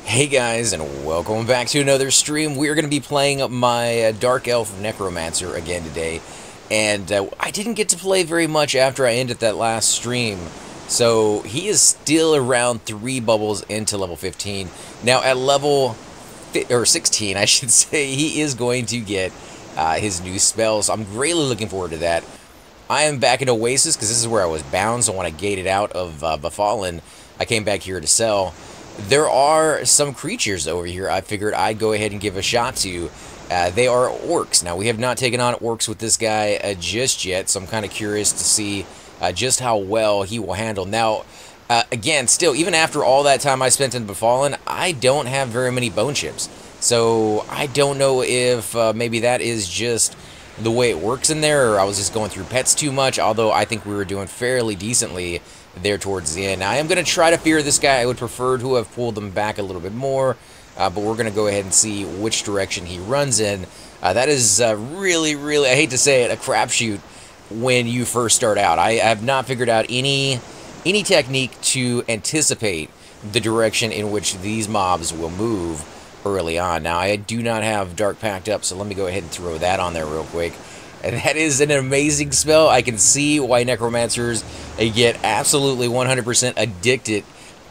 Hey guys, and welcome back to another stream. We're going to be playing my Dark Elf Necromancer again today. And I didn't get to play very much after I ended that last stream. So he is still around 3 bubbles into level 15. Now at level 16, I should say, he is going to get his new spell. So I'm greatly looking forward to that. I am back in Oasis because this is where I was bound. So when I gated out of Befallen, I came back here to sell. There are some creatures over here I figured I'd go ahead and give a shot to. They are orcs. Now, we have not taken on orcs with this guy just yet, so I'm kind of curious to see just how well he will handle. Now, again, still, even after all that time I spent in Befallen, I don't have very many bone chips. So, I don't know if maybe that is just the way it works in there, or I was just going through pets too much, although I think we were doing fairly decently there towards the end. Now, I am going to try to fear this guy. I would prefer to have pulled them back a little bit more, but we're going to go ahead and see which direction he runs in. That is really, I hate to say it, a crapshoot when you first start out. I have not figured out any technique to anticipate the direction in which these mobs will move early on. Now, I do not have Dark packed up, so let me go ahead and throw that on there real quick. And that is an amazing spell. I can see why Necromancers get absolutely 100% addicted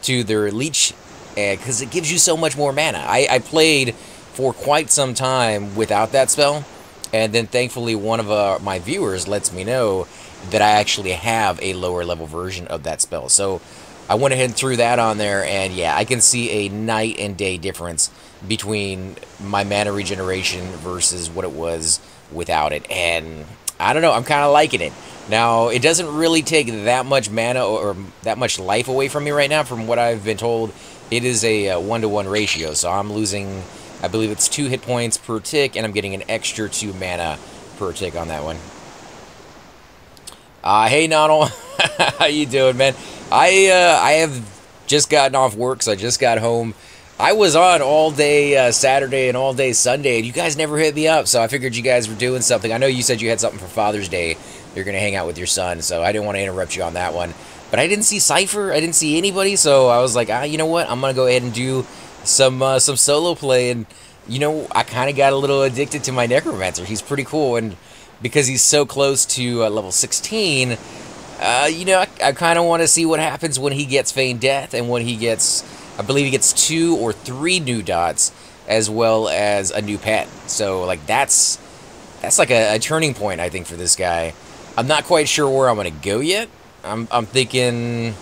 to their leech, because it gives you so much more mana. I played for quite some time without that spell, and then thankfully one of my viewers lets me know that I actually have a lower level version of that spell. So I went ahead and threw that on there, and yeah, I can see a night and day difference between my mana regeneration versus what it was without it. And I don't know, I'm kind of liking it. Now, it doesn't really take that much mana or that much life away from me right now. From what I've been told, it is a 1-to-1 ratio, so I'm losing, I believe it's 2 hit points per tick, and I'm getting an extra 2 mana per tick on that one. Hey, Nonal. How you doing, man? I have just gotten off work, so I just got home. I was on all day Saturday and all day Sunday, and you guys never hit me up, so I figured you guys were doing something. I know you said you had something for Father's Day. You're going to hang out with your son, so I didn't want to interrupt you on that one. But I didn't see Cypher. I didn't see anybody, so I was like, you know what? I'm going to go ahead and do some solo play, and, you know, I kind of got a little addicted to my Necromancer. He's pretty cool, and because he's so close to level 16, you know, I kind of want to see what happens when he gets Feigned Death, and when he gets, I believe he gets 2 or 3 new dots, as well as a new pet. So, like, that's like a turning point, I think, for this guy. I'm not quite sure where I'm going to go yet. I'm thinking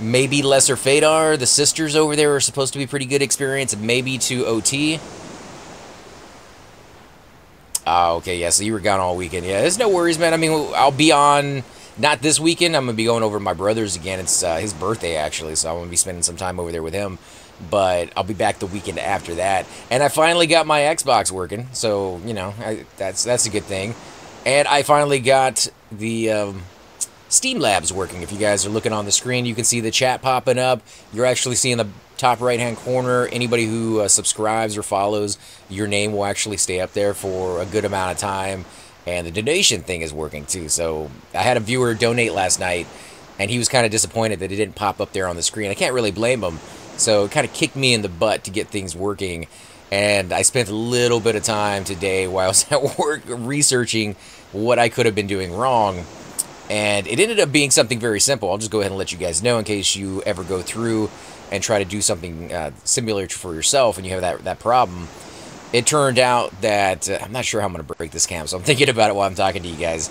maybe Lesser Fadar. The sisters over there are supposed to be pretty good experience, maybe to OT. Okay, yeah, so you were gone all weekend. Yeah, there's no worries, man. I mean, I'll be on, not this weekend. I'm going to be going over to my brother's again. It's his birthday, actually, so I'm going to be spending some time over there with him. But I'll be back the weekend after that. And I finally got my Xbox working, so, you know, that's a good thing. And I finally got the Steam Labs working. If you guys are looking on the screen, you can see the chat popping up. You're actually seeing the top right-hand corner. Anybody who subscribes or follows, your name will actually stay up there for a good amount of time. And the donation thing is working, too. So I had a viewer donate last night, and he was kind of disappointed that it didn't pop up there on the screen. I can't really blame him. So it kind of kicked me in the butt to get things working. And I spent a little bit of time today while I was at work researching what I could have been doing wrong. And it ended up being something very simple. I'll just go ahead and let you guys know in case you ever go through and try to do something similar for yourself and you have that problem. It turned out that, I'm not sure how I'm going to break this cam, so I'm thinking about it while I'm talking to you guys.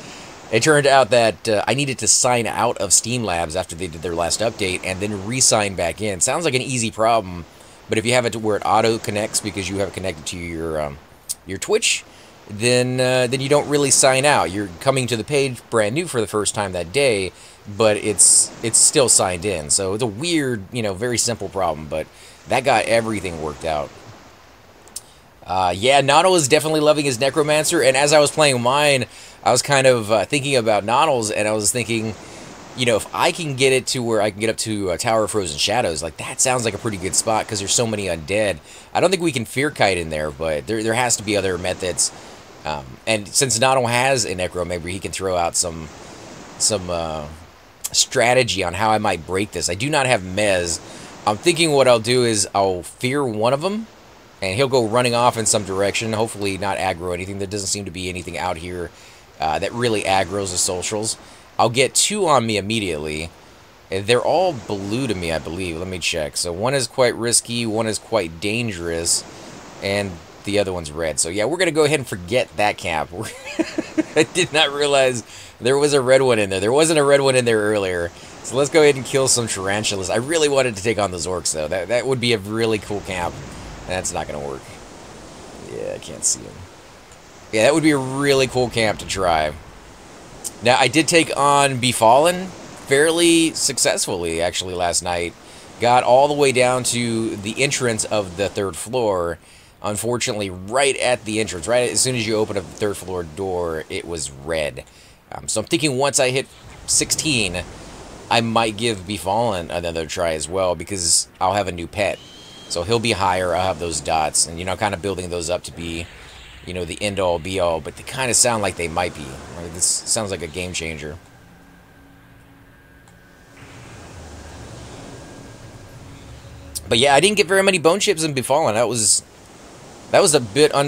It turned out that I needed to sign out of Steam Labs after they did their last update and then re-sign back in. Sounds like an easy problem, but if you have it to where it auto-connects because you have it connected to your Twitch, then you don't really sign out. You're coming to the page brand new for the first time that day, but it's still signed in. So it's a weird, you know, very simple problem, but that got everything worked out. Yeah, Nonal is definitely loving his Necromancer, and as I was playing mine, I was kind of thinking about Nonal's, and I was thinking, you know, if I can get it to where I can get up to Tower of Frozen Shadows, like, that sounds like a pretty good spot, because there's so many undead. I don't think we can Fear Kite in there, but there has to be other methods. And since Nonal has a Necro, maybe he can throw out some strategy on how I might break this. I do not have Mez, I'm thinking what I'll do is I'll fear one of them, and he'll go running off in some direction, hopefully not aggro anything. There doesn't seem to be anything out here that really aggroes the socials. I'll get 2 on me immediately. They're all blue to me, I believe. Let me check. So one is quite risky, one is quite dangerous, and the other one's red. So yeah, we're going to go ahead and forget that cap. I did not realize there was a red one in there. There wasn't a red one in there earlier. So let's go ahead and kill some tarantulas. I really wanted to take on those orcs, though. That would be a really cool camp. That's not going to work. Yeah, I can't see him. Yeah, that would be a really cool camp to try. Now, I did take on Befallen fairly successfully, actually, last night. Got all the way down to the entrance of the 3rd floor. Unfortunately, right at the entrance, right as soon as you open up the 3rd floor door, it was red. So I'm thinking once I hit 16, I might give Befallen another try as well, because I'll have a new pet. So he'll be higher, I'll have those dots, and, you know, kind of building those up to be, you know, the end-all, be-all, but they kind of sound like they might be. Right? This sounds like a game changer. But yeah, I didn't get very many bone chips in Befallen. That was a bit like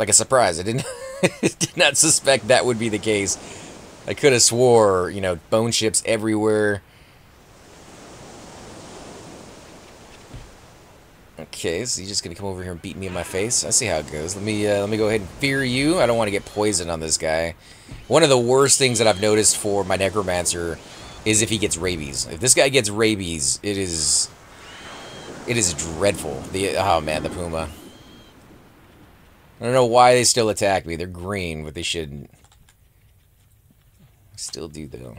a surprise. I didn't did not suspect that would be the case. I could have swore, you know, bone chips everywhere. Okay, so you're just gonna come over here and beat me in my face. I see how it goes. Let me go ahead and fear you. I don't want to get poisoned on this guy. One of the worst things that I've noticed for my necromancer is if he gets rabies. If this guy gets rabies, it is dreadful. Oh man, the puma. I don't know why they still attack me. They're green, but they shouldn't. Still do though.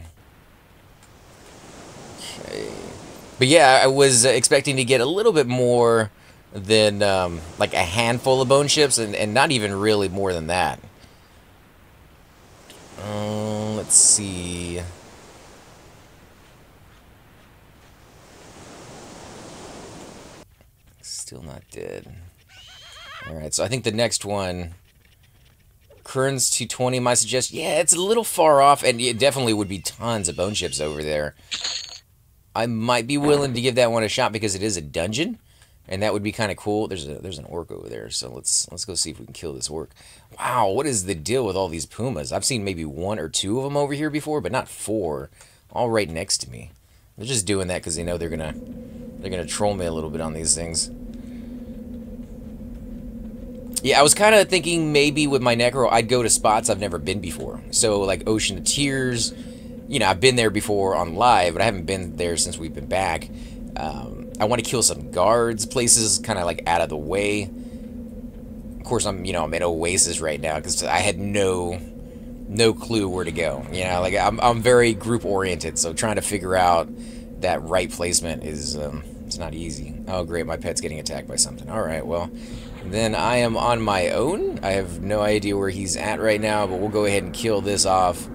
Okay. But yeah, I was expecting to get a little bit more than like a handful of bone chips, and not even really more than that. Let's see. Still not dead. Alright, so I think the next one, Kern's 220, my suggestion. Yeah, it's a little far off, and it definitely would be tons of bone chips over there. I might be willing to give that one a shot because it is a dungeon, and that would be kind of cool. There's an orc over there, so let's go see if we can kill this orc. Wow, what is the deal with all these pumas? I've seen maybe 1 or 2 of them over here before, but not 4, all right next to me. They're just doing that because they know they're gonna troll me a little bit on these things. Yeah, I was kind of thinking maybe with my Necro, I'd go to spots I've never been before. So, like Ocean of Tears, you know, I've been there before on live, but I haven't been there since we've been back. I want to kill some guards, places kind of like out of the way. Of course, I'm at Oasis right now because I had no clue where to go. You know, like I'm very group oriented, so trying to figure out that right placement is it's not easy. Oh, great, my pet's getting attacked by something. All right, well. Then I am on my own. I have no idea where he's at right now, but we'll go ahead and kill this off.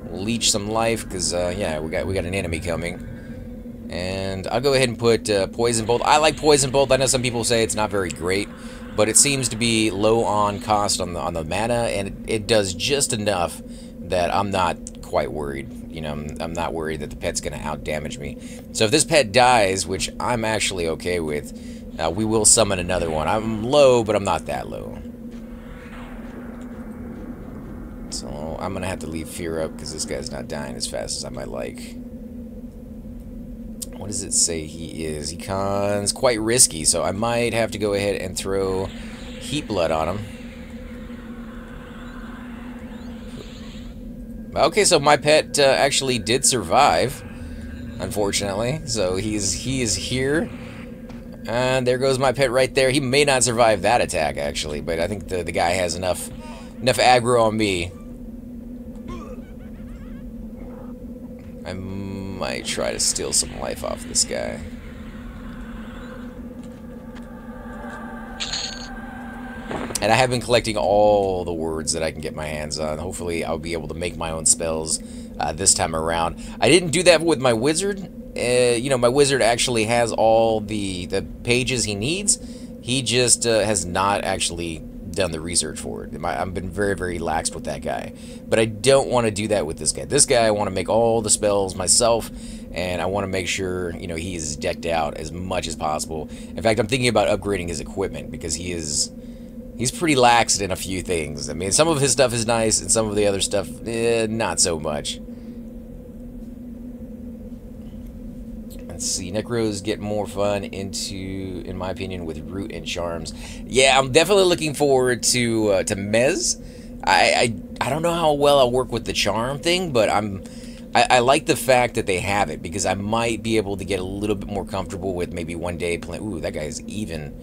Leech some life, because, yeah, we got an enemy coming. And I'll go ahead and put Poison Bolt. I like Poison Bolt. I know some people say it's not very great, but it seems to be low on cost on the mana, and it does just enough that I'm not quite worried. You know, I'm not worried that the pet's going to out-damage me. So if this pet dies, which I'm actually okay with, we will summon another one. I'm low, but I'm not that low. So I'm going to have to leave Fear up because this guy's not dying as fast as I might like. What does it say he is? He cons quite risky, so I might have to go ahead and throw Heat Blood on him. Okay, so my pet actually did survive, unfortunately. So he is here. And there goes my pet right there. He may not survive that attack, actually, but I think the guy has enough aggro on me. I might try to steal some life off this guy. And I have been collecting all the words that I can get my hands on. Hopefully, I'll be able to make my own spells this time around. I didn't do that with my wizard. You know, my wizard actually has all the pages he needs. He just has not actually done the research for it. I've been very, very laxed with that guy. But I don't want to do that with this guy. This guy, I want to make all the spells myself, and I want to make sure, you know, he is decked out as much as possible. In fact, I'm thinking about upgrading his equipment, because he's pretty laxed in a few things. I mean, some of his stuff is nice, and some of the other stuff, not so much. Let's see, Necros get more fun in my opinion, with Root and Charms. Yeah, I'm definitely looking forward to Mez. I don't know how well I'll work with the Charm thing, but I like the fact that they have it, because I might be able to get a little bit more comfortable with maybe one day playing. Ooh, that guy's even.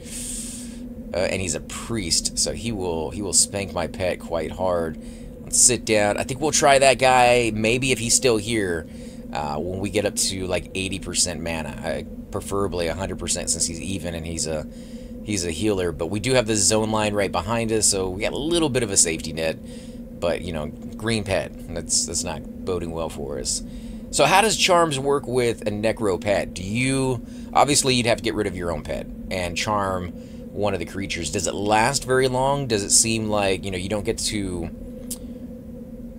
And he's a priest, so he will spank my pet quite hard. Let's sit down. I think we'll try that guy, maybe if he's still here, when we get up to like 80% mana. Preferably 100% since he's even and he's a healer. But we do have the zone line right behind us, so we got a little bit of a safety net. But, you know, green pet, that's not boding well for us. So how does Charms work with a Necro pet? Obviously you'd have to get rid of your own pet and charm one of the creatures. Does it last very long? Does it seem like, you know, you don't get to,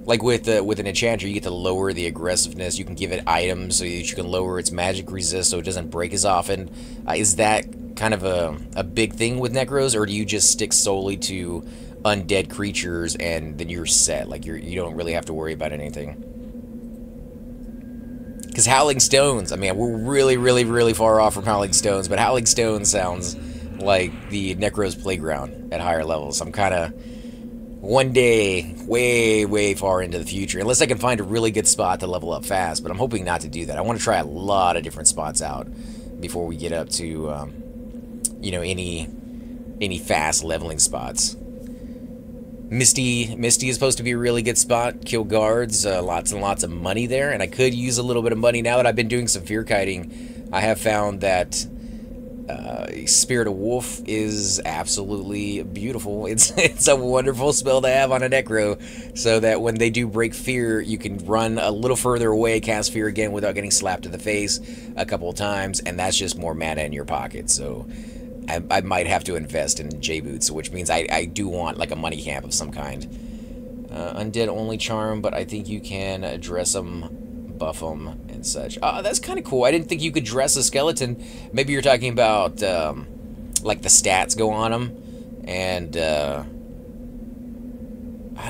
like with an enchanter, you get to lower the aggressiveness. You can give it items so that you can lower its magic resist so it doesn't break as often. Is that kind of a big thing with Necros, or do you just stick solely to undead creatures and then you're set? Like you don't really have to worry about anything. Because Howling Stones, I mean, we're really, really, really far off from Howling Stones, but Howling Stones sounds like the Necro's playground at higher levels. I'm kind of one day way, way far into the future, unless I can find a really good spot to level up fast, but I'm hoping not to do that. I want to try a lot of different spots out before we get up to, you know, any fast leveling spots. Misty is supposed to be a really good spot. Kill guards, lots and lots of money there, and I could use a little bit of money now that I've been doing some fear kiting. I have found that Spirit of Wolf is absolutely beautiful. It's a wonderful spell to have on a Necro, so that when they do break fear, you can run a little further away, cast fear again without getting slapped in the face a couple of times, and that's just more mana in your pocket. So I might have to invest in J-Boots, which means I do want like a money camp of some kind. Undead only charm, but I think you can dress them, buff them, and such. That's kind of cool. I didn't think you could dress a skeleton. Maybe you're talking about like the stats go on them, and I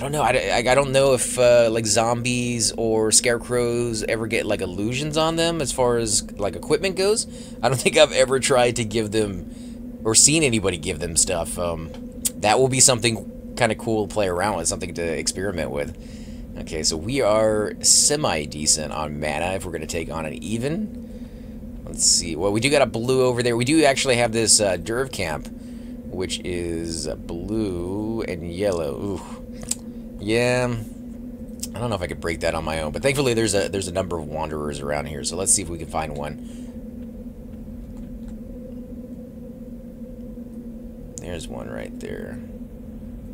don't know. I don't know if like zombies or scarecrows ever get like illusions on them as far as like equipment goes. I don't think I've ever tried to give them or seen anybody give them stuff. That will be something kind of cool to play around with, something to experiment with. Okay, so we are semi-decent on mana if we're going to take on an even. Let's see. Well, we do got a blue over there. We do actually have this Derv Camp, which is blue and yellow. Ooh. Yeah, I don't know if I could break that on my own, but thankfully there's a number of wanderers around here, so let's see if we can find one. There's one right there.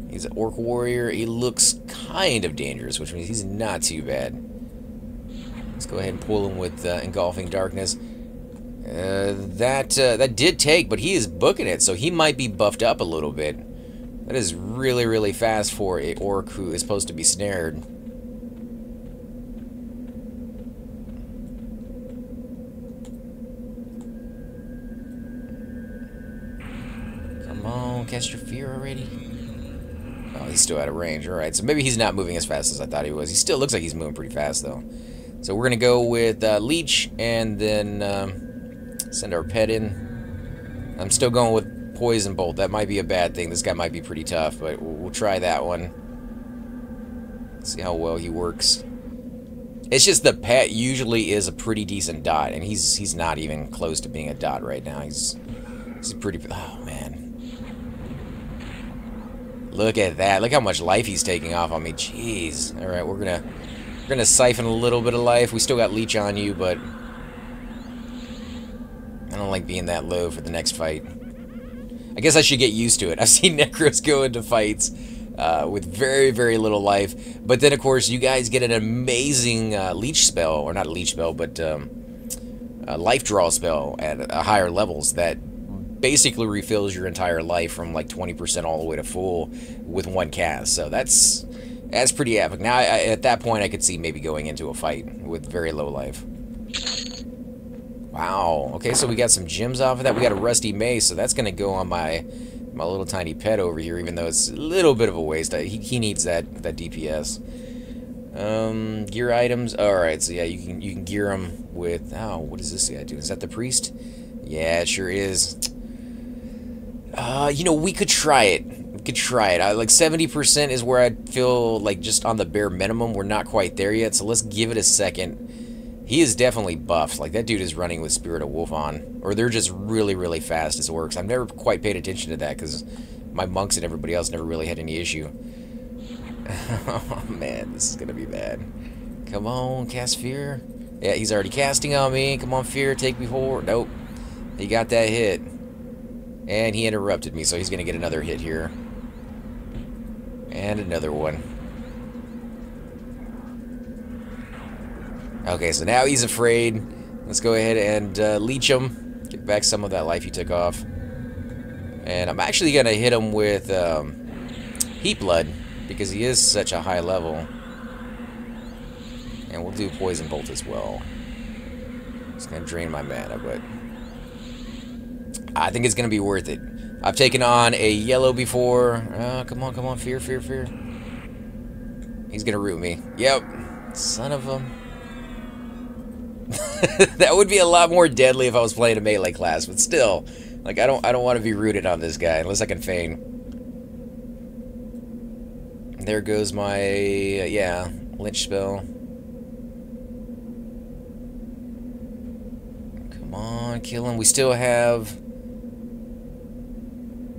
He's an orc warrior. He looks kind of dangerous, which means he's not too bad. Let's go ahead and pull him with Engulfing Darkness. That did take, but he is booking it, so he might be buffed up a little bit. That is really, really fast for a orc who is supposed to be snared. Come on, cast your fear already. Oh, he's still out of range. Alright, so maybe he's not moving as fast as I thought he was. He still looks like he's moving pretty fast, though. So we're going to go with Leech, and then send our pet in. I'm still going with Poison Bolt. That might be a bad thing. This guy might be pretty tough, but we'll try that one. See how well he works. It's just the pet usually is a pretty decent dot, and he's not even close to being a dot right now. He's pretty... Oh, man. Look at that. Look how much life he's taking off on me. Jeez. Alright, we're gonna siphon a little bit of life. We still got Leech on you, but I don't like being that low for the next fight. I guess I should get used to it. I've seen Necros go into fights with very, very little life. But then, of course, you guys get an amazing leech spell, or not a leech spell, but life draw spell at higher levels that basically refills your entire life from like 20% all the way to full with one cast. So that's pretty epic. Now, at that point, I could see maybe going into a fight with very low life. Wow. Okay, so we got some gems off of that. We got a rusty mace, so that's going to go on my little tiny pet over here, even though it's a little bit of a waste. He needs that DPS. Gear items. Alright, so yeah, you can gear them with... Oh, what does this guy do? Is that the priest? Yeah, it sure is. You know, we could try it. We could try it. Like 70% is where I feel like just on the bare minimum. We're not quite there yet, so let's give it a second. He is definitely buffed. Like, that dude is running with Spirit of Wolf on. Or they're just really, really fast as orcs. I've never quite paid attention to that because my monks and everybody else never really had any issue. Oh, man, this is going to be bad. Come on, cast Fear. Yeah, he's already casting on me. Come on, Fear, take me forward. Nope. He got that hit. And he interrupted me, so he's going to get another hit here. And another one. Okay, so now he's afraid. Let's go ahead and leech him. Get back some of that life he took off. And I'm actually going to hit him with Heat Blood, because he is such a high level. And we'll do Poison Bolt as well. It's going to drain my mana, but I think it's going to be worth it. I've taken on a yellow before. Come on, come on, Fear, Fear, Fear. He's going to root me. Yep. Son of a... That would be a lot more deadly if I was playing a melee class, but still, like, I don't want to be rooted on this guy unless I can feign. There goes my yeah, Lynch spell. Come on, kill him. We still have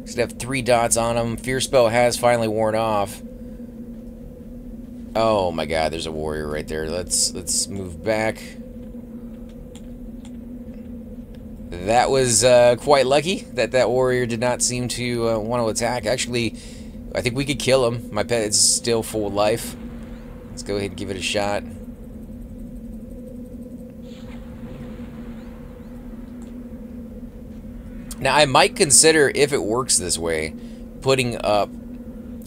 3 dots on him. Fear spell has finally worn off. Oh my God, there's a warrior right there. Let's move back. That was quite lucky that warrior did not seem to want to attack. Actually, I think we could kill him. My pet is still full of life. Let's go ahead and give it a shot. Now, I might consider, if it works this way, putting up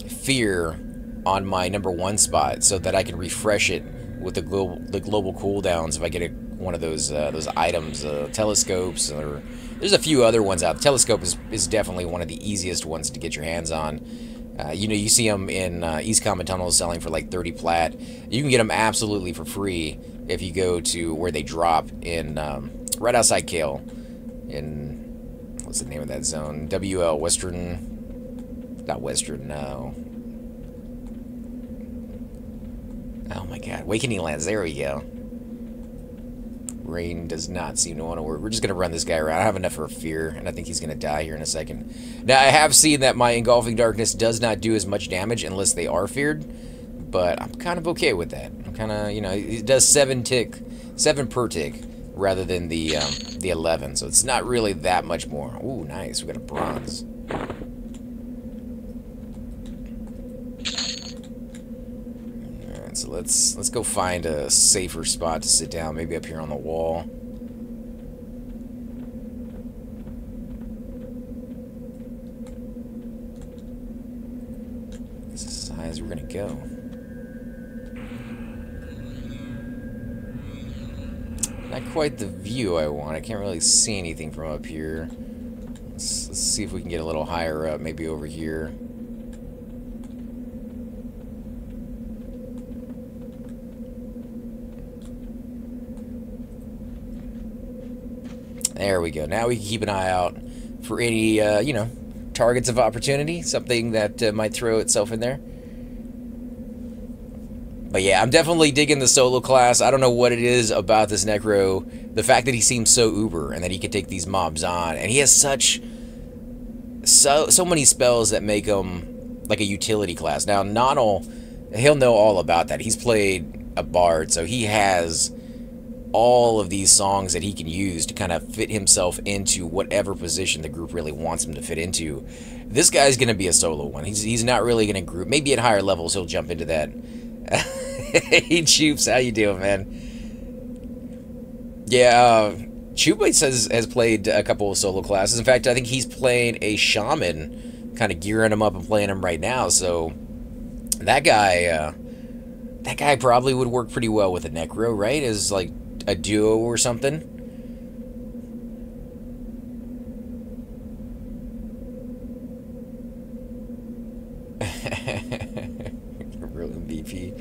Fear on my #1 spot so that I can refresh it with the global cooldowns if I get one of those items, telescopes, or there's a few other ones out. The telescope is definitely one of the easiest ones to get your hands on. You know, you see them in East Common Tunnels selling for like 30 plat. You can get them absolutely for free if you go to where they drop in right outside Kale in, what's the name of that zone? WL, Western, not Western, no. Oh my God, Awakening Lands, there we go. Rain does not seem to want to work. We're just going to run this guy around. I have enough for Fear, and I think he's going to die here in a second. Now, I have seen that my Engulfing Darkness does not do as much damage unless they are feared, but I'm kind of okay with that. I'm kind of, you know, it does 7 per tick, rather than the 11, so it's not really that much more. Ooh, nice. We got a bronze. So let's go find a safer spot to sit down, maybe up here on the wall. This is as high as we're gonna go. Not quite the view I want. I can't really see anything from up here. Let's see if we can get a little higher up, maybe over here. There we go. Now we can keep an eye out for any, you know, targets of opportunity, something that might throw itself in there. But yeah, I'm definitely digging the solo class. I don't know what it is about this Necro. The fact that he seems so uber and that he can take these mobs on. And he has so many spells that make him like a utility class. Now, Nonal, he'll know all about that. He's played a bard, so he has all of these songs that he can use to kind of fit himself into whatever position the group really wants him to fit into. This guy's going to be a solo one. He's not really going to group. Maybe at higher levels he'll jump into that. Hey, Choops, how you doing, man? Yeah, Chuba says has played a couple of solo classes. In fact, I think he's playing a shaman, kind of gearing him up and playing him right now. So that guy probably would work pretty well with a Necro, right? As like a duo or something. Real MVP.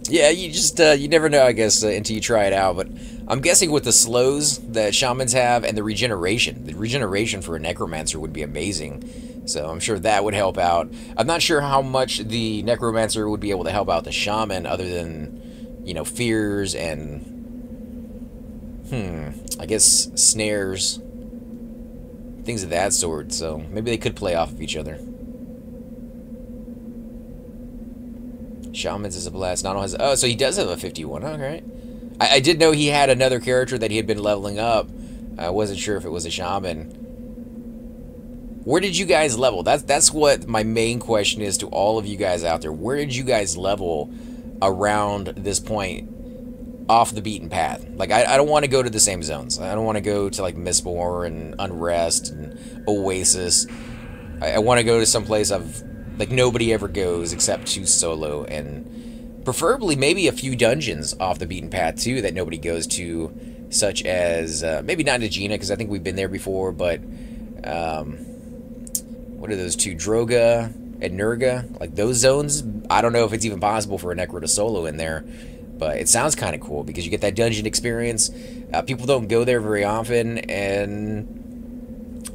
Yeah, you just you never know, I guess, until you try it out. But I'm guessing with the slows that shamans have and the regeneration for a necromancer would be amazing. So I'm sure that would help out. I'm not sure how much the necromancer would be able to help out the shaman, other than, you know, fears and I guess snares, things of that sort. So maybe they could play off of each other. Shamans is a blast. Not all has. Oh, so he does have a 51. Okay. I did know he had another character that he had been leveling up. I wasn't sure if it was a shaman. Where did you guys level? That's what my main question is to all of you guys out there. Where did you guys level around this point off the beaten path? Like, I don't want to go to the same zones. I don't want to go to like Mistborn and Unrest and Oasis. I want to go to some place like nobody ever goes except to solo, and preferably maybe a few dungeons off the beaten path too that nobody goes to, such as maybe not Najina, because I think we've been there before, but what are those two, Droga and Nurga? Like those zones, I don't know if it's even possible for a Necro to solo in there, but it sounds kind of cool because you get that dungeon experience. People don't go there very often, and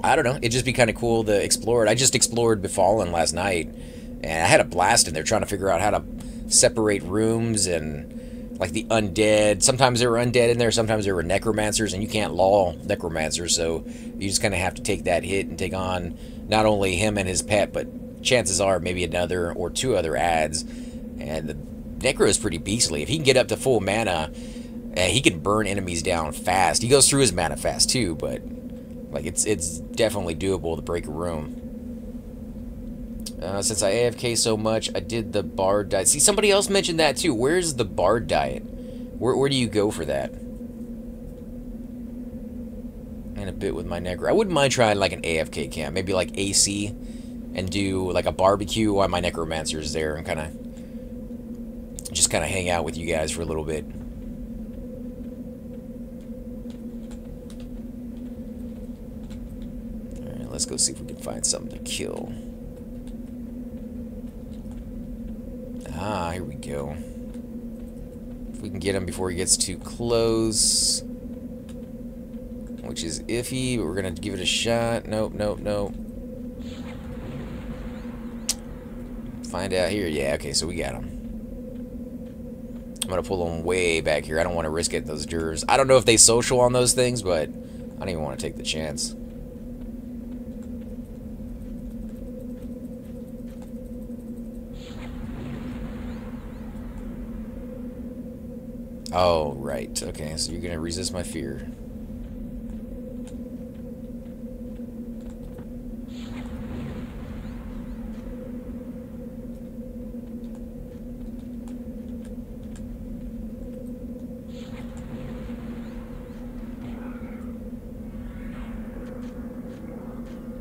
I don't know, it'd just be kind of cool to explore it. I just explored Befallen last night, and I had a blast in there trying to figure out how to separate rooms and like the undead. Sometimes there were undead in there, sometimes there were necromancers, and you can't law necromancers, so you just kind of have to take that hit and take on not only him and his pet, but chances are maybe another or two other adds. And the Necro is pretty beastly. If he can get up to full mana, he can burn enemies down fast. He goes through his mana fast too, but like it's definitely doable to break a room. Since I AFK so much, I did the bard diet. See, somebody else mentioned that too. Where's the bard diet? Where do you go for that? And a bit with my Necro. I wouldn't mind trying like an AFK camp, maybe like AC, and do like a barbecue while my necromancer's there, and kind of hang out with you guys for a little bit. Alright, let's go see if we can find something to kill. Ah, here we go. If we can get him before he gets too close, which is iffy, but we're gonna give it a shot. Nope, nope, nope. Find out here. Yeah, okay, so we got him. I'm gonna pull him way back here. I don't want to risk it, those jurors. I don't know if they social on those things, but I don't even want to take the chance. Oh, right. Okay, so you're gonna resist my fear.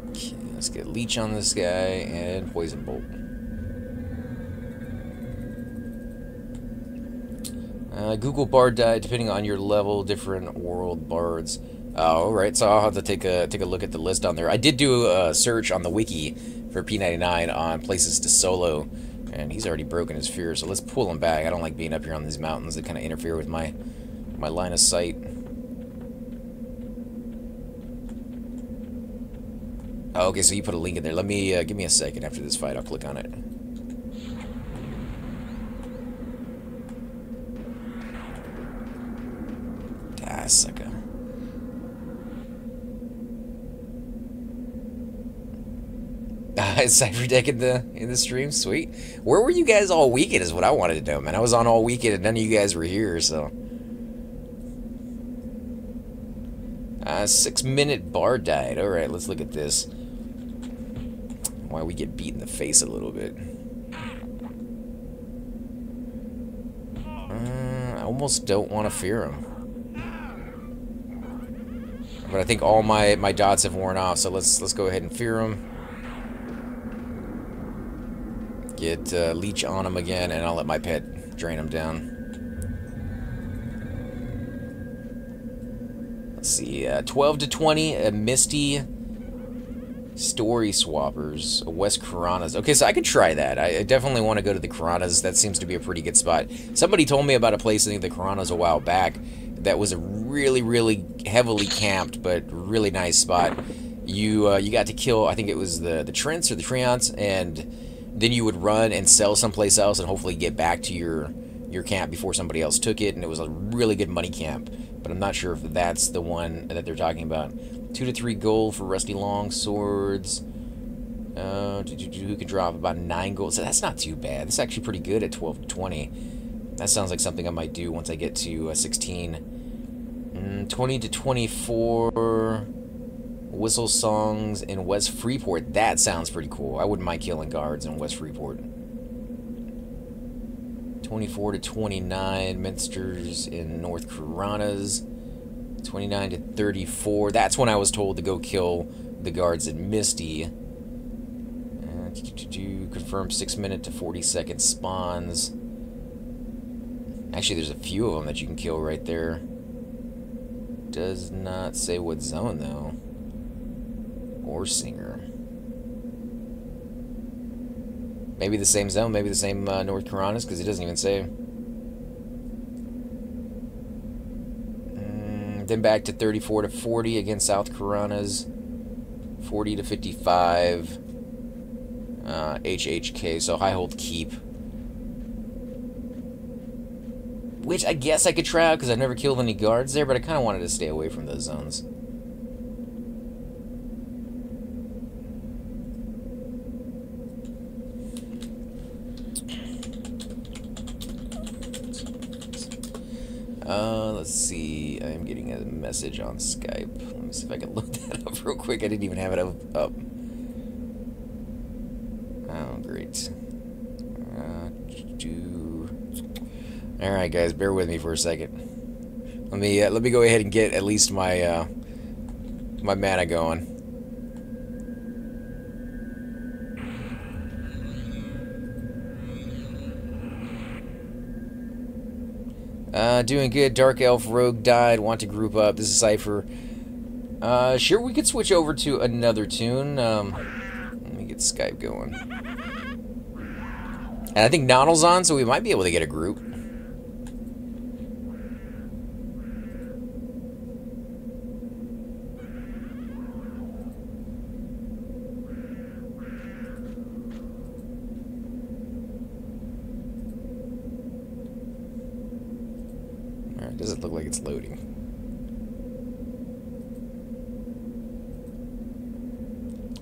Okay, let's get Leech on this guy and Poison Bolt. Google Bard diet, depending on your level, different world bards. Oh, right. So I'll have to take a look at the list on there. I did do a search on the wiki for p99 on places to solo, and he's already broken his fear. So let's pull him back. I don't like being up here on these mountains. They kind of interfere with my line of sight. Oh, okay. So you put a link in there. Let me give me a second after this fight. I'll click on it. Sucker. Cypher deck in the stream, sweet. Where were you guys all weekend is what I wanted to know, man. I was on all weekend and none of you guys were here, so. 6-minute bar diet. Alright, let's look at this. Why we get beat in the face a little bit. I almost don't want to fear him. But I think all my dots have worn off, so let's go ahead and fear him. Get leech on him again, and I'll let my pet drain him down. Let's see, 12 to 20, a Misty, Story Swappers, West Karanas. Okay, so I could try that. I definitely want to go to the Karanas. That seems to be a pretty good spot. Somebody told me about a place in the Karanas a while back that was a really, really heavily camped, but really nice spot. You got to kill, I think it was the Trents or the Treants, and then you would run and sell someplace else and hopefully get back to your camp before somebody else took it, and it was a really good money camp. But I'm not sure if that's the one that they're talking about. 2 to 3 gold for rusty long swords. Who can drop about 9 gold? So that's not too bad. That's actually pretty good at 12 to 20. That sounds like something I might do once I get to 16. 20 to 24 whistle songs in West Freeport. That sounds pretty cool. I wouldn't mind killing guards in West Freeport. 24 to 29 minsters in North Karanas. 29 to 34. That's when I was told to go kill the guards in Misty. Confirm 6-minute to 40-second spawns. Actually, there's a few of them that you can kill right there. Does not say what zone, though. Or singer. Maybe the same zone, maybe the same North Karanas, because it doesn't even say. Then back to 34 to 40 against South Karanas. 40 to 55. HHK, so Highhold Keep. Which I guess I could try out because I've never killed any guards there, but I kind of wanted to stay away from those zones. Let's see. I am getting a message on Skype. Let me see if I can load that up real quick. I didn't even have it up. Oh, great. All right, guys, bear with me for a second. Let me go ahead and get at least my my mana going. Doing good. Dark Elf Rogue died. Want to group up. This is Cypher. Sure, we could switch over to another tune. Let me get Skype going. And I think Donald's on, so we might be able to get a group. Doesn't look like it's loading.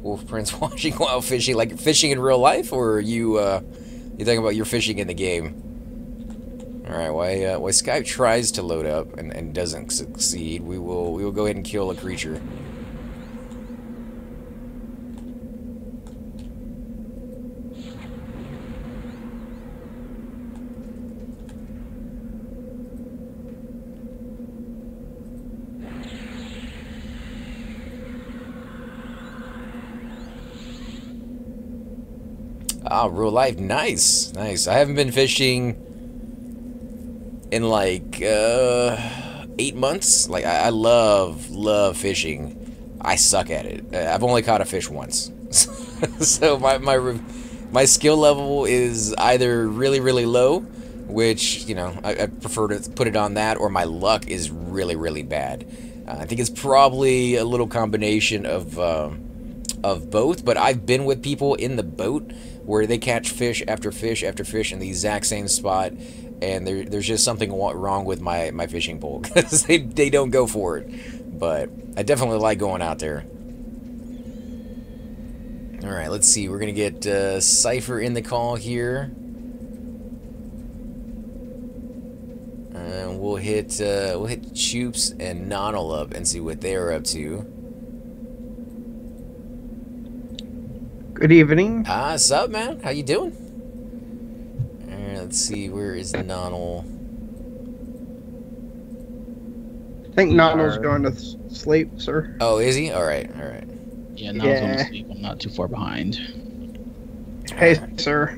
Wolf Prince watching while fishing, like fishing in real life, or are you you talking about your fishing in the game? All right, why Skype tries to load up and doesn't succeed, we will go ahead and kill a creature. Ah, real life, nice, nice. I haven't been fishing in like 8 months. Like I love fishing. I suck at it. I've only caught a fish once, so my skill level is either really low, which you know I prefer to put it on that, or my luck is really bad. I think it's probably a little combination of both. But I've been with people in the boat where they catch fish after fish after fish in the exact same spot, and there's just something wrong with my fishing pole because they don't go for it. But I definitely like going out there. All right, let's see. We're gonna get Cypher in the call here, and we'll hit Choops and Nonal up and see what they are up to. Good evening. What's up, man? How you doing? Alright, let's see. Where is Nonal? think We Nano's are. going to sleep, sir. Oh, is he? All right, all right. Yeah, now I'm going to Yeah. sleep. I'm not too far behind. Hey, Alright. sir.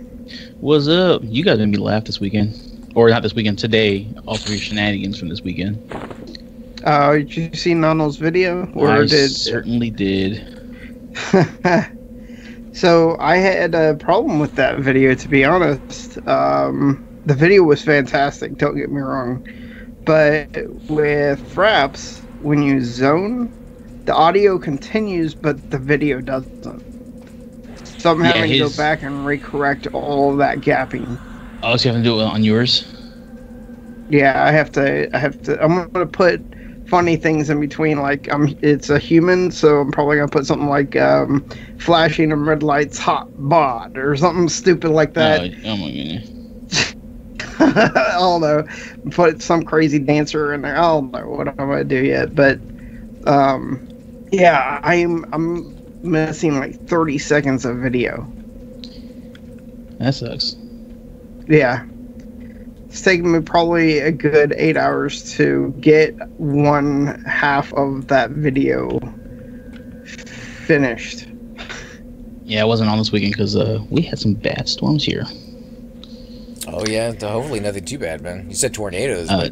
What's up? You guys made me laugh this weekend, or not this weekend? Today, all three shenanigans from this weekend. Did you see Nano's video? I certainly did. So I had a problem with that video, to be honest. The video was fantastic, don't get me wrong. But with Fraps, when you zone, the audio continues, but the video doesn't. So I'm having to go back and recorrect all of that gapping. Oh, so you have to do it on yours? Yeah, I have to. I'm gonna put funny things in between. Like, it's a human, so I'm probably gonna put something like flashing of red lights, hot bod, or something stupid like that. Oh my goodness. I don't know. Put some crazy dancer in there. I don't know what I'm gonna do yet, but yeah, I'm missing like 30 seconds of video. That sucks. Yeah. It's taken me probably a good 8 hours to get one half of that video finished. Yeah, I wasn't on this weekend because we had some bad storms here. Oh yeah, hopefully nothing too bad, man. You said tornadoes, but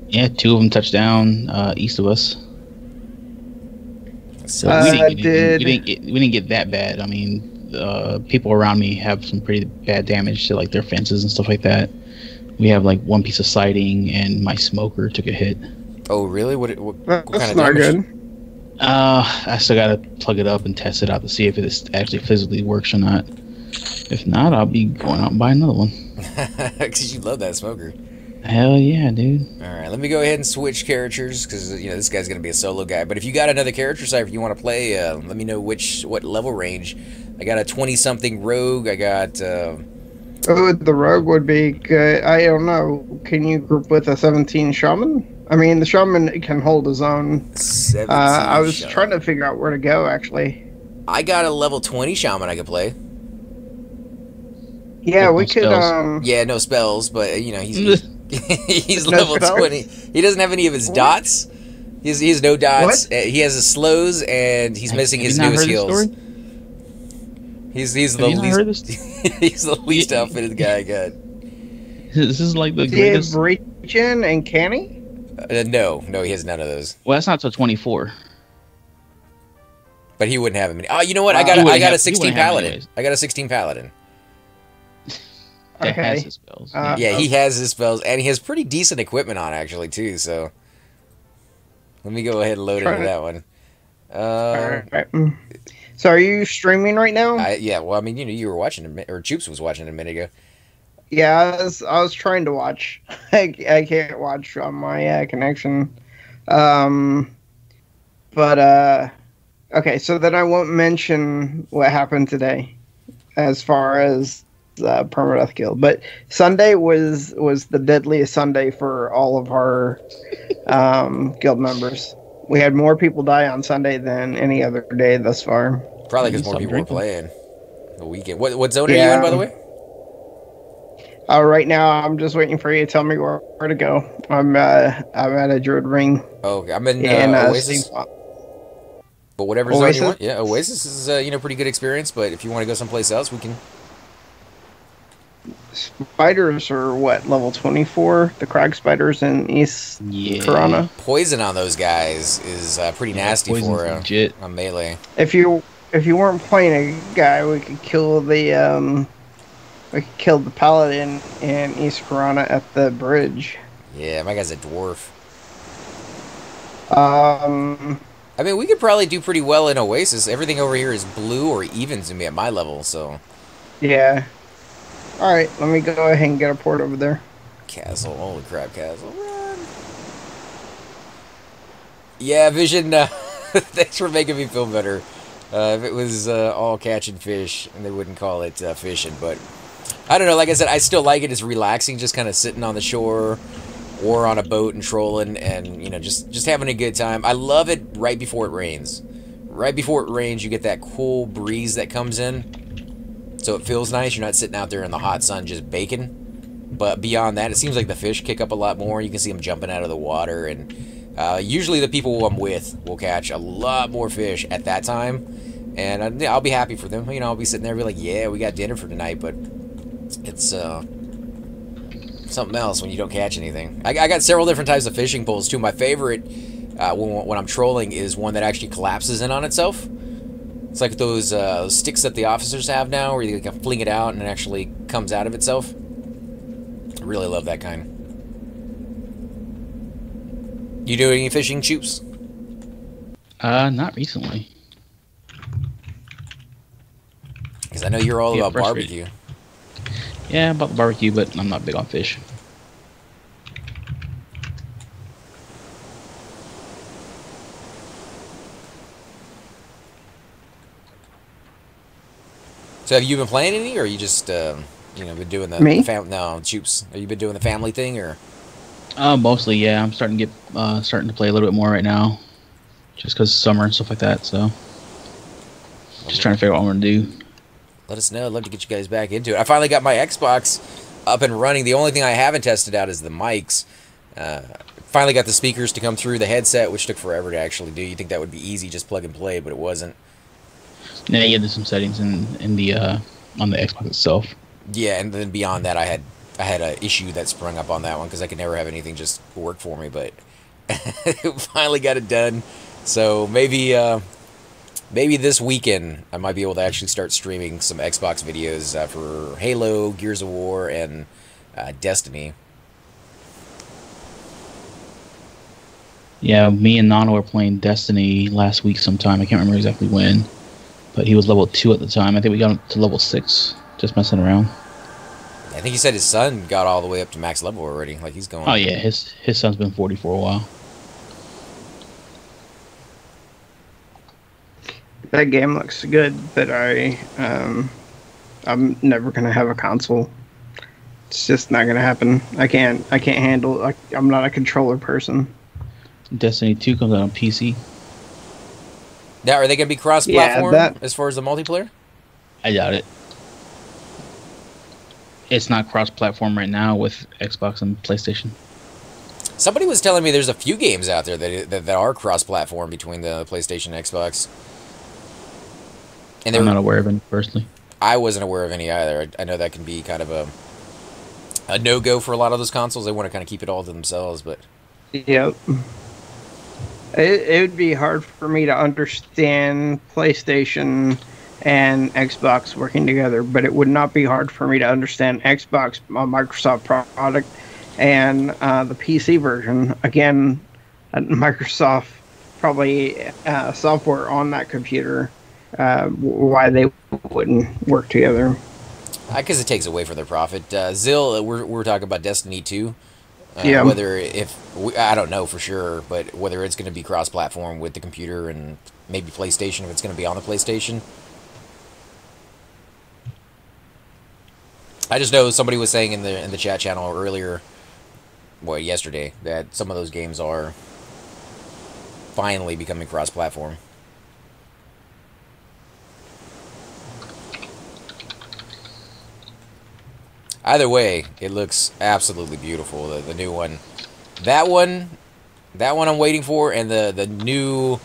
yeah, 2 of them touched down east of us. So we didn't get that bad. I mean, people around me have some pretty bad damage to like their fences and stuff like that. We have like one piece of siding, and my smoker took a hit. Oh really? What That's kind of not damage? good. I still gotta plug it up and test it out to see if it actually physically works or not. If not, I'll be going out and buy another one. Because you love that smoker. Hell yeah, dude. Alright, let me go ahead and switch characters, because, you know, this guy's going to be a solo guy. But if you got another character site, if you want to play, let me know what level range. I got a 20-something rogue, I got... Oh, the rogue would be good. I don't know. Can you group with a 17 shaman? I mean, the shaman can hold his own. 17 I was shaman. trying to figure out where to go, actually. I got a level 20 shaman I could play. Yeah, we could, Yeah, no spells, but, you know, he's No level spells? 20. He doesn't have any of his dots. He has no dots. He has his slows, and he's missing his newest heals. He's the least he's the least outfitted guy I got. This is like the do you greatest. have Regen and Canny? No, he has none of those. Well, that's not till 24. But he wouldn't have him. Oh, you know what? I He got wouldn't a have- 16 he wouldn't have paladin. anyways. I got a 16 paladin. That Okay. has his spells. Yeah, he has his spells, and he has pretty decent equipment on actually too. So let me go ahead and load into that one. Alright. So are you streaming right now? Yeah. Well, I mean, you know, you were watching, or Choops was watching a minute ago. Yeah, I was trying to watch. I can't watch on my connection. Okay, so then I won't mention what happened today as far as permadeath guild. But Sunday was the deadliest Sunday for all of our guild members. We had more people die on Sunday than any other day thus far. Probably because more people were playing the weekend. What zone are you in, by the way? Right now, I'm just waiting for you to tell me where to go. I'm at a Druid Ring. Oh, okay. I'm in Oasis. But whatever zone you want. Yeah, Oasis is you know, pretty good experience. But if you want to go someplace else, we can. Spiders are what, level 24? The crag spiders in East Corona. Poison on those guys is pretty nasty for a melee. If you weren't playing a guy, we could kill the paladin in East Corona at the bridge. Yeah, my guy's a dwarf. I mean, we could probably do pretty well in Oasis. Everything over here is blue or even to me at my level, so. Yeah. Alright, let me go ahead and get a port over there. Castle, holy crap, Castle, run. Yeah, Vision, thanks for making me feel better. If it was all catching fish, and they wouldn't call it fishing, but I don't know, like I said, I still like it. It's relaxing, just kind of sitting on the shore or on a boat and trolling and, you know, just having a good time. I love it right before it rains. Right before it rains, you get that cool breeze that comes in. So it feels nice. You're not sitting out there in the hot sun just baking. But beyond that, it seems like the fish kick up a lot more. You can see them jumping out of the water. And Usually the people I'm with will catch a lot more fish at that time, and I'll be happy for them. You know, I'll be sitting there and be like, yeah, we got dinner for tonight, but it's something else when you don't catch anything. I got several different types of fishing poles too. My favorite when I'm trolling is one that actually collapses in on itself. It's like those sticks that the officers have now, where you can fling it out and it actually comes out of itself. I really love that kind. You do any fishing, Choops? Not recently. Because I know you're all about barbecue. Yeah, about the barbecue, but I'm not big on fish. So have you been playing any, or are you just, you know, been doing the... Me? No, Choops. Have you been doing the family thing, or...? Mostly, yeah. I'm starting to get starting to play a little bit more right now, just because summer and stuff like that. So, just trying to figure out what I'm gonna do. Let us know. I'd love to get you guys back into it. I finally got my Xbox up and running. The only thing I haven't tested out is the mics. Finally got the speakers to come through the headset, which took forever to actually do. You think that would be easy, just plug and play, but it wasn't. Yeah, you did some settings in the on the Xbox itself. Yeah, and then beyond that, I had an issue that sprung up on that one because I could never have anything just work for me, but finally got it done. So maybe this weekend I might be able to actually start streaming some Xbox videos for Halo, Gears of War, and Destiny. Yeah, me and Nano were playing Destiny last week sometime. I can't remember exactly when, but he was level 2 at the time. I think we got him to level 6, just messing around. I think he said his son got all the way up to max level already. Like, he's going... Oh, yeah, his son's been 40 for a while. That game looks good, but I'm never gonna have a console. It's just not gonna happen. I can't handle. I'm not a controller person. Destiny 2 comes out on PC. Now, are they gonna be cross-platform as far as the multiplayer? I doubt it. It's not cross-platform right now with Xbox and PlayStation. Somebody was telling me there's a few games out there that are cross-platform between the PlayStation and Xbox. And I'm not aware of any personally. I wasn't aware of any either. I know that can be kind of a no-go for a lot of those consoles. They want to kind of keep it all to themselves, but... Yep. It would be hard for me to understand PlayStation and Xbox working together, but it would not be hard for me to understand Xbox, a Microsoft product, and the PC version. Again, Microsoft probably software on that computer. Why they wouldn't work together? Because it takes away from their profit. Zill, we're talking about Destiny 2. Yeah. I don't know for sure, but whether it's going to be cross-platform with the computer and maybe PlayStation, if it's going to be on the PlayStation. I just know somebody was saying in the chat channel earlier, well, yesterday, that some of those games are finally becoming cross-platform. Either way, it looks absolutely beautiful. The new one, that one I'm waiting for, and the new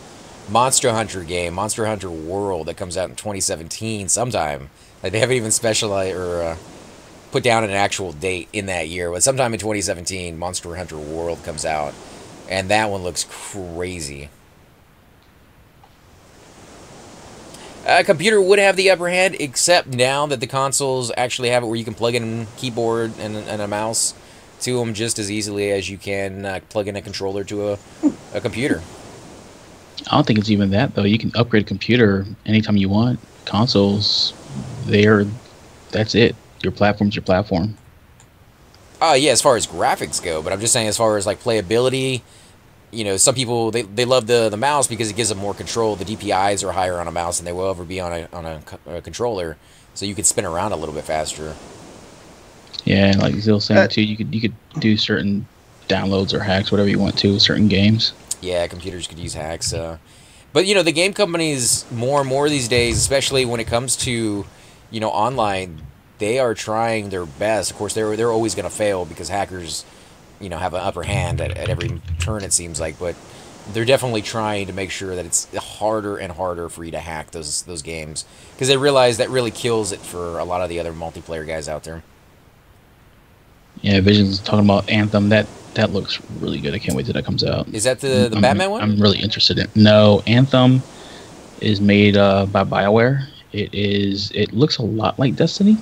Monster Hunter game, Monster Hunter World, that comes out in 2017 sometime. Like, they haven't even specialized or put down an actual date in that year, but sometime in 2017, Monster Hunter World comes out, and that one looks crazy. A computer would have the upper hand, except now that the consoles actually have it where you can plug in a keyboard and a mouse to them just as easily as you can plug in a controller to a computer. I don't think it's even that, though. You can upgrade a computer anytime you want. Consoles, that's it. Your platform's your platform. Yeah, as far as graphics go, but I'm just saying as far as, like, playability... You know, some people, they love the mouse because it gives them more control. The DPIs are higher on a mouse than they will ever be on a controller, so you could spin around a little bit faster. Yeah, like Zill saying too, you could do certain downloads or hacks, whatever you want to, with certain games. Yeah, computers could use hacks. But, you know, the game companies more and more these days, especially when it comes to, you know, online, they are trying their best. Of course, they're always going to fail because hackers you know, have an upper hand at every turn, it seems like, but they're definitely trying to make sure that it's harder and harder for you to hack those games, because they realize that really kills it for a lot of the other multiplayer guys out there. Yeah, Vision's talking about Anthem. That looks really good. I can't wait till that comes out. Is that the Batman one? I'm really interested in. No, Anthem is made by BioWare. It looks a lot like Destiny.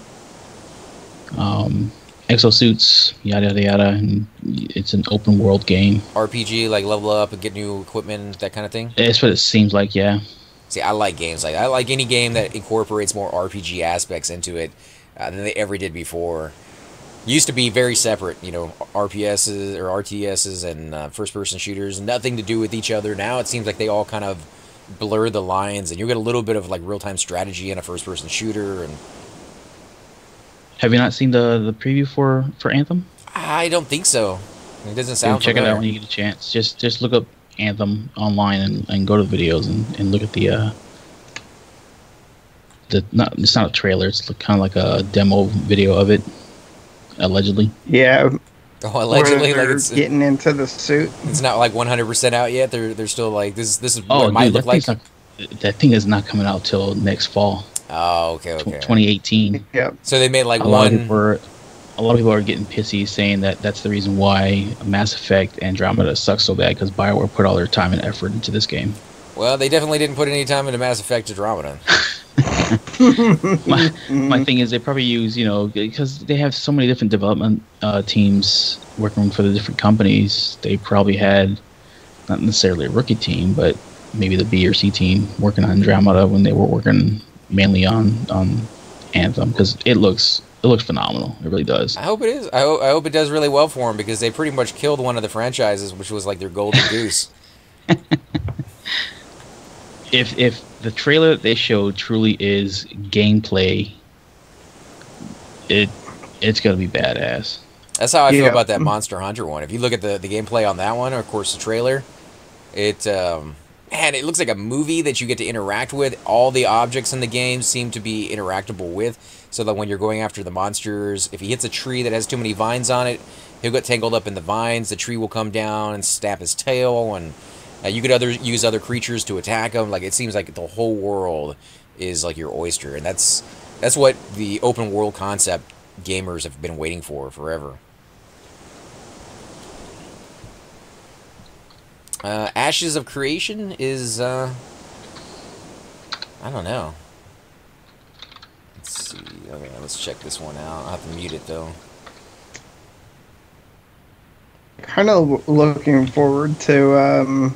Exosuits, yada yada yada, and it's an open world game. RPG, like level up and get new equipment, that kind of thing. That's what it seems like, yeah. See, I like games like I like any game that incorporates more RPG aspects into it than they ever did before. Used to be very separate, you know, RPSs or RTSs and first-person shooters, nothing to do with each other. Now it seems like they all kind of blur the lines, and you get a little bit of like real-time strategy in a first-person shooter. And have you not seen the preview for Anthem? I don't think so. It doesn't sound check familiar. it out when you get a chance. Just look up Anthem online and go to the videos and look at it's not a trailer. It's kind of like a demo video of it, allegedly. Yeah. Oh, allegedly, like it's getting into the suit. It's not like 100% out yet. They're still like this is what it might look like. That thing is not coming out till next fall. Oh, okay. 2018. Yeah. So they made like a lot of people are getting pissy, saying that that's the reason why Mass Effect Andromeda sucks so bad, because BioWare put all their time and effort into this game. Well, they definitely didn't put any time into Mass Effect Andromeda. my thing is they probably use, you know, because they have so many different development teams working for the different companies. They probably had not necessarily a rookie team, but maybe the B or C team working on Andromeda when they were working mainly on Anthem, because it looks phenomenal. It really does. I hope it is. I hope it does really well for them, because they pretty much killed one of the franchises, which was like their golden goose. If the trailer that they showed truly is gameplay, it's gonna be badass. That's how I feel about that Monster Hunter one. If you look at the gameplay on that one, or of course the trailer, it looks like a movie that you get to interact with. All the objects in the game seem to be interactable with, so that when you're going after the monsters, if he hits a tree that has too many vines on it, he'll get tangled up in the vines. The tree will come down and snap his tail, and you could use other creatures to attack him. Like, it seems like the whole world is like your oyster, and that's what the open world concept gamers have been waiting for forever. Ashes of Creation is I don't know. Let's see. Okay, let's check this one out. I'll have to mute it though. Kind of looking forward to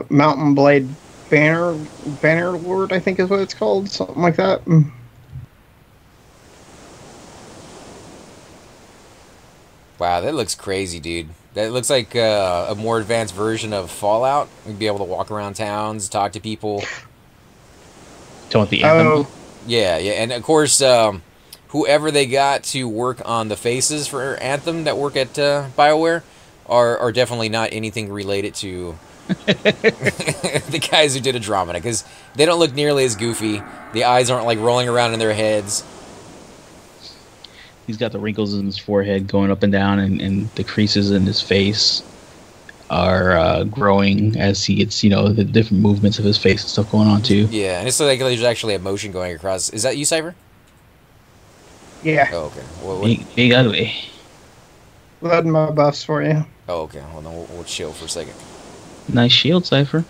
Mountain Blade Banner Lord, I think is what it's called, something like that. Wow, that looks crazy, dude. That looks like a more advanced version of Fallout. We'd be able to walk around towns, talk to people. Don't the Anthem? Yeah, and of course, whoever they got to work on the faces for Anthem that work at BioWare are definitely not anything related to the guys who did Andromeda, because they don't look nearly as goofy. The eyes aren't like rolling around in their heads. He's got the wrinkles in his forehead going up and down, and the creases in his face are growing as he gets, you know, the different movements of his face and stuff going on too. Yeah, and it's like there's actually a motion going across. Is that you, Cypher? Yeah. Oh, okay. Well, big ugly. Loading my buffs for you. Oh, okay. Hold on, we'll chill for a second. Nice shield, Cypher.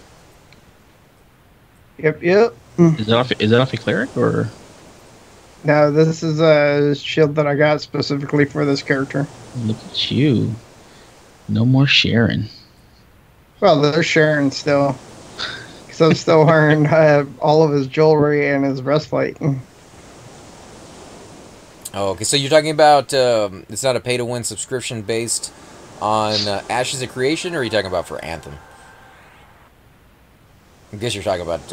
Yep. Is that off a cleric or? No, this is a shield that I got specifically for this character. Look at you. No more sharing. Well, they're sharing still. Because I'm still wearing all of his jewelry and his breastplate. Oh, okay. So you're talking about it's not a pay-to-win subscription based on Ashes of Creation, or are you talking about for Anthem? I guess you're talking about...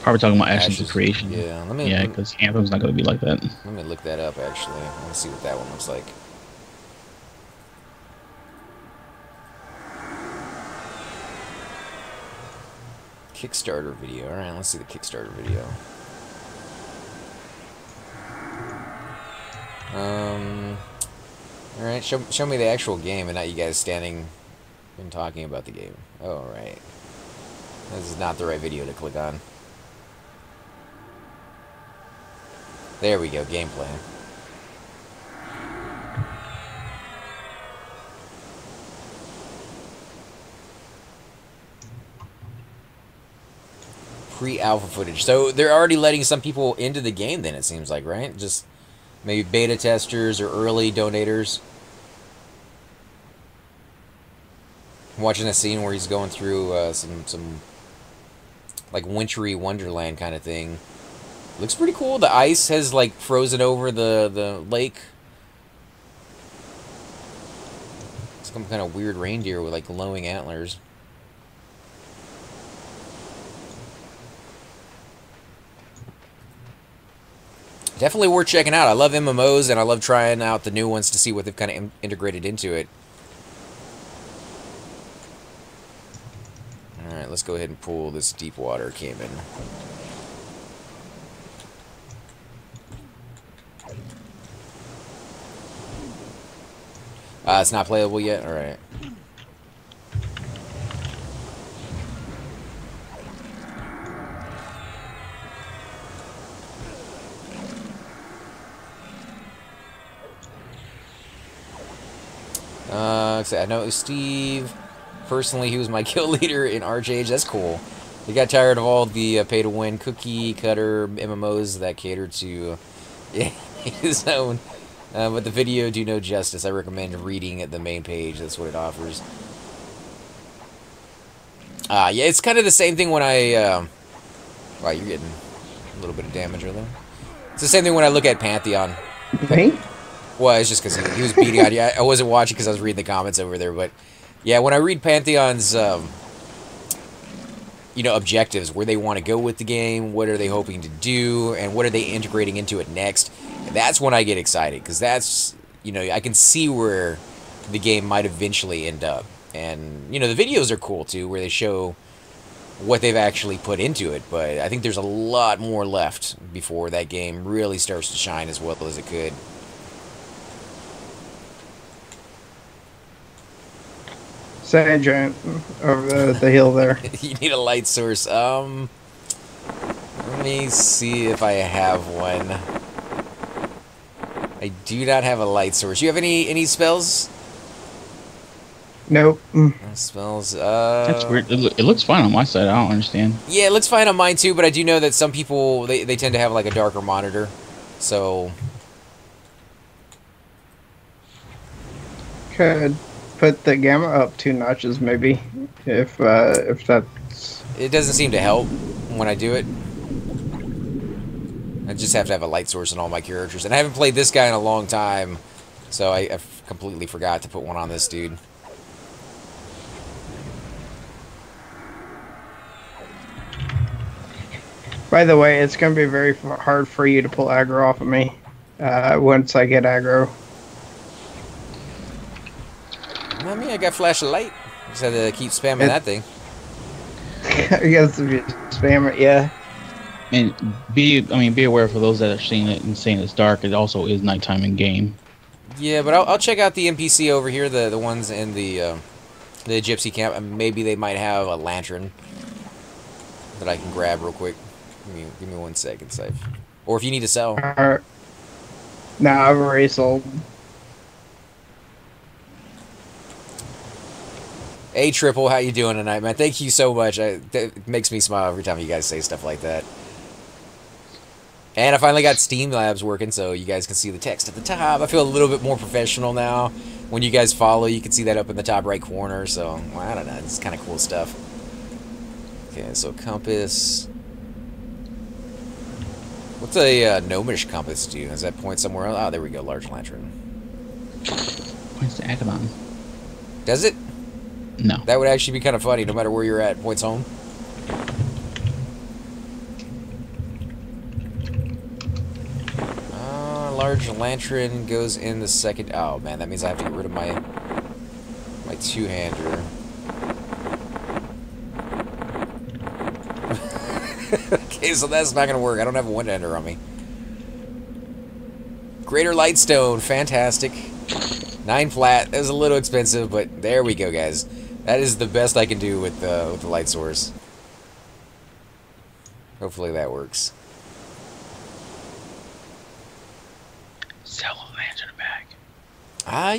probably talking about Ashes of Creation. Yeah, because Anthem's not going to be like that. Let me look that up, actually. Let's see what that one looks like. Kickstarter video. Alright, let's see the Kickstarter video. Alright, show me the actual game and not you guys standing and talking about the game. Oh, right. This is not the right video to click on. There we go, gameplay. Pre-alpha footage. So they're already letting some people into the game then, it seems like, right? Just maybe beta testers or early donators. I'm watching a scene where he's going through some like wintry wonderland kind of thing. Looks pretty cool. The ice has like frozen over the lake. Some kind of weird reindeer with like glowing antlers. Definitely worth checking out. I love MMOs, and I love trying out the new ones to see what they've kind of integrated into it. Alright, let's go ahead and pull this deep water caiman. It's not playable yet? Alright. I know Steve. Personally, he was my kill leader in Archage. That's cool. He got tired of all the pay-to-win cookie cutter MMOs that cater to his own. But the video do no justice. I recommend reading at the main page. That's what it offers. Yeah, it's kind of the same thing when I... wow, you're getting a little bit of damage right there. It's the same thing when I look at Pantheon. Me? Well, it's just because he was beating on you. I wasn't watching because I was reading the comments over there. But, yeah, when I read Pantheon's, you know, objectives, where they want to go with the game, what are they hoping to do, and what are they integrating into it next, that's when I get excited. Because that's, you know, I can see where the game might eventually end up. And, you know, the videos are cool, too, where they show what they've actually put into it. But I think there's a lot more left before that game really starts to shine as well as it could. Sand giant over the hill there. You need a light source. Let me see if I have one. I do not have a light source. You have any spells? Nope. Spells. That's weird. It looks fine on my side. I don't understand. Yeah, it looks fine on mine too, but I do know that some people they tend to have like a darker monitor, so. Could put the gamma up 2 notches, maybe, if that's... It doesn't seem to help when I do it. I just have to have a light source in all my characters. And I haven't played this guy in a long time, so I completely forgot to put one on this dude. By the way, it's going to be very hard for you to pull aggro off of me once I get aggro. I mean, I got flash of light. Just had to keep spamming that thing. I guess if you spam it, yeah. And be aware for those that are seeing it and saying it's dark. It also is nighttime in game. Yeah, but I'll check out the NPC over here, the ones in the gypsy camp, and maybe they might have a lantern that I can grab real quick. Give me 1 second, Scythe. Or if you need to sell. No, I've already sold. Hey, Triple, how you doing tonight, man? Thank you so much. It makes me smile every time you guys say stuff like that. And I finally got Steam Labs working, so you guys can see the text at the top. I feel a little bit more professional now. When you guys follow, you can see that up in the top right corner. So, well, I don't know. It's kind of cool stuff. Okay, so compass. What's a gnomish compass do? Does that point somewhere else? Oh, there we go. Large lantern. Points to Agamon. Does it? No. That would actually be kind of funny, no matter where you're at. Points home. Large lantern goes in the second... Oh, man, that means I have to get rid of my two-hander. Okay, so that's not going to work. I don't have a one-hander on me. Greater Lightstone. Fantastic. 9 flat. That was a little expensive, but there we go, guys. That is the best I can do with the light source. Hopefully that works. Sell a lantern back.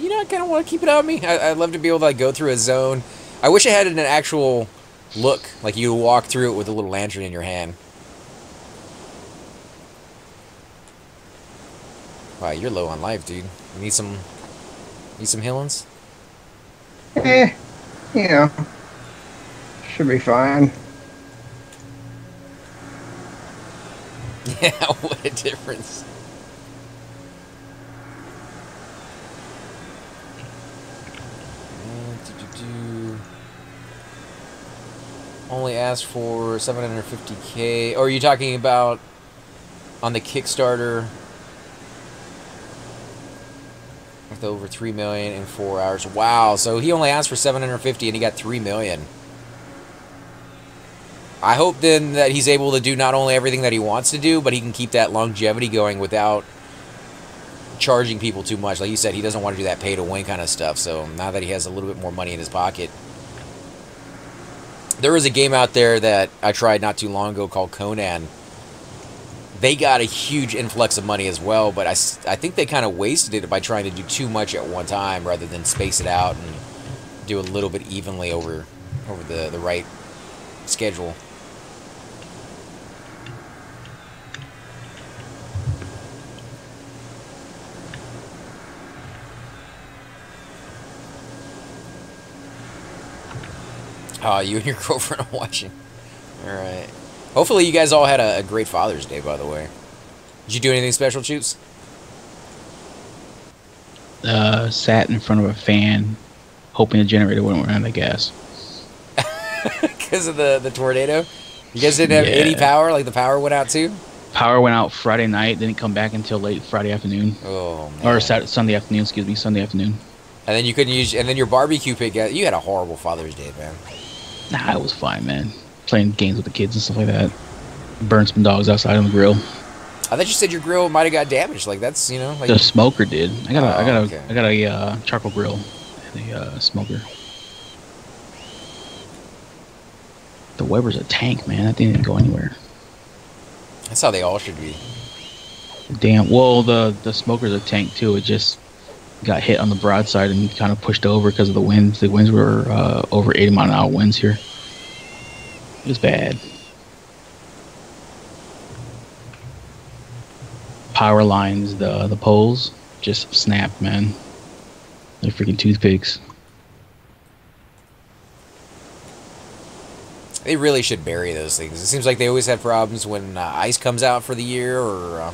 You know, I kind of want to keep it on me. I'd love to be able to like go through a zone. I wish I had an actual look, like you walk through it with a little lantern in your hand. Wow, you're low on life, dude. You need some healings? You know, should be fine. Yeah, what a difference. Only asked for 750K. Or are you talking about on the Kickstarter with over 3 million in 4 hours? Wow, so he only asked for 750 and he got 3 million. I hope then that he's able to do not only everything that he wants to do, but he can keep that longevity going without charging people too much. Like you said, he doesn't want to do that pay-to-win kind of stuff, so now that he has a little bit more money in his pocket. There was a game out there that I tried not too long ago called Conan. They got a huge influx of money as well, but I think they kind of wasted it by trying to do too much at one time rather than space it out and do a little bit evenly over the right schedule. Oh, you and your girlfriend are watching. Alright. Hopefully you guys all had a great Father's Day, by the way. Did you do anything special, Choops? Sat in front of a fan, hoping the generator wouldn't run out of gas. Because of the tornado? You guys didn't have any power? Like the power went out too? Power went out Friday night, didn't come back until late Friday afternoon. Oh, man. Or Sunday afternoon, excuse me, Sunday afternoon. And then you couldn't use... And then your barbecue pit... You had a horrible Father's Day, man. Nah, it was fine, man. Playing games with the kids and stuff like that. Burned some dogs outside on the grill. I thought you said your grill might have got damaged. Like that's, you know, like the smoker did. I got okay. a charcoal grill and a smoker. The Weber's a tank, man. That thing didn't go anywhere. That's how they all should be. Damn. Well, the smoker's a tank too. It just got hit on the broadside and kind of pushed over because of the winds. The winds were over 80-mile-an-hour winds here. It was bad. Power lines, the poles just snapped, man. They're freaking toothpicks. They really should bury those things. It seems like they always have problems when ice comes out for the year or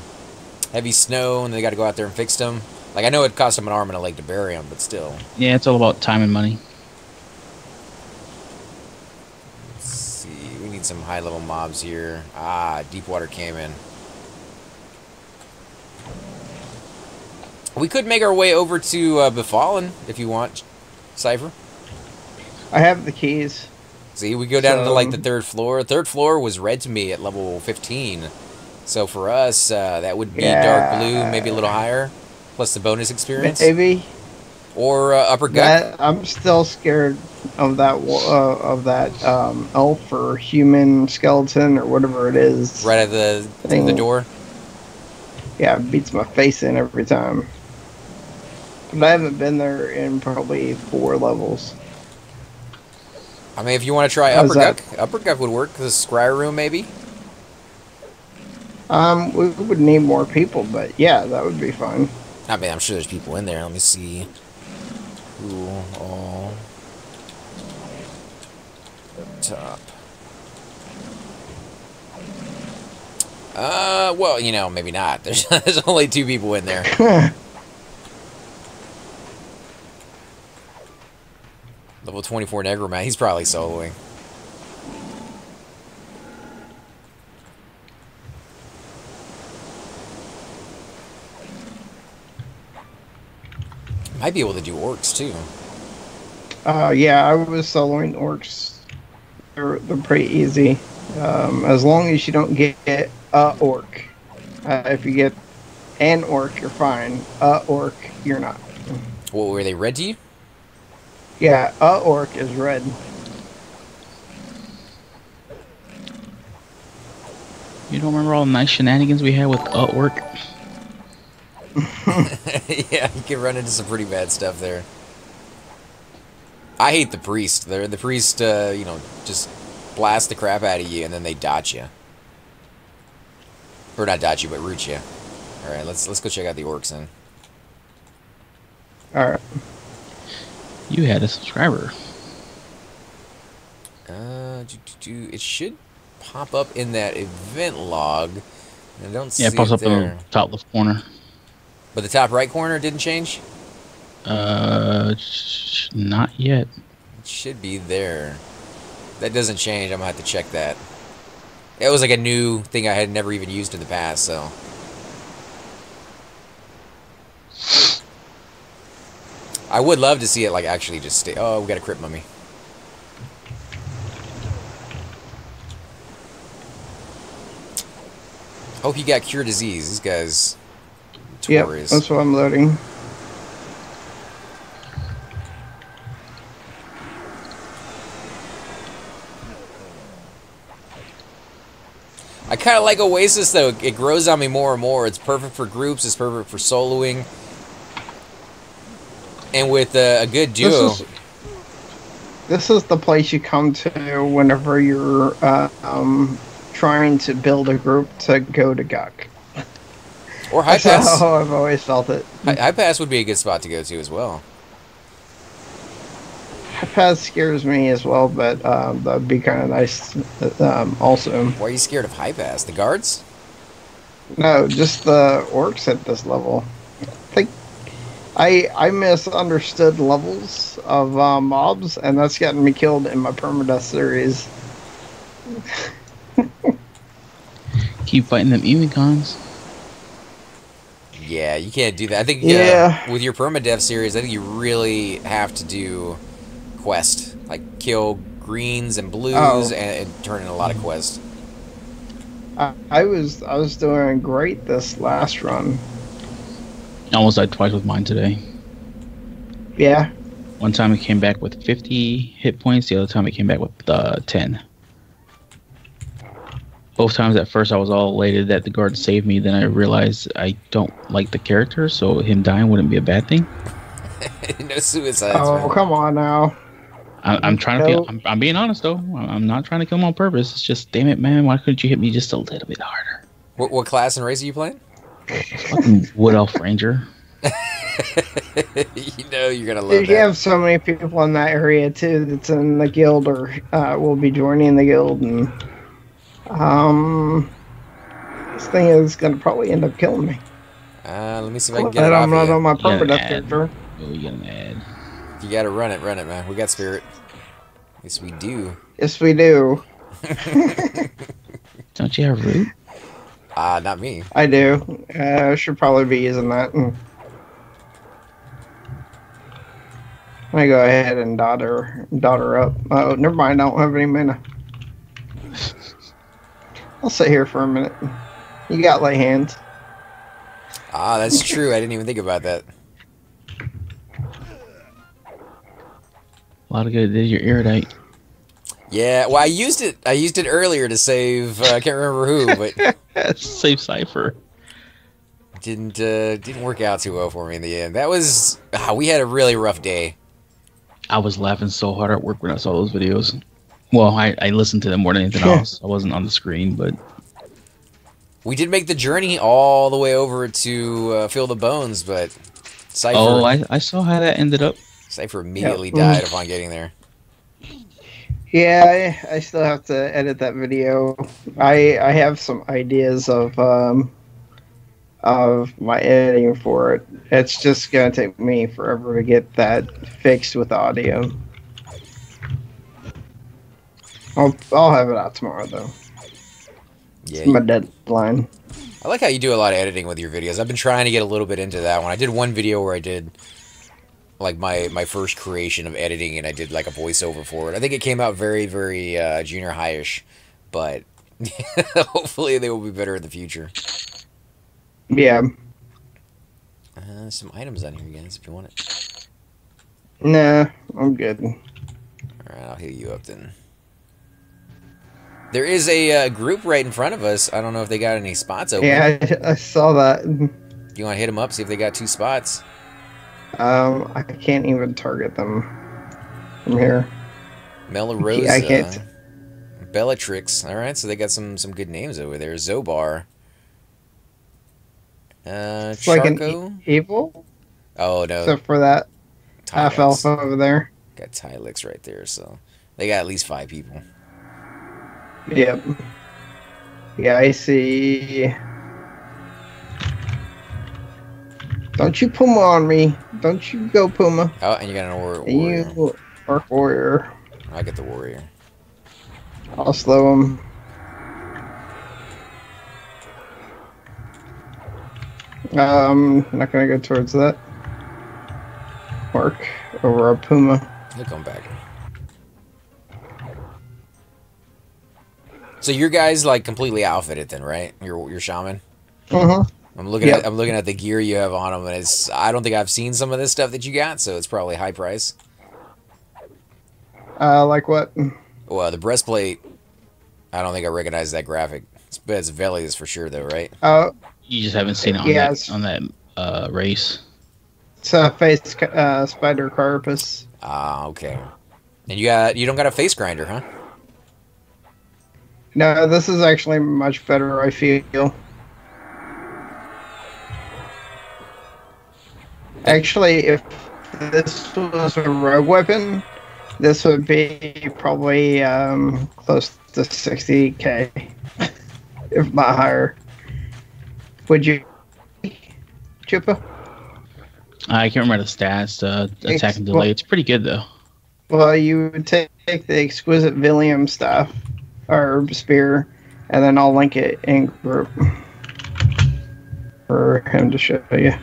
heavy snow and they got to go out there and fix them. Like, I know it costs them an arm and a leg to bury them, but still. Yeah, it's all about time and money. Let's see. We need some high-level mobs here. Ah, Deepwater came in. We could make our way over to Befallen, if you want, Cypher. I have the keys. See, we go down to, like, the third floor. Third floor was red to me at level 15. So for us, that would be dark blue, maybe a little higher. Plus the bonus experience. Maybe. Or Upper Gut. I'm still scared of that elf or human skeleton or whatever it is. Right at the door? Yeah, it beats my face in every time. But I haven't been there in probably 4 levels. I mean, if you want to try Upper Gut would work. The scry room, maybe? We would need more people, but yeah, that would be fun. I mean, I'm sure there's people in there. Let me see. Who all up top. Well, you know, maybe not. There's only 2 people in there. Level 24 Necroman. He's probably soloing. Might be able to do orcs too. Yeah, I was soloing orcs. They're pretty easy. As long as you don't get a orc. If you get an orc, you're fine. A orc, you're not. What, were they red to you? Yeah, orc is red. You don't remember all the nice shenanigans we had with work? Yeah, you can run into some pretty bad stuff there. I hate the priest. The priest, you know, just blast the crap out of you, and then they dodge you. Or not dodge you, but root you. All right, let's go check out the orcs then. All right. You had a subscriber. It should pop up in that event log. I don't see it pops up there. in the top left corner. But the top right corner didn't change? Not yet. It should be there. That doesn't change. I'm gonna have to check that. It was like a new thing I had never even used in the past, so. I would love to see it like actually just stay. Oh, we got a crit mummy. Hope you got cure disease. These guys. Yep, that's what I'm loading. I kind of like Oasis though. It grows on me more and more. It's perfect for groups. It's perfect for soloing. And with a good duo. This is the place you come to whenever you're trying to build a group to go to Guk. Or High Pass. That's how I've always felt it. High Pass would be a good spot to go to as well. High Pass scares me as well, but that'd be kind of nice also. Why are you scared of High Pass? The guards? No, just the orcs at this level. I misunderstood levels of mobs, and that's gotten me killed in my permadeath series. Keep fighting them Emicons. Yeah, you can't do that. I think with your permadeath series, I think you really have to do quest, like kill greens and blues, and turn in a lot of quests. I was doing great this last run. I almost died twice with mine today. Yeah. One time it came back with 50 hit points. The other time it came back with 10. Both times at first I was all elated that the guard saved me. Then I realized I don't like the character, so him dying wouldn't be a bad thing. No suicides. Oh, man. Come on now. I'm trying to. I'm being honest though. I'm not trying to kill him on purpose. It's just, damn it, man. Why couldn't you hit me just a little bit harder? What class and race are you playing? Fucking Wood Elf Ranger. You know you're gonna love Dude, that. you have so many people in that area too that's in the guild or will be joining the guild, and this thing is gonna probably end up killing me. Let me see if I can get it I'm off not you. on my permadeath character. Oh, you got an ad. If you gotta run it, man. We got spirit. Yes, we do. Yes, we do. Don't you have root? Not me. I do. I should probably be using that. Let me go ahead and dot her up. Oh, never mind. I don't have any mana. I'll sit here for a minute. You got light hands. That's true. I didn't even think about that. A lot of good. Did your erudite? Yeah. Well, I used it earlier to save. I can't remember who, but Save Cypher. Didn't work out too well for me in the end. That was we had a really rough day. I was laughing so hard at work when I saw those videos. Well, I listened to them more than anything else. I wasn't on the screen, but We did make the journey all the way over to Fill the Bones, but Cypher. Oh, I saw how that ended up. Cypher immediately died upon getting there. Yeah, I still have to edit that video. I have some ideas of my editing for it. It's just gonna take me forever to get that fixed with audio. I'll have it out tomorrow though. Yeah, It's my deadline. I like how you do a lot of editing with your videos. I've been trying to get a little bit into that one. I did one video where I did like my first creation of editing, and I did like a voiceover for it. I think it came out very, very junior high-ish, but hopefully they will be better in the future. Yeah. Some items on here, guys, if you want it. Nah, I'm good. Alright, I'll heal you up then. There is a group right in front of us. I don't know if they got any spots open. Yeah, I saw that. You want to hit them up, see if they got 2 spots? I can't even target them from here. Melrose, Yeah, I can't. Bellatrix. Alright, so they got some good names over there. Zobar. It's like an evil. Oh, no. Except for that half elf over there. Got Tylix right there, so they got at least 5 people. Yep. Yeah, I see. Don't you Puma on me. Don't you go Puma. Oh, and you got an warrior. You Orc Warrior. I get the warrior. I'll slow him. Not gonna go towards that. Mark over our Puma. He'll come back. So your guy's like completely outfitted then, right? Your shaman. I'm looking at the gear you have on him, and I don't think I've seen some of this stuff that you got, so it's probably high price. Like what? Well, the breastplate. I don't think I recognize that graphic. It's Velia's for sure, though, right? You just haven't seen it on that race. It's a face spider carapace. Ah, okay. And you don't got a face grinder, huh? No, this is actually much better, I feel. Actually, if this was a rogue weapon, this would be probably close to 60k, if not higher. Would you, Chupa? I can't remember the stats. Attack and delay. It's pretty good though. Well, you would take the exquisite Villium staff or spear, and then I'll link it in group for him to show you.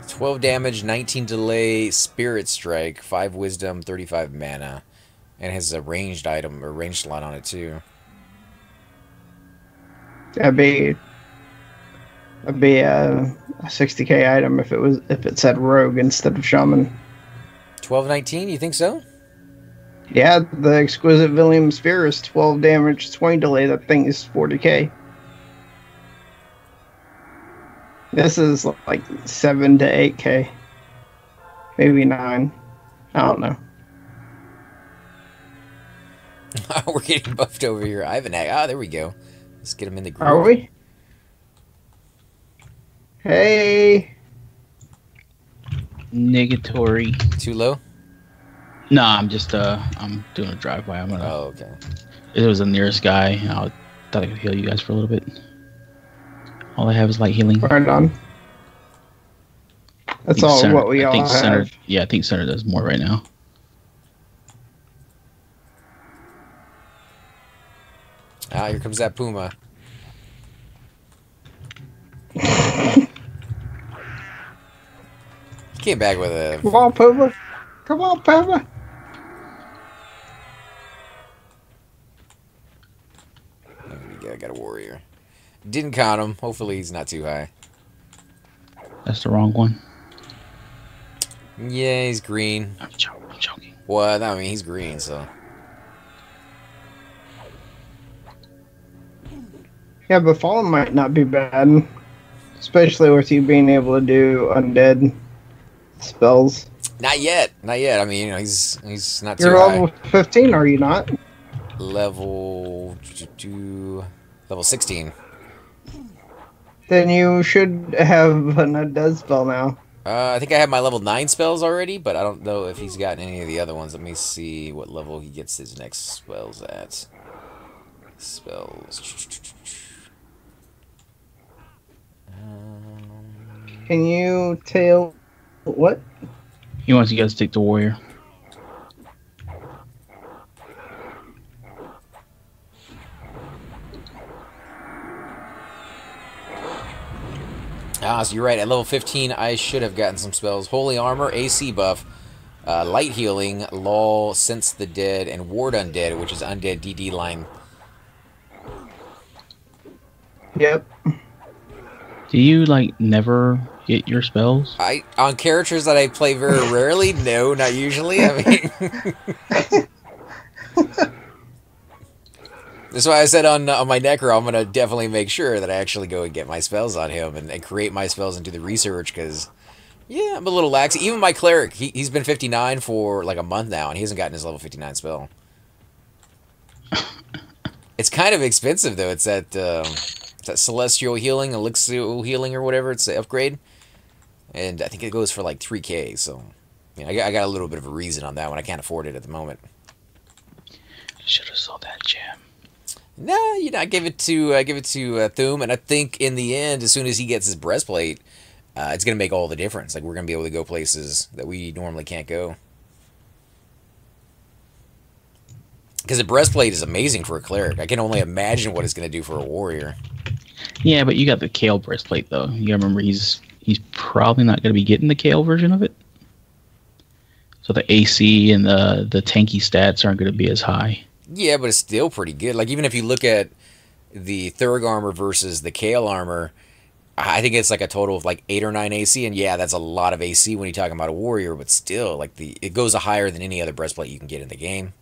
12 damage, 19 delay, spirit strike, 5 wisdom, 35 mana, and has a ranged item or ranged slot on it too. That'd be a 60k item if it said rogue instead of shaman. 1219, you think so? Yeah, the exquisite Villium spear is 12 damage, 20 delay. That thing is 40k. This is like 7 to 8k, maybe 9. I don't know. We're getting buffed over here. Ivanak. Ah, there we go. Let's get him in the group. Are we? Hey. Negatory. Too low? No, I'm just I'm doing a drive-by. I'm gonna. Oh, okay. It was the nearest guy. I thought I could heal you guys for a little bit. All I have is light healing. Right on. That's all center, what we all have. Center, yeah, I think center does more right now. Ah, here comes that Puma. He came back with a... Come on, Puma. Come on, Puma. I got a warrior. Didn't count him. Hopefully he's not too high. That's the wrong one. Yeah, he's green. I'm joking. What? I mean, he's green, so... Yeah, but Fallen might not be bad. Especially with you being able to do undead spells. Not yet. Not yet. I mean, you know, he's not too You're high. level 15, are you not? Level 16. Then you should have an undead spell now. I think I have my level 9 spells already, but I don't know if he's gotten any of the other ones. Let me see what level he gets his next spells at. Spells. Can you tell what? He wants you guys to take the warrior. Ah, so you're right. At level 15, I should have gotten some spells. Holy Armor, AC buff, Light Healing, Lull, Sense the Dead, and Ward Undead, which is Undead DD line. Yep. Do you, like, never get your spells? On characters that I play very rarely, no, not usually. I mean, that's why I said on my Necro, I'm gonna definitely make sure that I actually go and get my spells on him and create my spells and do the research, because yeah, I'm a little lax. Even my cleric, he's been 59 for like a month now, and he hasn't gotten his level 59 spell. It's kind of expensive though. It's that celestial healing, elixir healing, or whatever. It's the upgrade, and I think it goes for like 3K. So, yeah, I got a little bit of a reason on that one. I can't afford it at the moment. Should have sold that gem. No, you know, I give it to Thum, and I think in the end, as soon as he gets his breastplate, it's gonna make all the difference. Like, we're gonna be able to go places that we normally can't go. Because the breastplate is amazing for a cleric. I can only imagine what it's gonna do for a warrior. Yeah, but you got the Kale breastplate though. You gotta remember he's probably not gonna be getting the Kale version of it. So the AC and the tanky stats aren't gonna be as high. Yeah, but it's still pretty good. Like, even if you look at the Thurg armor versus the Kale armor, I think it's like a total of like 8 or 9 AC, and yeah, that's a lot of AC when you're talking about a warrior, but still, like, it goes higher than any other breastplate you can get in the game.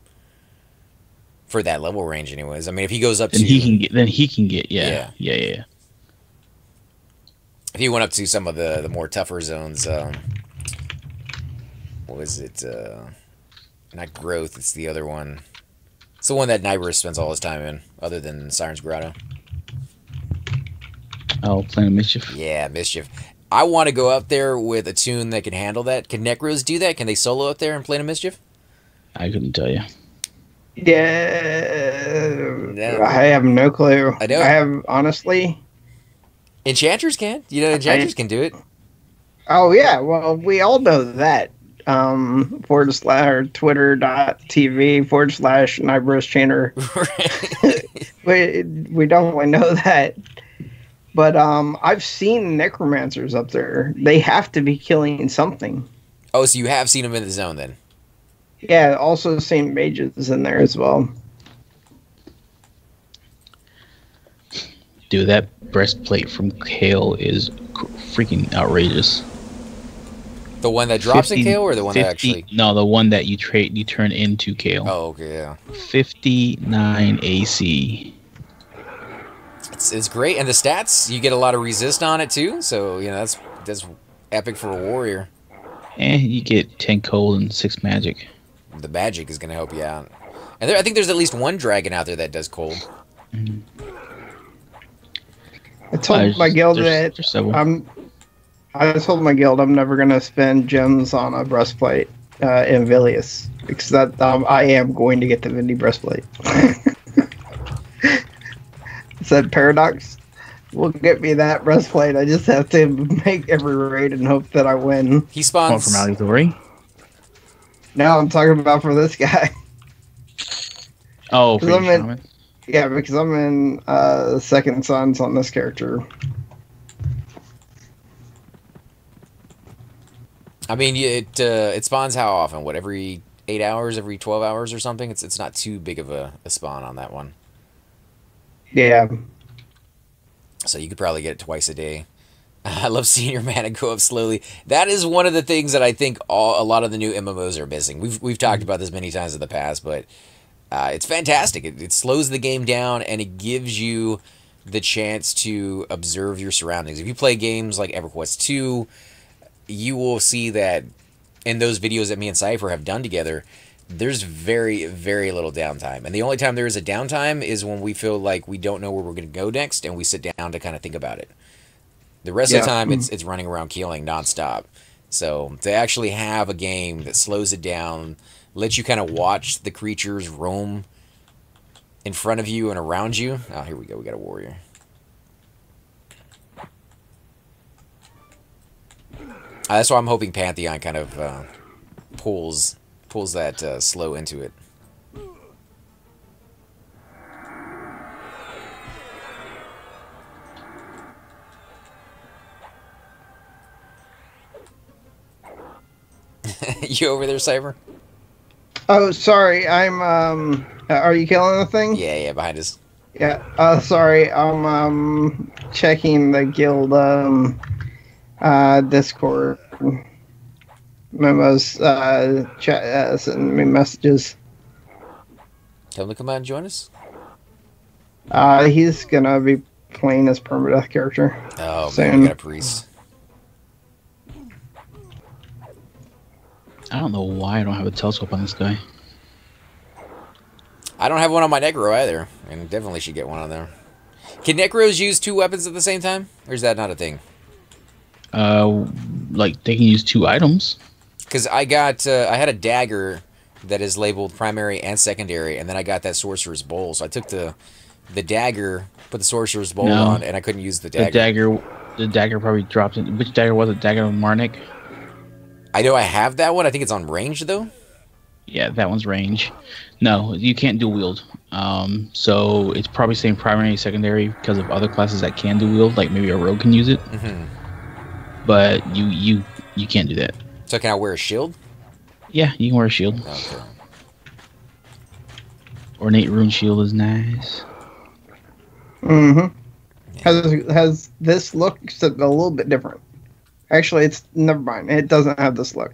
For that level range, anyways. I mean, if he goes up to... Then he can get, yeah. If he went up to some of the more tougher zones, what was it? Not Growth, it's the other one. It's the one that Nybris spends all his time in, other than Siren's Grotto. Oh, Planet Mischief? Yeah, Mischief. I want to go up there with a tune that can handle that. Can Necros do that? Can they solo up there and Planet Mischief? I couldn't tell you. Yeah, I have no clue. I know. I have, honestly... Enchanters can. You know, Enchanters can do it. Oh, yeah. Well, we all know that. Twitter.tv/Nybros we don't really know that. But I've seen necromancers up there. They have to be killing something. Oh, so you have seen them in the zone then? Yeah, also seen mages in there as well. Dude, that breastplate from Kale is freaking outrageous. The one that drops in Kale, or the one that actually... No, the one that you turn into Kale. Oh, okay, yeah. 59 AC. It's great, and the stats, you get a lot of resist on it too, so, you know, that's epic for a warrior. And you get 10 cold and 6 magic. The magic is going to help you out. And I think there's at least one dragon out there that does cold. Mm-hmm. I told my guild that I told my guild I'm never gonna spend gems on a breastplate in Vilius, because that I am going to get the Vindy breastplate. Said Paradox will get me that breastplate. I just have to make every raid and hope that I win. He spawns from Alithori. No, I'm talking about for this guy. Oh, for shaman. Yeah, because I'm in Second Sons on this character. I mean, it spawns how often? What, every 8 hours, every 12 hours or something? It's not too big of a spawn on that one. Yeah. So you could probably get it twice a day. I love seeing your mana go up slowly. That is one of the things that I think a lot of the new MMOs are missing. We've talked about this many times in the past, but it's fantastic. It slows the game down, and it gives you the chance to observe your surroundings. If you play games like Everquest 2, you will see that in those videos that me and Cypher have done together, there's very, very little downtime. And the only time there is a downtime is when we feel like we don't know where we're going to go next, and we sit down to kind of think about it. The rest of the time, it's running around killing nonstop. So to actually have a game that slows it down, lets you kind of watch the creatures roam in front of you and around you. Oh, here we go. We got a warrior. That's why I'm hoping Pantheon kind of pulls that slow into it. You over there, Cypher? Oh, sorry. I'm are you killing the thing? Yeah, behind us. Yeah. Sorry. I'm checking the guild Discord memos, chat, send me messages. Tell him to come out and join us. He's gonna be playing his permadeath character. Oh soon. man, we got a priest. I don't know why I don't have a telescope on this guy. I don't have one on my Necro either, and definitely should get one on there. Can Necros use 2 weapons at the same time, or is that not a thing? Like they can use 2 items. Because I had a dagger that is labeled primary and secondary, and then I got that sorcerer's bowl. So I took the dagger, put the sorcerer's bowl on, and I couldn't use the dagger. The dagger probably dropped in. Which dagger was it? Dagger of Marnik? I know I have that one. I think it's on range though. Yeah, that one's range. No, you can't dual wield. So it's probably saying primary, secondary because of other classes that can dual wield. Like maybe a rogue can use it. But you can't do that. So can I wear a shield? Yeah, you can wear a shield. Okay. Ornate rune shield is nice. Yeah. Has this look a little bit different? Actually, it's never mind. It doesn't have this look.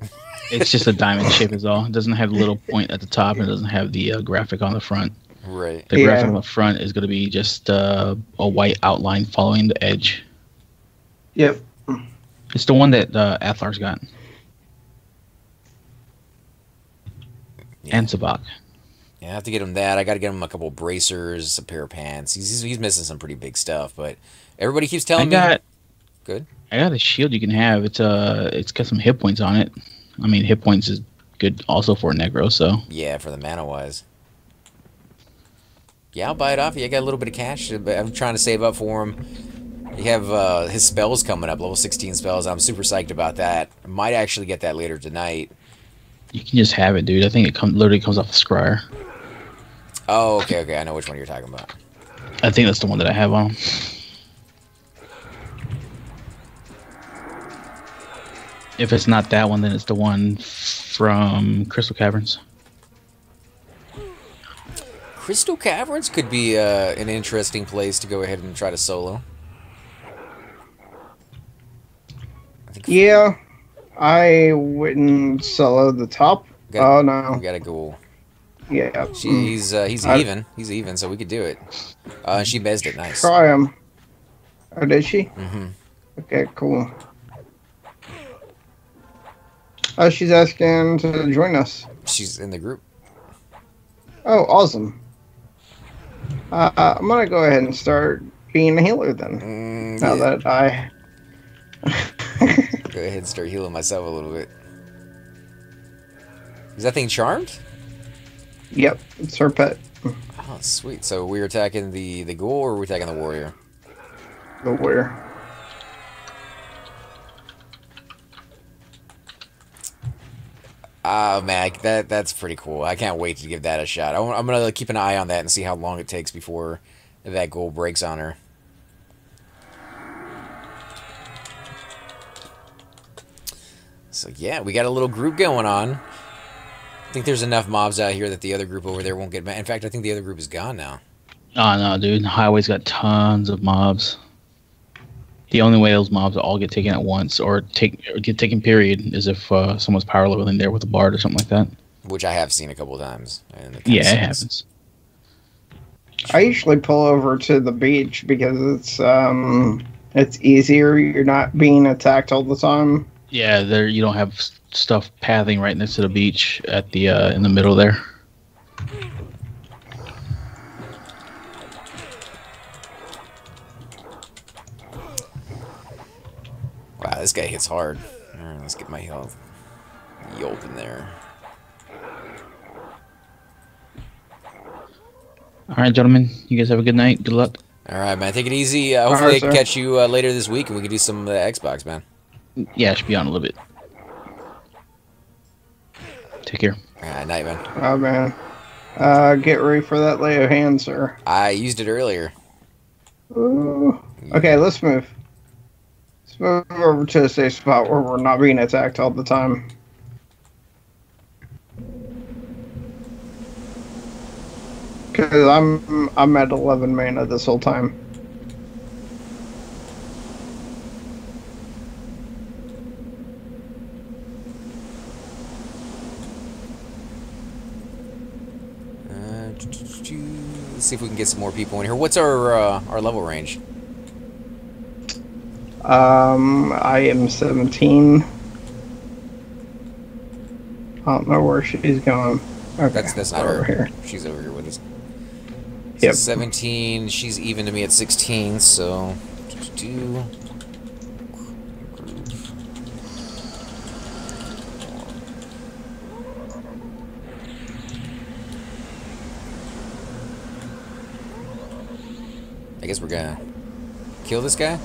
It's just a diamond shape is all. It doesn't have the little point at the top, and it doesn't have the graphic on the front. Right. The graphic on the front is going to be just a white outline following the edge. Yep. It's the one that Athar's got. Yeah. And Sabak. Yeah, I have to get him that. I got to get him a couple of bracers, a pair of pants. He's missing some pretty big stuff, but everybody keeps telling me. Good. I got a shield you can have. It's got some hit points on it. I mean, hit points is good also for a Necro, so. Yeah, for the mana wise. Yeah, I'll buy it off you. I got a little bit of cash. I'm trying to save up for him. You have his spells coming up, level 16 spells. I'm super psyched about that. I might actually get that later tonight. You can just have it, dude. I think it literally comes off the scryer. Oh, okay. I know which one you're talking about. I think that's the one that I have on. If it's not that one, then it's the one from Crystal Caverns. Crystal Caverns could be an interesting place to go ahead and try to solo. Yeah, I wouldn't solo the top. Oh no, we gotta go. Yeah, he's even. He's even, so we could do it. She mezzed it nice. Try him. Oh, did she? Okay, cool. Oh, she's asking to join us. She's in the group. Oh, awesome. I'm gonna go ahead and start being a healer then. Now that I go ahead and start healing myself a little bit. Is that thing charmed? Yep, it's her pet. Oh, sweet. So we're attacking the ghoul, or we're attacking the warrior? The warrior. Oh man, that's pretty cool. I can't wait to give that a shot. I'm gonna keep an eye on that and see how long it takes before that ghoul breaks on her. So yeah, we got a little group going on. I think there's enough mobs out here that the other group over there won't get mad. In fact, I think the other group is gone now. Oh no, dude. The highway's got tons of mobs. The only way those mobs all get taken at once or get taken period is if someone's power level in there with a bard or something like that. Which I have seen a couple of times. Yeah, it happens. I usually pull over to the beach because it's easier. You're not being attacked all the time. Yeah, there you don't have stuff pathing right next to the beach at the in the middle there. Wow, this guy hits hard. All right, let's get my health yolk in there. All right, gentlemen. You guys have a good night. Good luck. All right, man. Take it easy. Hopefully I can catch you later this week, and we can do some Xbox, man. Yeah, I should be on a little bit. Take care. All right, night, man. Oh, man. Get ready for that lay of hands, sir. I used it earlier. Ooh. Okay, let's move. Let's move over to a safe spot where we're not being attacked all the time. Because I'm at 11 mana this whole time. I'm at 11 mana this whole time. Let's see if we can get some more people in here. What's our level range? I am 17. I don't know where she's going. Okay, that's not her. Here. She's over here with us. So yep. 17. She's even to me at 16. So, I guess we're gonna kill this guy.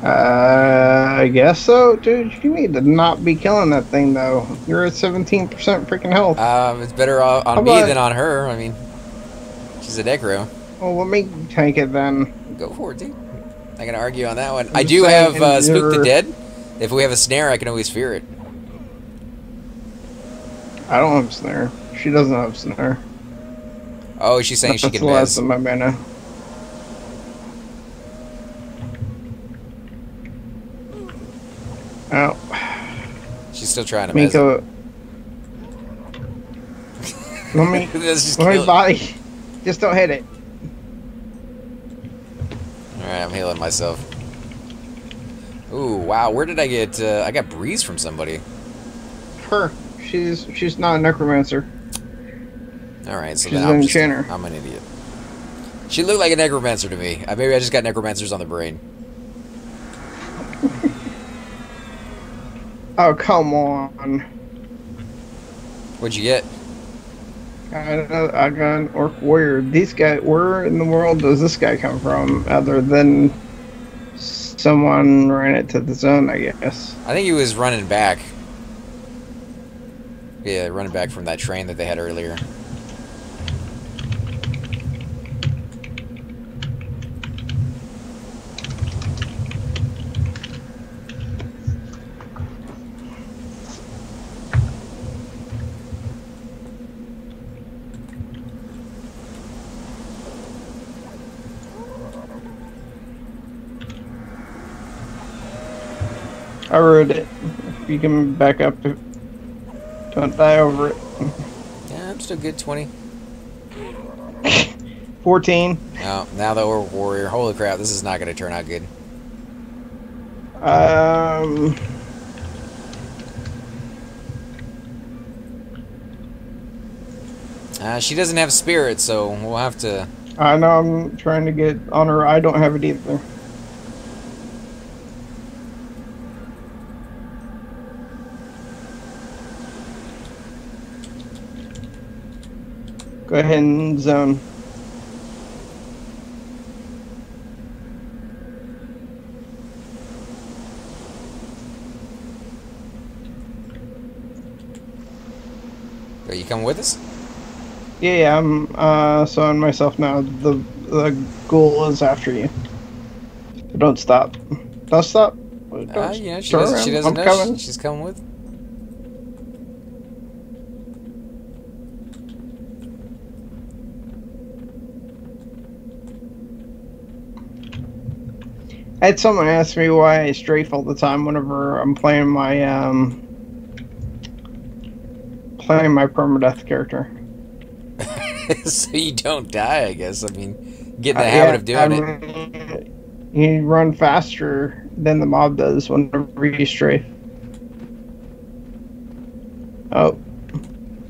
I guess so, dude. You need to not be killing that thing, though. You're at 17% freaking health. It's better on me than on her. I mean, she's a Necro. Well, let me take it then. Go for it, dude. I can argue on that one. I do have Spook the Dead. If we have a snare, I can always fear it. I don't have snare. She doesn't have snare. Oh, she's saying she can That's less than my mana. Oh. She's still trying to Miko. Let me body. Just don't hit it. Alright, I'm healing myself. Ooh, wow, where did I get I got breeze from somebody. Her. She's not a necromancer. Alright, so she's then an enchanter. I'm an idiot. She looked like a necromancer to me. Maybe I just got necromancers on the brain. Oh, come on. What'd you get? I got an orc warrior. These guys, where in the world does this guy come from? Other than someone ran it to the zone, I guess. I think he was running back. Yeah, running back from that train that they had earlier. I rode it. If you can back up, don't die over it. Yeah, I'm still good. 20. 14. Oh, now the Orc Warrior. Holy crap, this is not going to turn out good. She doesn't have spirit, so we'll have to... I know, I'm trying to get on her. I don't have it either. Go ahead and zone. Are you coming with us? Yeah, I'm zoning myself now. The ghoul is after you. But don't stop. Don't stop. Yeah, she doesn't know. Coming. She's coming with. I had someone ask me why I strafe all the time whenever I'm playing my permadeath character. So you don't die, I guess. I mean, get in the habit of doing it. You run faster than the mob does whenever you strafe. Oh.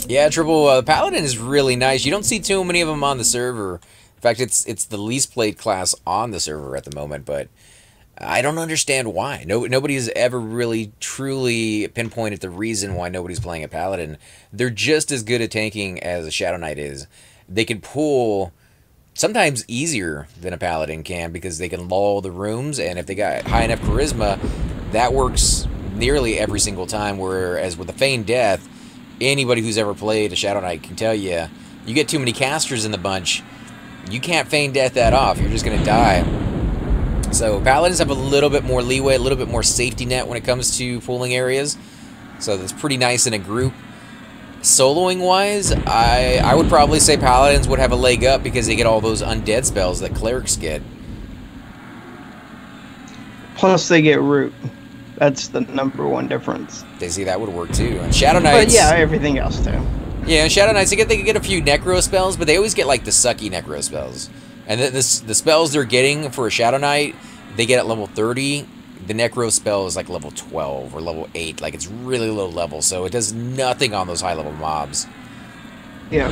Yeah, Triple, Paladin is really nice. You don't see too many of them on the server. In fact, it's the least played class on the server at the moment, but I don't understand why. Nobody's ever really truly pinpointed the reason why nobody's playing a Paladin. They're just as good at tanking as a Shadow Knight is. They can pull sometimes easier than a Paladin can because they can lull the rooms, and if they got high enough charisma, that works nearly every single time, whereas with a Feigned Death, anybody who's ever played a Shadow Knight can tell you, you get too many casters in the bunch, you can't Feigned Death that off. You're just going to die. So Paladins have a little bit more leeway, a little bit more safety net when it comes to pooling areas. So that's pretty nice in a group. Soloing-wise, I would probably say Paladins would have a leg up because they get all those undead spells that Clerics get. Plus they get root. That's the #1 difference. They see that would work too. And Shadow Knights... But yeah, everything else too. Yeah, Shadow Knights, they can get a few Necro spells, but they always get, like, the sucky Necro spells. And the spells they're getting for a Shadow Knight, they get at level 30. The Necro spell is, like, level 12 or level 8. Like, it's really low level, so it does nothing on those high-level mobs. Yeah.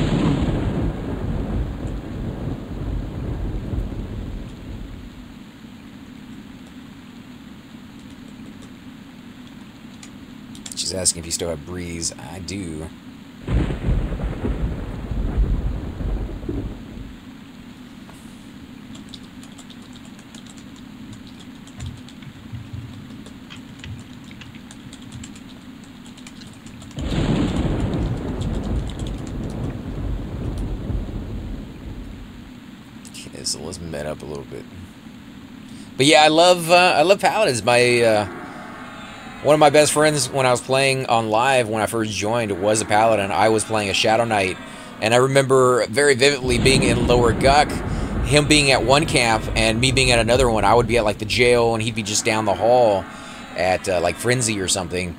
She's asking if you still have Breeze. I do. Okay, so let's met up a little bit. But yeah, I love Paladins. One of my best friends when I was playing on live when I first joined was a Paladin. I was playing a Shadow Knight, and I remember very vividly being in Lower Guck, him being at one camp and me being at another one. I would be at like the jail and he'd be just down the hall at like Frenzy or something.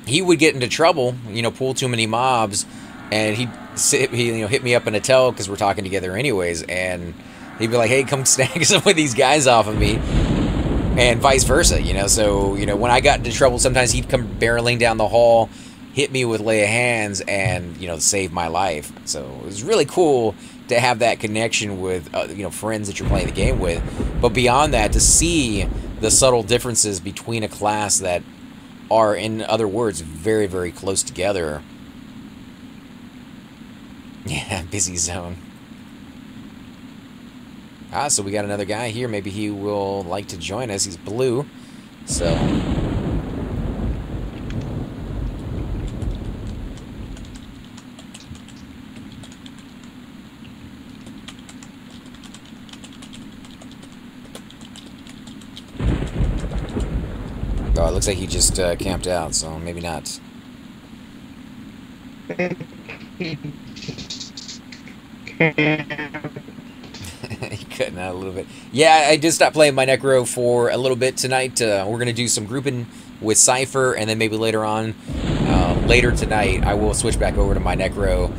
He would get into trouble, you know, pull too many mobs, and he'd hit me up in a tel because we're talking together anyways, and he'd be like, "Hey, come snag some of these guys off of me." And vice versa, you know. So, you know, when I got into trouble, sometimes he'd come barreling down the hall, hit me with lay of hands, and, you know, save my life. So it was really cool to have that connection with, you know, friends that you're playing the game with. But beyond that, to see the subtle differences between a class that are, in other words, very, very close together. Yeah, busy zone. Ah, so we got another guy here. Maybe he will like to join us. He's blue, so... Oh, it looks like he just camped out, so maybe not. He cutting out a little bit. Yeah, I just stopped playing my Necro for a little bit tonight. We're going to do some grouping with Cypher, and then maybe later on, later tonight, I will switch back over to my Necro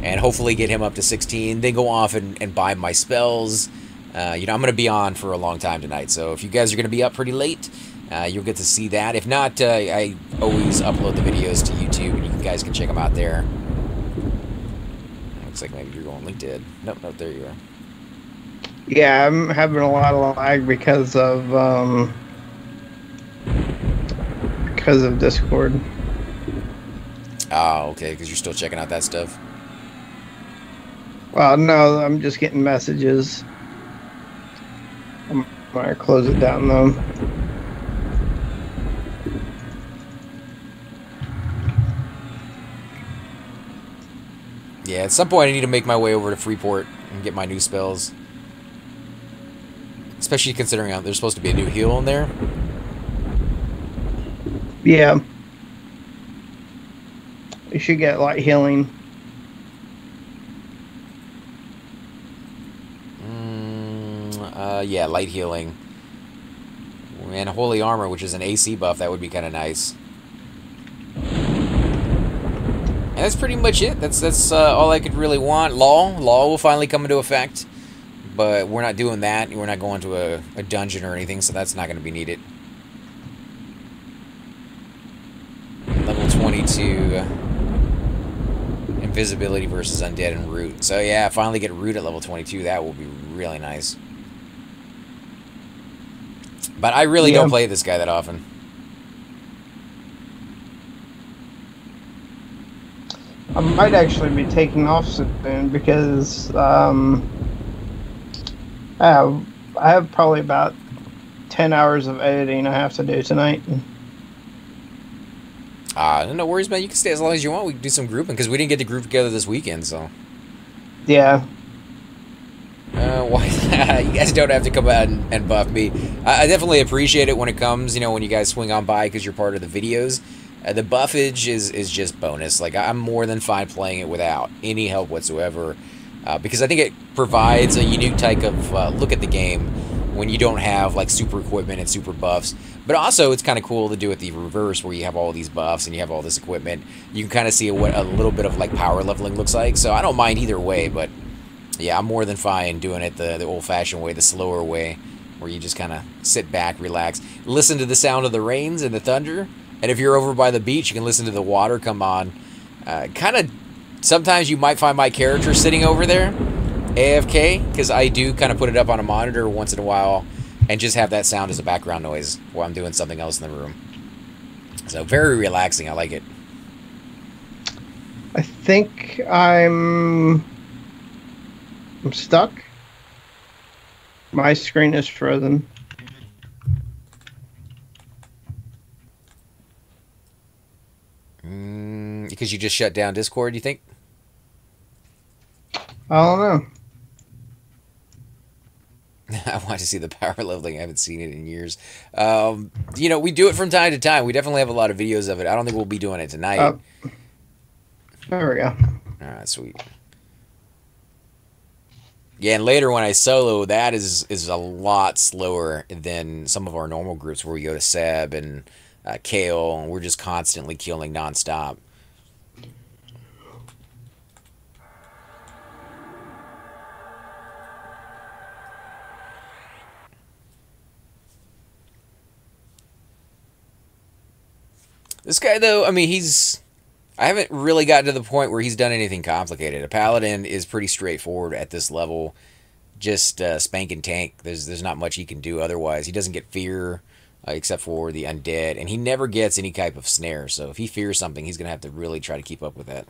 and hopefully get him up to 16, then go off and buy my spells. You know, I'm going to be on for a long time tonight, so if you guys are going to be up pretty late, you'll get to see that. If not, I always upload the videos to YouTube, and you guys can check them out there. Looks like maybe you're going LinkedIn. Nope, there you are. Yeah, I'm having a lot of lag because of Discord. Oh, okay, because you're still checking out that stuff. Well, no, I'm just getting messages. I'm gonna close it down though. Yeah, at some point I need to make my way over to Freeport and get my new spells. Especially considering there's supposed to be a new heal in there. Yeah. You should get light healing. Yeah, light healing. And holy armor, which is an AC buff, that would be kind of nice. And that's pretty much it. That's all I could really want. Law will finally come into effect. But we're not doing that. We're not going to a dungeon or anything, so that's not going to be needed. Level 22. Invisibility versus Undead and Root. So yeah, finally get Root at level 22. That will be really nice. But I really don't play this guy that often. I might actually be taking off soon because... I have probably about 10 hours of editing I have to do tonight. No worries, man. You can stay as long as you want. We can do some grouping because we didn't get to group together this weekend, so. Yeah. Why? You guys don't have to come out and buff me. I definitely appreciate it when it comes, you know, when you guys swing on by because you're part of the videos. The buffage is just bonus. Like, I'm more than fine playing it without any help whatsoever. Because I think it provides a unique type of look at the game when you don't have like super equipment and super buffs. But also, it's kind of cool to do it the reverse, where you have all these buffs and you have all this equipment. You can kind of see what a little bit of like power leveling looks like. So I don't mind either way, but yeah, I'm more than fine doing it the old-fashioned way, the slower way, where you just kind of sit back, relax, listen to the sound of the rains and the thunder. And if you're over by the beach, you can listen to the water come on. Kind of, sometimes you might find my character sitting over there, AFK, because I do kind of put it up on a monitor once in a while and just have that sound as a background noise while I'm doing something else in the room. So very relaxing. I like it. I think I'm stuck. My screen is frozen. Because you just shut down Discord, you think? I don't know. I want to see the power leveling. I haven't seen it in years. You know, we do it from time to time. We definitely have a lot of videos of it. I don't think we'll be doing it tonight. There we go. All right, sweet. Yeah, and later when I solo, that is a lot slower than some of our normal groups where we go to Seb and Kale, and we're just constantly killing nonstop. This guy, though, I mean, I haven't really gotten to the point where he's done anything complicated. A paladin is pretty straightforward at this level. Just spank and tank. There's not much he can do otherwise. He doesn't get fear, except for the undead. And he never gets any type of snare. So if he fears something, he's going to have to really try to keep up with that.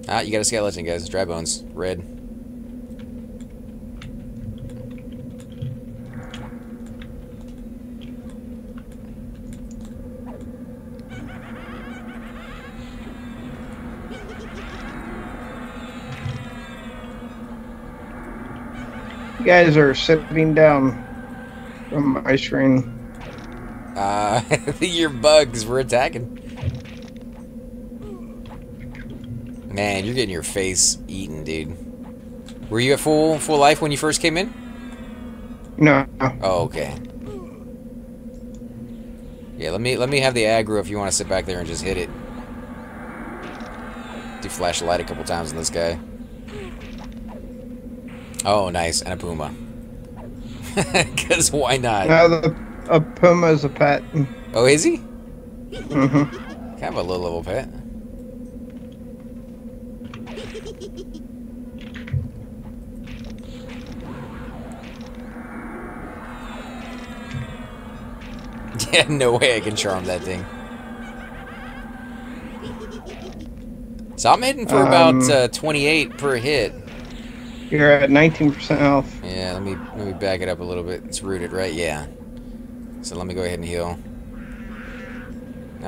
Ah, you got a skeleton, guys. Dry bones. Red. You guys are sitting down from my screen. Your bugs were attacking. Man, you're getting your face eaten, dude. Were you at full life when you first came in? No. Oh, okay. Yeah, let me have the aggro if you want to sit back there and just hit it. Do flash light a couple times on this guy. Oh, nice, and a puma. Because why not? No, a puma is a pet. Oh, is he? Mm-hmm. Kind of a low-level pet. Yeah, no way I can charm that thing. So I'm hitting for about 28 per hit. You're at 19% health. Yeah, let me back it up a little bit. It's rooted, right? Yeah. So let me go ahead and heal.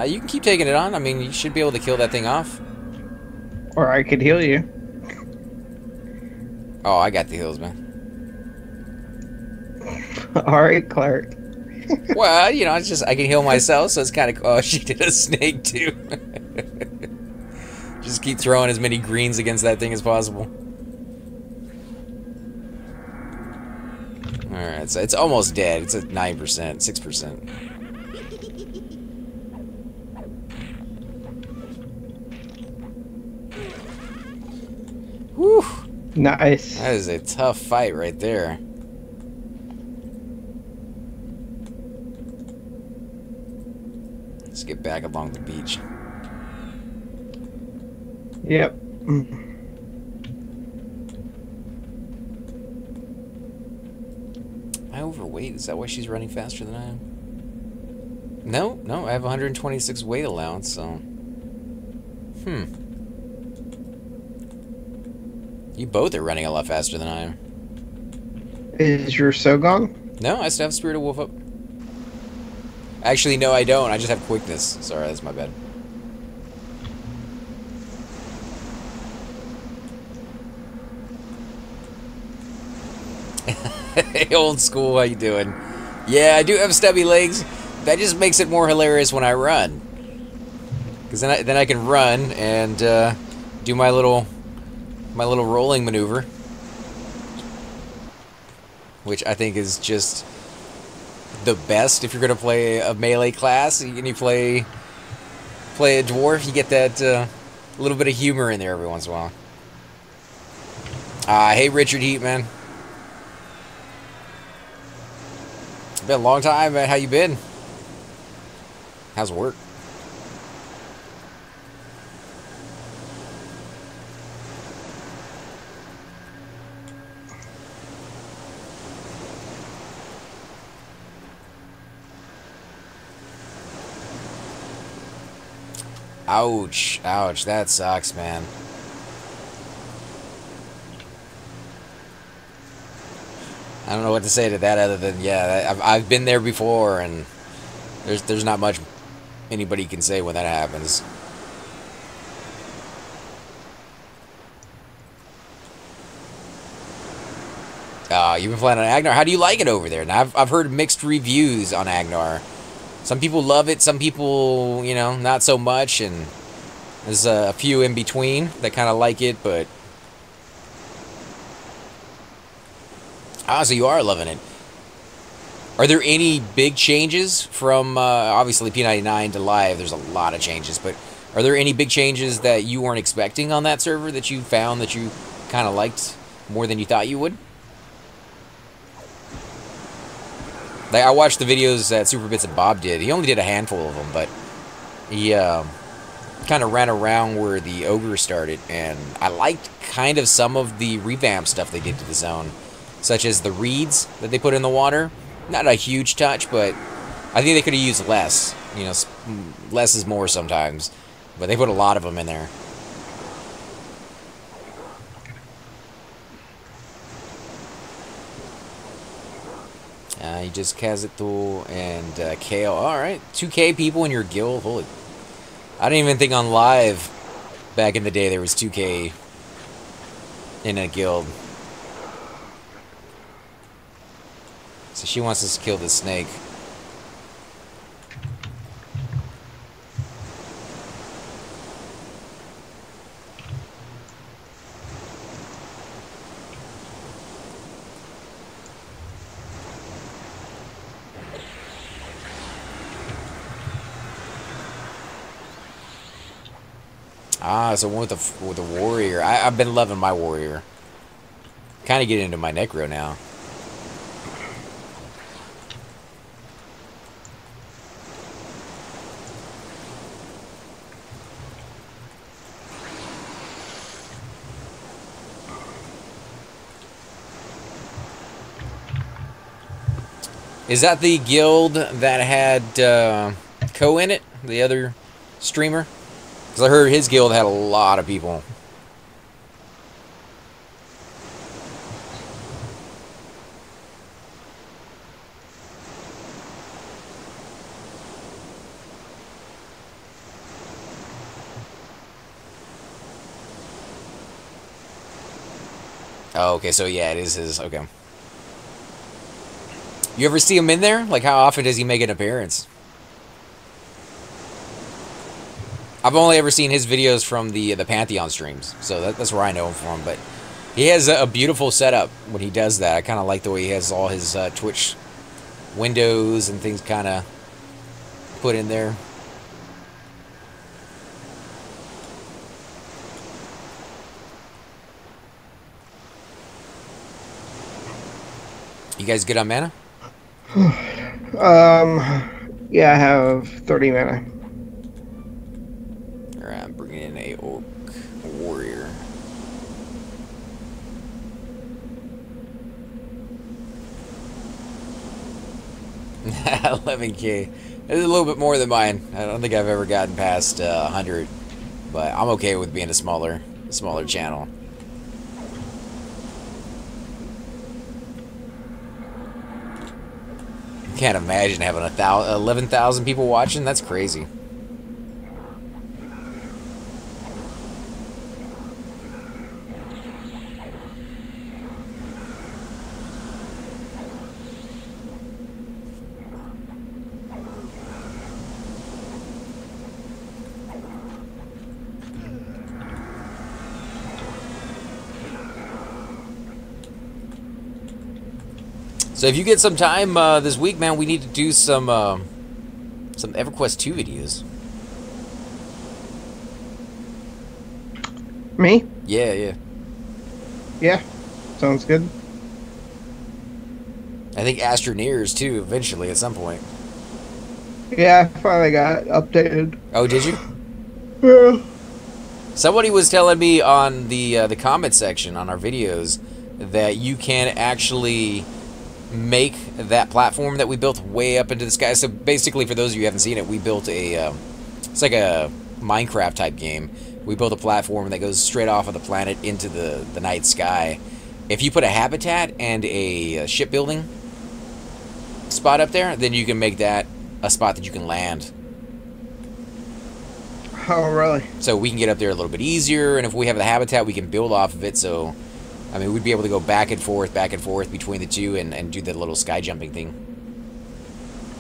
You can keep taking it on. I mean, you should be able to kill that thing off. Or I could heal you. Oh, I got the heals, man. Alright, Clark. Well, you know, it's just I can heal myself, so it's kind of... Oh, she did a snake, too. Just keep throwing as many greens against that thing as possible. Alright, so it's almost dead. It's at 9%, 6%. Whew. Nice. That is a tough fight right there. Let's get back along the beach. Yep. Am I overweight? Is that why she's running faster than I am? No, no, I have 126 weight allowance, so... You both are running a lot faster than I am. Is your so gone? No, I still have Spirit of Wolf up. Actually, no, I don't. I just have quickness. Sorry, that's my bad. Hey, old school, how you doing? Yeah, I do have stubby legs. That just makes it more hilarious when I run. Because then I can run and do my little rolling maneuver, which I think is just the best if you're gonna play a melee class and you play a dwarf. You get that little bit of humor in there every once in a while. Hey, Richard Heat, man. It's been a long time, man. How you been? How's work? Ouch. Ouch. That sucks, man. I don't know what to say to that other than, yeah, I've been there before, and there's not much anybody can say when that happens. You've been playing on Agnar. How do you like it over there? Now, I've heard mixed reviews on Agnar. Some people love it, some people, you know, not so much, and there's a few in between that kind of like it, but... so you are loving it. Are there any big changes from, obviously, p99 to live? There's a lot of changes, but are there any big changes that you weren't expecting on that server that you found that you kind of liked more than you thought you would? Like, I watched the videos that Super Bits and Bob did. He only did a handful of them, but he kind of ran around where the ogre started, and I liked kind of some of the revamp stuff they did to the zone, such as the reeds that they put in the water. Not a huge touch, but I think they could have used less. You know, less is more sometimes, but they put a lot of them in there. You just Kazuto and Kale. Alright, 2K people in your guild. Holy. I didn't even think on live back in the day there was 2K in a guild. So she wants us to kill the snake. So one with the warrior. I've been loving my warrior. Kind of getting into my Necro now. Is that the guild that had Co in it? The other streamer? Because I heard his guild had a lot of people. Oh, okay, so yeah, it is his. Okay. You ever see him in there? Like, how often does he make an appearance? I've only ever seen his videos from the Pantheon streams, so that's where I know him from. But he has a beautiful setup when he does that. I kind of like the way he has all his Twitch windows and things kind of put in there. You guys good on mana? Yeah, I have 30 mana. Alright, I'm bringing in a orc warrior. $11K. It's a little bit more than mine. I don't think I've ever gotten past 100, but I'm okay with being a smaller channel. Can't imagine having 11,000 people watching. That's crazy. So if you get some time this week, man, we need to do some EverQuest 2 videos. Me? Yeah, yeah. Yeah. Sounds good. I think Astroneers too, eventually, at some point. Yeah, I finally got updated. Oh, did you? Yeah. Somebody was telling me on the comment section on our videos that you can actually make that platform that we built way up into the sky. So basically, for those of you who haven't seen it, we built a it's like a Minecraft type game. We built a platform that goes straight off of the planet into the night sky. If you put a habitat and a shipbuilding spot up there, then you can make that a spot that you can land. Oh, really? So we can get up there a little bit easier, and if we have the habitat, we can build off of it. So, I mean, we'd be able to go back and forth between the two and do the little sky jumping thing.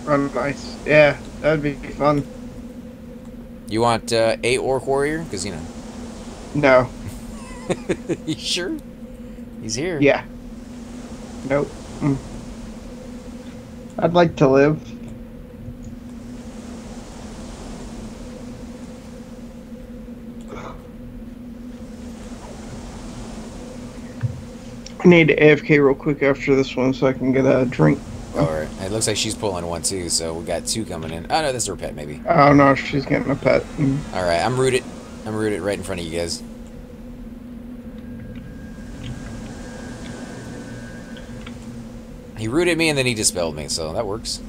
Oh, nice. Yeah, that'd be fun. You want a Orc Warrior? Because, you know. No. You sure? He's here. Yeah. Nope. I'd like to live. I need to AFK real quick after this one so I can get a drink. Alright. It looks like she's pulling one too, so we got two coming in. Oh no, that's her pet maybe. Oh no, she's getting a pet. Alright, I'm rooted. I'm rooted right in front of you guys. He rooted me and then he dispelled me, so that works.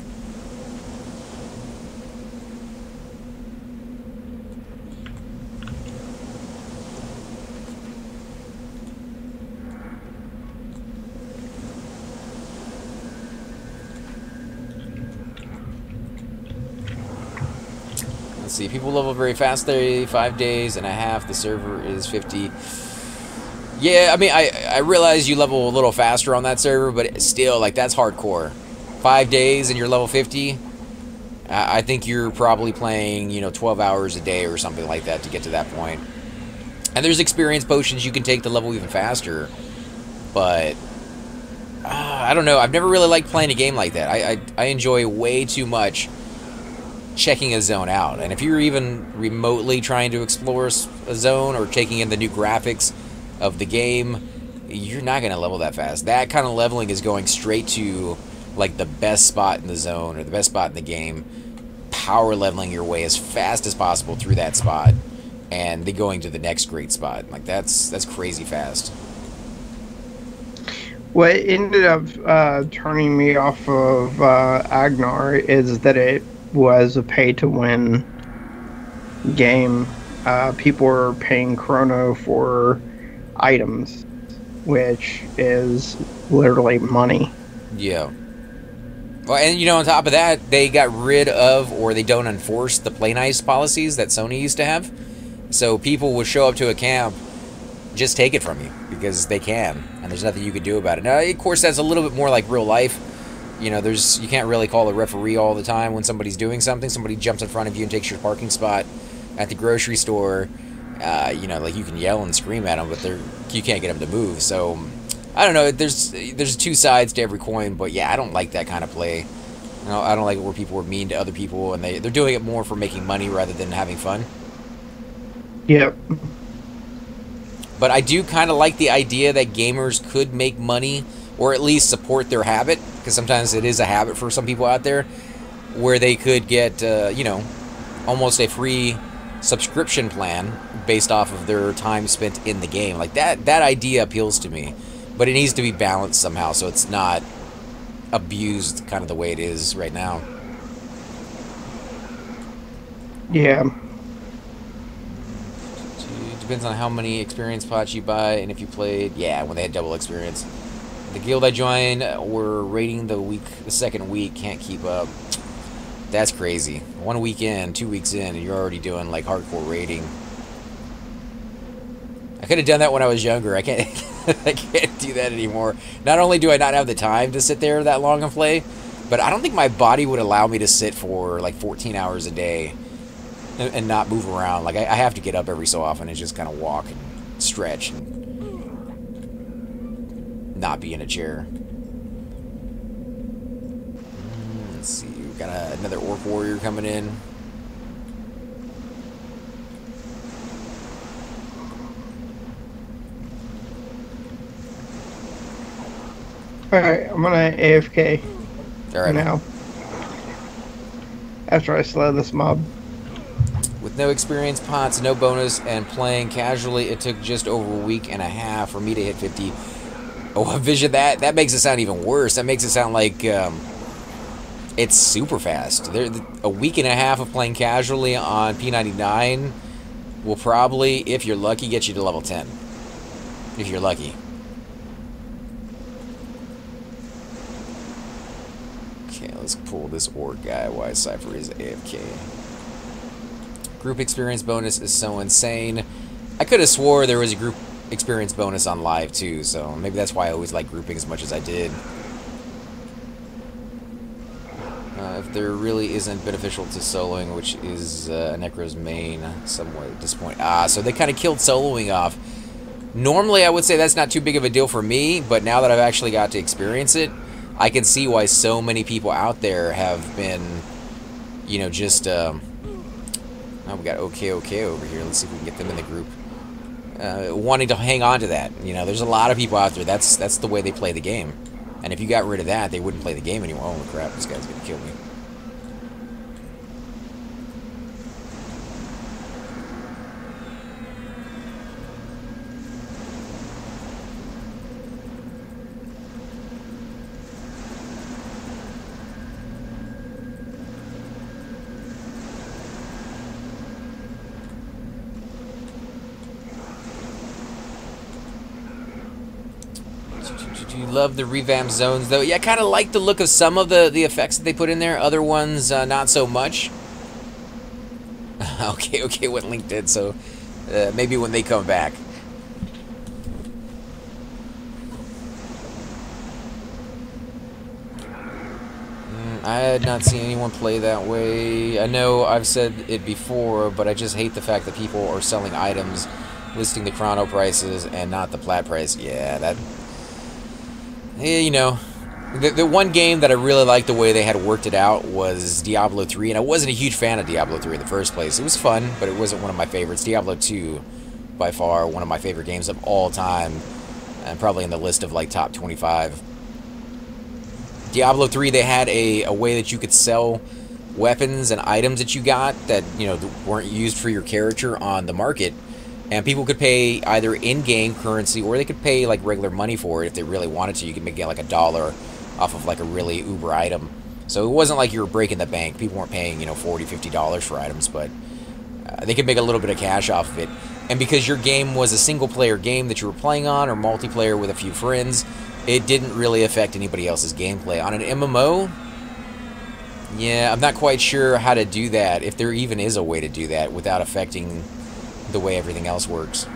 Let's see, people level very fast there, 5 days and a half, the server is 50. Yeah, I mean, I realize you level a little faster on that server, but still, like, that's hardcore. 5 days and you're level 50, I think you're probably playing, you know, 12 hours a day or something like that to get to that point. And there's experience potions you can take to level even faster, but I don't know, I've never really liked playing a game like that. I enjoy way too much checking a zone out, and if you're even remotely trying to explore a zone or taking in the new graphics of the game, you're not going to level that fast. That kind of leveling is going straight to like the best spot in the zone or the best spot in the game, power leveling your way as fast as possible through that spot, and then going to the next great spot. Like that's crazy fast. What ended up turning me off of Agnar is that it was a pay-to-win game. People were paying Chrono for items, which is literally money. Yeah. Well, and you know, on top of that, they got rid of, or they don't enforce, the play nice policies that Sony used to have. So people would show up to a camp, just take it from you, because they can, and there's nothing you can do about it. Now, of course, that's a little bit more like real life. You know, you can't really call a referee all the time when somebody's doing something. Somebody jumps in front of you and takes your parking spot at the grocery store. You know, like, you can yell and scream at them, but you can't get them to move. So, I don't know. There's two sides to every coin, but yeah, I don't like that kind of play. You know, I don't like it where people are mean to other people, and they're doing it more for making money rather than having fun. Yep. But I do kind of like the idea that gamers could make money, or at least support their habit, because sometimes it is a habit for some people out there, where they could get, you know, almost a free subscription plan based off of their time spent in the game. Like, that idea appeals to me, but it needs to be balanced somehow so it's not abused kind of the way it is right now. Yeah. Depends on how many experience pots you buy and if you played. Yeah, when they had double experience. The guild I joined were rating the second week, can't keep up. That's crazy. 1 week in, 2 weeks in, and you're already doing like hardcore rating. I could have done that when I was younger. I can't I can't do that anymore. Not only do I not have the time to sit there that long and play, but I don't think my body would allow me to sit for like 14 hours a day and not move around. Like, I have to get up every so often and just kind of walk and stretch and not be in a chair. Let's see, we've got another Orc Warrior coming in. Alright, I'm gonna AFK Alright. now. After I slay this mob. With no experience pots, no bonus, and playing casually, it took just over a week and a half for me to hit 50. Oh, Vision, that makes it sound even worse. That makes it sound like it's super fast. A week and a half of playing casually on p99 will probably, if you're lucky, get you to level 10. If you're lucky. Okay, let's pull this Orc guy while Cypher is AFK. Group experience bonus is so insane. I could have swore there was a group experience bonus on live too, so maybe that's why I always like grouping as much as I did. If there really isn't beneficial to soloing, which is Necro's main, somewhat disappointing. So they kind of killed soloing off. Normally I would say that's not too big of a deal for me, but now that I've actually got to experience it, I can see why so many people out there have been, you know, just, oh, we got OK over here. Let's see if we can get them in the group. Wanting to hang on to that. You know, there's a lot of people out there, that's the way they play the game. And if you got rid of that, they wouldn't play the game anymore. Oh crap, this guy's gonna kill me. Do you love the revamped zones, though? Yeah, I kind of like the look of some of the effects that they put in there. Other ones, not so much. okay, what Link did, so maybe when they come back. I had not seen anyone play that way. I know I've said it before, but I just hate the fact that people are selling items, listing the chrono prices and not the plat price. Yeah, that... Yeah, you know, the one game that I really liked the way they had worked it out was Diablo 3, and I wasn't a huge fan of Diablo 3 in the first place. It was fun, but it wasn't one of my favorites. Diablo 2, by far, one of my favorite games of all time, and probably in the list of, like, top 25. Diablo 3, they had a way that you could sell weapons and items that you got that, you know, weren't used for your character on the market. And people could pay either in-game currency or they could pay like regular money for it if they really wanted to. You could make it like $1 off of like a really uber item. So it wasn't like you were breaking the bank. People weren't paying, you know, $40, $50 for items, but they could make a little bit of cash off of it. And because your game was a single-player game that you were playing on or multiplayer with a few friends, it didn't really affect anybody else's gameplay. On an MMO, yeah, I'm not quite sure how to do that, if there even is a way to do that without affecting the way everything else works.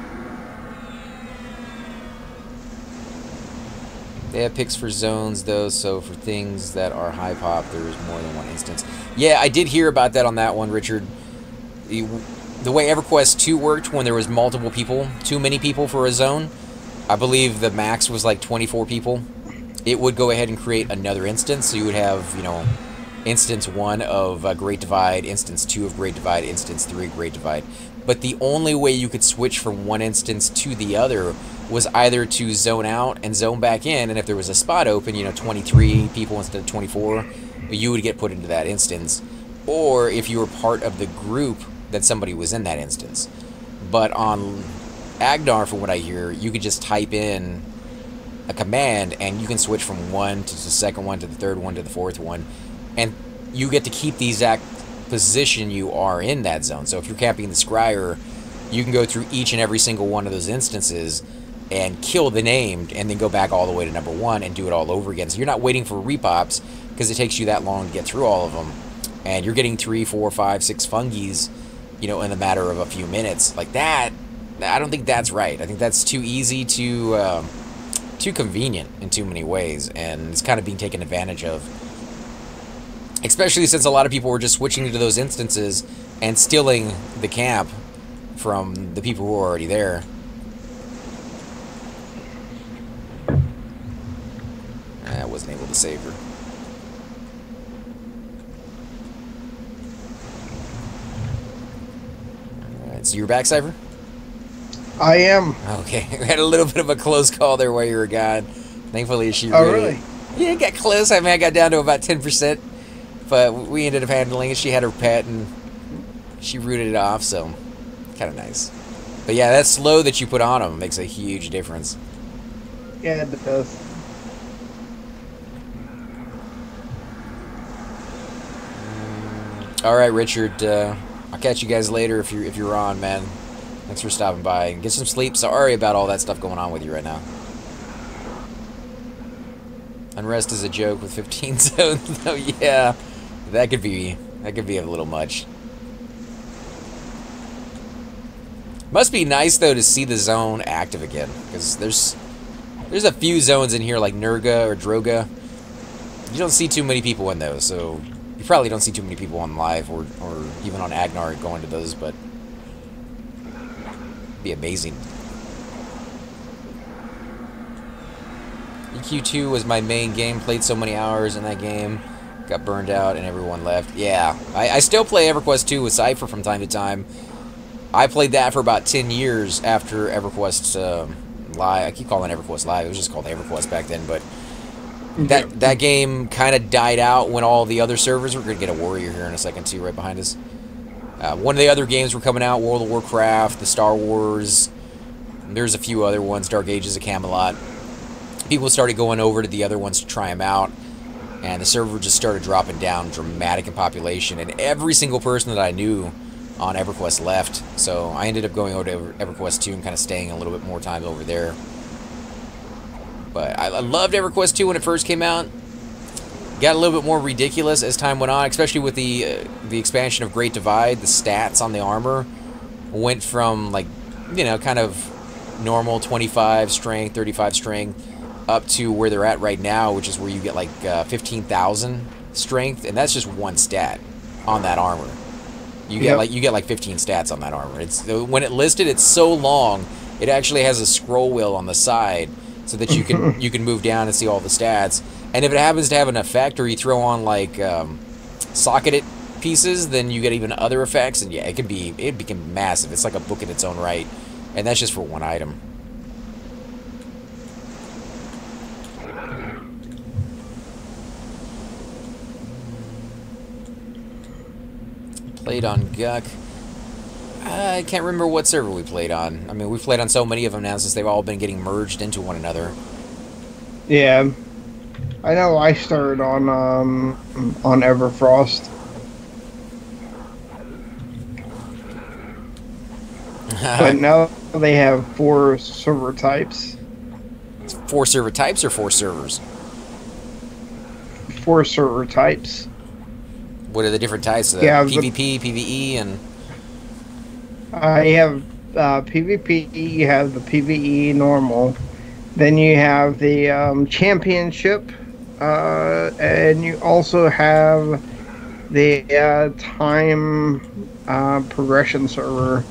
They have picks for zones, though, so for things that are high pop, there is more than one instance. Yeah, I did hear about that on that one, Richard. The way Everquest 2 worked, when there was multiple people, too many people for a zone, I believe the max was like 24 people, it would go ahead and create another instance, so you would have, you know, instance 1 of Great Divide, instance 2 of Great Divide, instance 3 of Great Divide. But the only way you could switch from one instance to the other was either to zone out and zone back in, and if there was a spot open, you know, 23 people instead of 24, you would get put into that instance. Or if you were part of the group that somebody was in that instance. But on Agnar, from what I hear, you could just type in a command and you can switch from one to the second one to the third one to the fourth one, and you get to keep the exact position you are in that zone. So if you're camping the Scryer, you can go through each and every single one of those instances and kill the named and then go back all the way to number 1 and do it all over again. So you're not waiting for repops because it takes you that long to get through all of them, and you're getting 3, 4, 5, 6 fungies, you know, in a matter of a few minutes. Like that, I don't think that's right. I think that's too easy, too convenient in too many ways, and it's kind of being taken advantage of. Especially since a lot of people were just switching to those instances and stealing the camp from the people who were already there. I wasn't able to save her. So you're back, Cypher? I am. Okay, we had a little bit of a close call there while you were gone. Thankfully, she really? Yeah, it got close. I mean, I got down to about 10%, but we ended up handling it. She had her pet, and she rooted it off, so kind of nice. But yeah, that slow that you put on them makes a huge difference. Yeah, it does. All right, Richard. I'll catch you guys later if you're on, man. Thanks for stopping by. And get some sleep. Sorry about all that stuff going on with you right now. Unrest is a joke with 15 zones, though. Yeah, that could be a little much. Must be nice though to see the zone active again, because there's a few zones in here like Nurga or Droga. You don't see too many people in those, so you probably don't see too many people on live or even on Agnar going to those, but it'd be amazing. EQ2 was my main game, played so many hours in that game, got burned out and everyone left. Yeah, I still play Everquest 2 with Cypher from time to time. I played that for about 10 years after Everquest Live. I keep calling it Everquest Live. It was just called Everquest back then, but that game kind of died out when all the other servers. We're going to get a warrior here in a second too, right behind us. One of the other games were coming out, World of Warcraft, the Star Wars. There's a few other ones, Dark Ages of Camelot. People started going over to the other ones to try them out, and the server just started dropping down dramatic in population, and every single person that I knew on Everquest left, so I ended up going over to Everquest 2 and kind of staying a little bit more time over there. But I loved Everquest 2 when it first came out. Got a little bit more ridiculous as time went on, especially with the expansion of Great Divide. The stats on the armor went from, like, you know, kind of normal 25 strength, 35 strength, up to where they're at right now, which is where you get like 15,000 strength, and that's just one stat on that armor. You get like 15 stats on that armor. It's when it listed, it's so long. It actually has a scroll wheel on the side so that you can move down and see all the stats. And if it happens to have an effect, or you throw on like socketed pieces, then you get even other effects. And yeah, it became massive. It's like a book in its own right, and that's just for one item. Played on Guck. I can't remember what server we played on. I mean, we've played on so many of them now since they've all been getting merged into one another. Yeah, I know. I started on Everfrost. But now they have 4 server types. 4 server types or 4 servers? 4 server types. What are the different types? Yeah, PvP, PvE, and... You have PvP, you have the PvE normal, then you have the championship, and you also have the time progression server,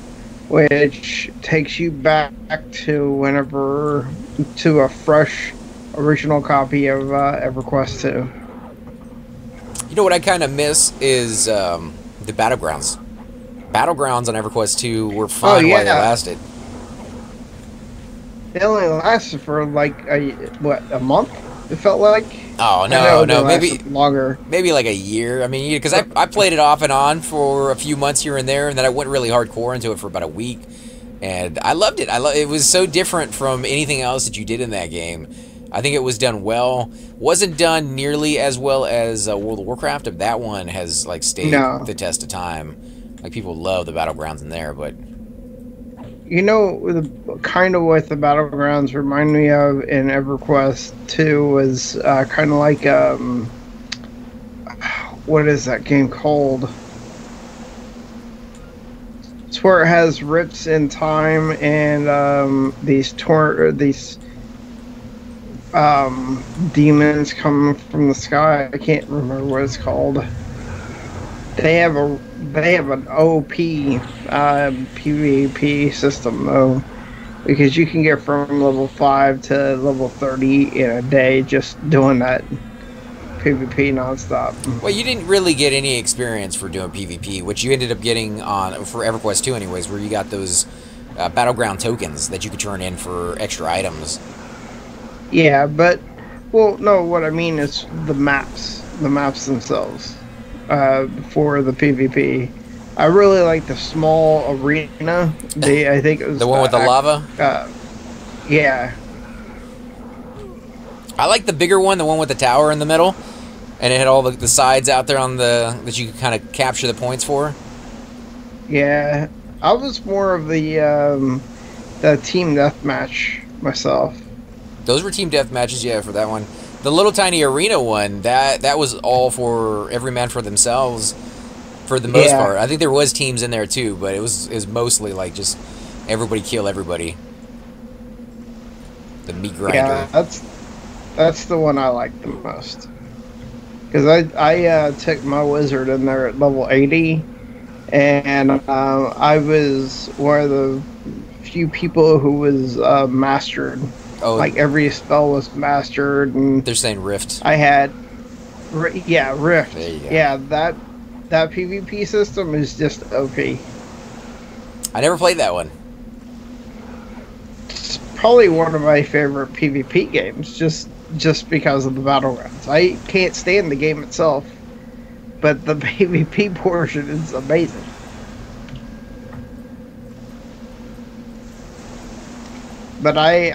which takes you back to a fresh original copy of EverQuest 2. You know what I kind of miss is the Battlegrounds. Battlegrounds on Everquest 2 were fun while they lasted. They only lasted for like a month? It felt like. Oh no, maybe longer. Maybe like a year. I mean, because I played it off and on for a few months here and there, and then I went really hardcore into it for about a week, and I loved it. It was so different from anything else that you did in that game. I think it was done well. Wasn't done nearly as well as World of Warcraft. But that one has like stayed the test of time. Like, people love the Battlegrounds in there, but... You know, kind of what the Battlegrounds remind me of in EverQuest 2 was kind of like, what is that game called? It's where it has rips in time and these demons come from the sky. I can't remember what it's called. They have an OP PvP system though, because you can get from level 5 to level 30 in a day just doing that PvP nonstop. Well, you didn't really get any experience for doing PvP, which you ended up getting on for Everquest 2 anyways, where you got those battleground tokens that you could turn in for extra items. Yeah, but, well, no, what I mean is the maps themselves for the PvP. I really like the small arena. I think it was the one with the lava? Yeah. I like the bigger one, the one with the tower in the middle, and it had all the sides out there on that you could kind of capture the points for. Yeah, I was more of the team deathmatch myself. Those were team deathmatches, yeah, for that one. The little tiny arena one, that was all for every man for themselves, for the most part. I think there was teams in there too, but it was mostly like just everybody kill everybody. The meat grinder. Yeah, that's the one I like the most. Because I took my wizard in there at level 80, and I was one of the few people who was mastered. Oh, like every spell was mastered, and they're saying Rift. I had, yeah, Rift. There you go. Yeah, that PvP system is just OP. I never played that one. It's probably one of my favorite PvP games, just because of the battlegrounds. I can't stand the game itself, but the PvP portion is amazing. But I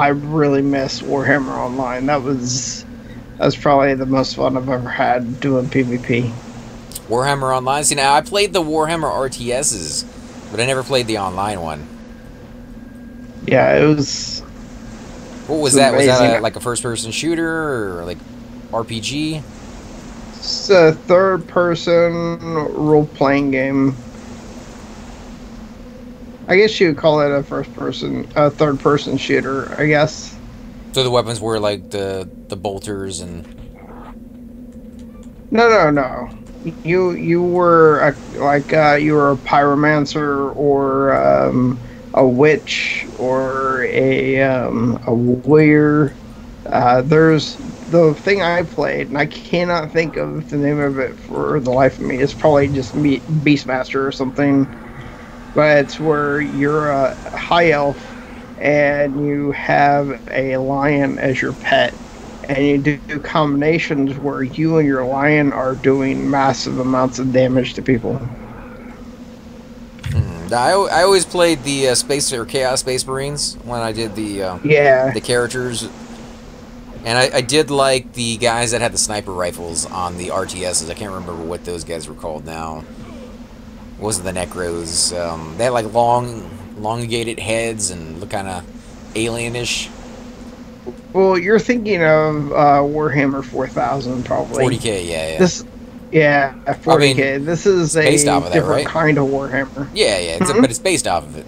really miss Warhammer Online. That's probably the most fun I've ever had doing PvP. Warhammer Online? See, now I played the Warhammer RTSs, but I never played the online one. Yeah, it was... What was that? Was that like a first-person shooter or like RPG? It's a third-person role-playing game. I guess you would call it a third-person shooter, I guess. So the weapons were like the bolters and... No. You were you were a pyromancer or a witch or a warrior. There's the thing I played, and I cannot think of the name of it for the life of me. It's probably just Beastmaster or something. But it's where you're a high elf and you have a lion as your pet, and you do combinations where you and your lion are doing massive amounts of damage to people. I always played the Space or Chaos Space Marines when I did the characters, and I did like the guys that had the sniper rifles on the RTSs. I can't remember what those guys were called now. It wasn't the Necros. They had like elongated heads and look kind of alienish. Well, you're thinking of Warhammer 4000, probably. 40K, yeah. 40K. I mean, this is a different kind of Warhammer. Yeah, but it's based off of it.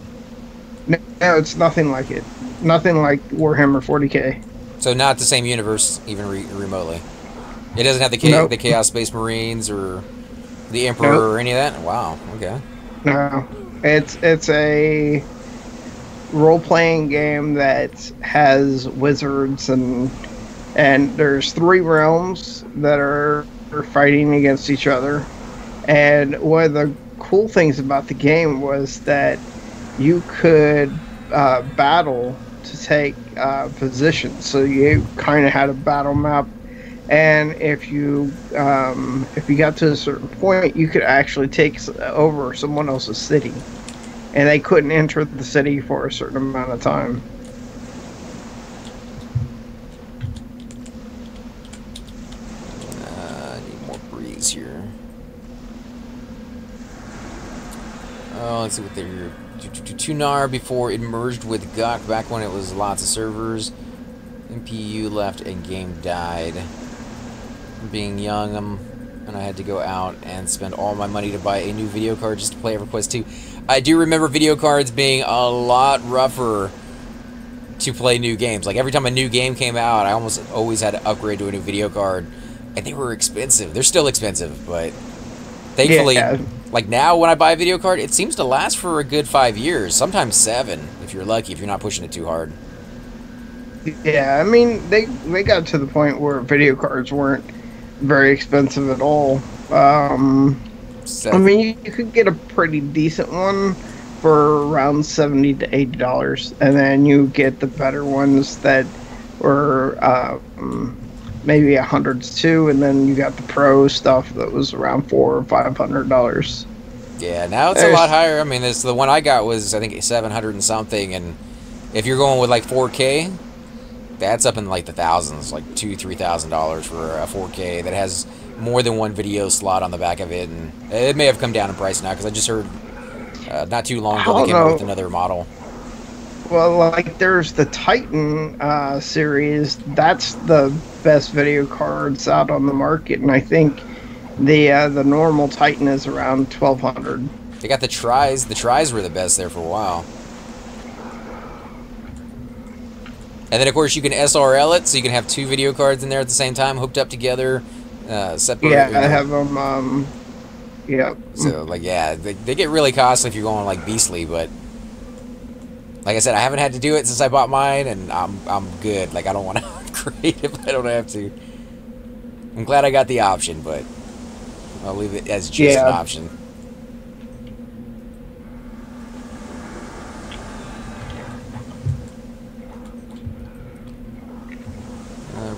No, it's nothing like it. Nothing like Warhammer 40K. So not the same universe, even remotely. It doesn't have the Chaos Space Marines or the Emperor or any of that? Wow, okay. No. It's a role-playing game that has wizards and there's 3 realms that are fighting against each other. And one of the cool things about the game was that you could battle to take positions. So you kind of had a battle map, and if you got to a certain point, you could actually take over someone else's city, and they couldn't enter the city for a certain amount of time. I need more breeze here. Oh, let's see what they were. Tunar before it merged with GOC back when it was lots of servers. MPU left and game died. Being young, and I had to go out and spend all my money to buy a new video card just to play Everquest 2. I do remember video cards being a lot rougher to play new games. Like every time a new game came out, I almost always had to upgrade to a new video card, and they were expensive. They're still expensive, but thankfully, like now when I buy a video card, it seems to last for a good 5 years, sometimes 7 if you're lucky, if you're not pushing it too hard. Yeah, I mean they got to the point where video cards weren't very expensive at all. I mean you could get a pretty decent one for around $70 to $80, and then you get the better ones that were maybe $100 too, and then you got the pro stuff that was around $400 or $500. Yeah, now it's a lot higher. I mean, the one I got was I think 700 and something, and if you're going with like 4K, that's up in like the thousands, like $2,000–$3,000 for a 4K that has more than one video slot on the back of it, and it may have come down in price now because I just heard not too long ago they came out with another model. Well, like there's the Titan series. That's the best video cards out on the market, and I think the normal Titan is around 1,200. They got the Tris. The Tris were the best there for a while. And then, of course, you can SRL it, so you can have two video cards in there at the same time, hooked up together, separate. Yeah, I have them, yeah. So, like, yeah, they get really costly if you're going, like, beastly, but like I said, I haven't had to do it since I bought mine, and I'm good. Like, I don't want to upgrade if I don't have to. I'm glad I got the option, but I'll leave it as just an option.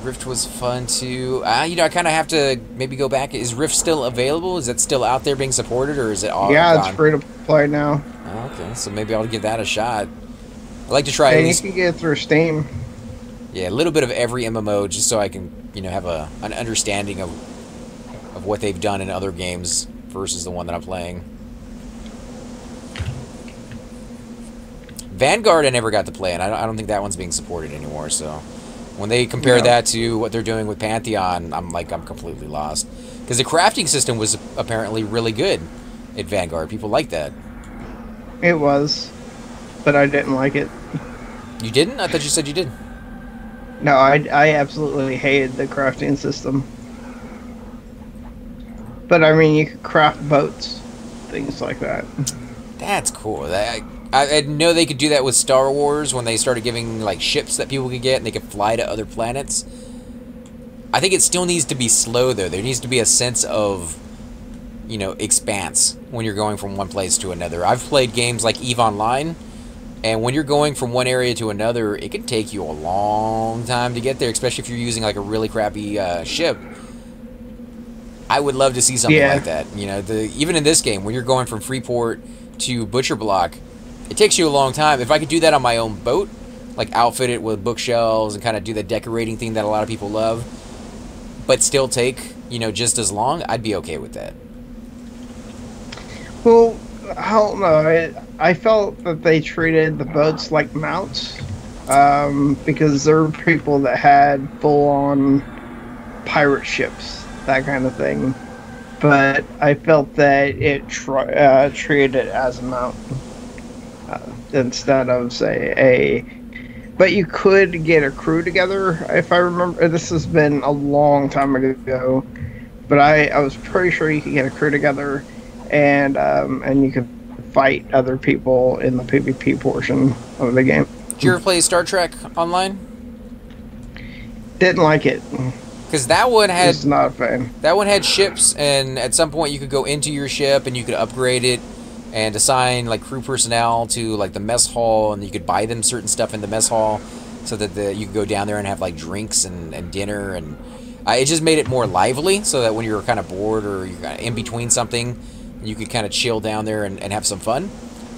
Rift was fun too. You know, I kind of have to maybe go back. Is Rift still available? Is it still out there being supported, or is it all gone? It's free to play now. Okay, so maybe I'll give that a shot. I'd like to try. And you can get it through Steam. Yeah, a little bit of every MMO, just so I can, you know, have an understanding of what they've done in other games versus the one that I'm playing. Vanguard, I never got to play, and I don't think that one's being supported anymore. So when they compare that to what they're doing with Pantheon, I'm completely lost. Because the crafting system was apparently really good at Vanguard. People like that. It was, but I didn't like it. You didn't? I thought you said you did. No, I absolutely hated the crafting system. But I mean, you could craft boats, things like that. That's cool. I know they could do that with Star Wars when they started giving like ships that people could get and they could fly to other planets. I think it still needs to be slow though. There needs to be a sense of, you know, expanse when you're going from one place to another. I've played games like EVE Online, and when you're going from one area to another, it can take you a long time to get there, especially if you're using like a really crappy ship. I would love to see something like that. You know, even in this game, when you're going from Freeport to Butcher Block, it takes you a long time. If I could do that on my own boat, like outfit it with bookshelves and kind of do the decorating thing that a lot of people love, but still take, you know, just as long, I'd be okay with that. Well, I don't know. I felt that they treated the boats like mounts, because there were people that had full-on pirate ships, that kind of thing. But I felt that it treated it as a mount. Instead of, say, But you could get a crew together, if I remember. This has been a long time ago. But I was pretty sure you could get a crew together, and you could fight other people in the PvP portion of the game. Did you ever play Star Trek Online? Didn't like it. Because that one had... Just not a fan. That one had ships, and at some point you could go into your ship, and you could upgrade it, and assign like crew personnel to like the mess hall, and you could buy them certain stuff in the mess hall so that you could go down there and have like drinks and dinner, and it just made it more lively so that when you're kind of bored or you're in between something, you could kind of chill down there and have some fun.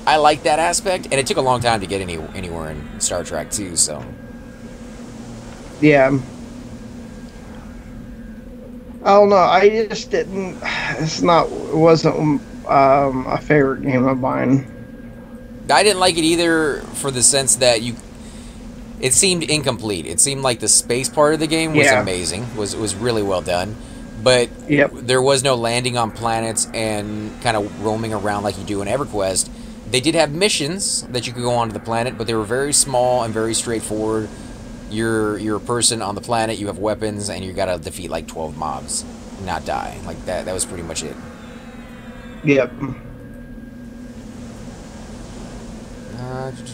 I like that aspect, and it took a long time to get anywhere in Star Trek too, so. Yeah. I don't know, I just didn't, it wasn't a favorite game of mine. I didn't like it either for the sense that it seemed incomplete. It seemed like the space part of the game was amazing, was really well done, but there was no landing on planets and kind of roaming around like you do in Everquest. They did have missions that you could go onto the planet, but they were very small and very straightforward. You're a person on the planet, you have weapons, and you gotta defeat like 12 mobs, not die. Like that was pretty much it. Yep.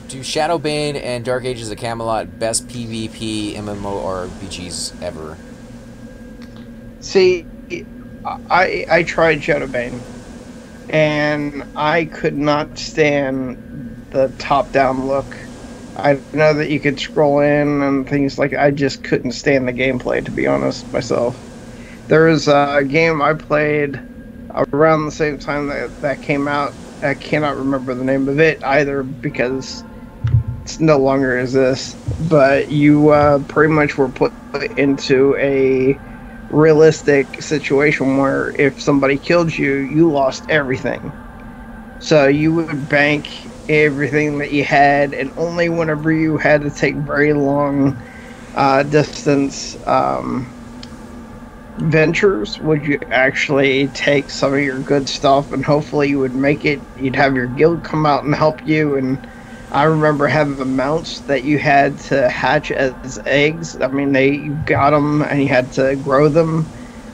Do Shadowbane and Dark Ages of Camelot best PvP MMORPGs ever? See, I tried Shadowbane, and I could not stand the top-down look. I know that you could scroll in and things like I just couldn't stand the gameplay, to be honest, myself. There was a game I played around the same time that came out. I cannot remember the name of it either because it's no longer exists. But you pretty much were put into a realistic situation where if somebody killed you, you lost everything. So you would bank everything that you had, and only whenever you had to take very long distance ventures would you actually take some of your good stuff, and hopefully you would make it. You'd have your guild come out and help you. And I remember having the mounts that you had to hatch as eggs. I mean, you got them and you had to grow them,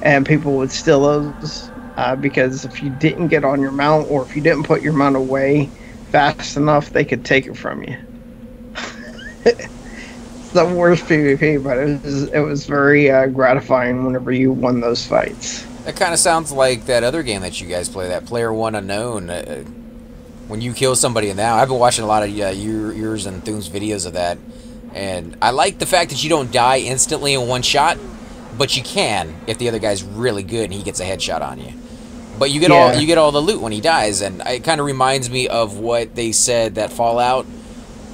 and people would steal those because if you didn't get on your mount, or if you didn't put your mount away fast enough, they could take it from you. It's the worst PvP, but it was very gratifying whenever you won those fights. That kind of sounds like that other game that you guys play, that Player One Unknown. When you kill somebody now, I've been watching a lot of yours and Thune's videos of that, and I like the fact that you don't die instantly in one shot, but you can if the other guy's really good and he gets a headshot on you. But you get all the loot when he dies, and it kind of reminds me of what they said that Fallout,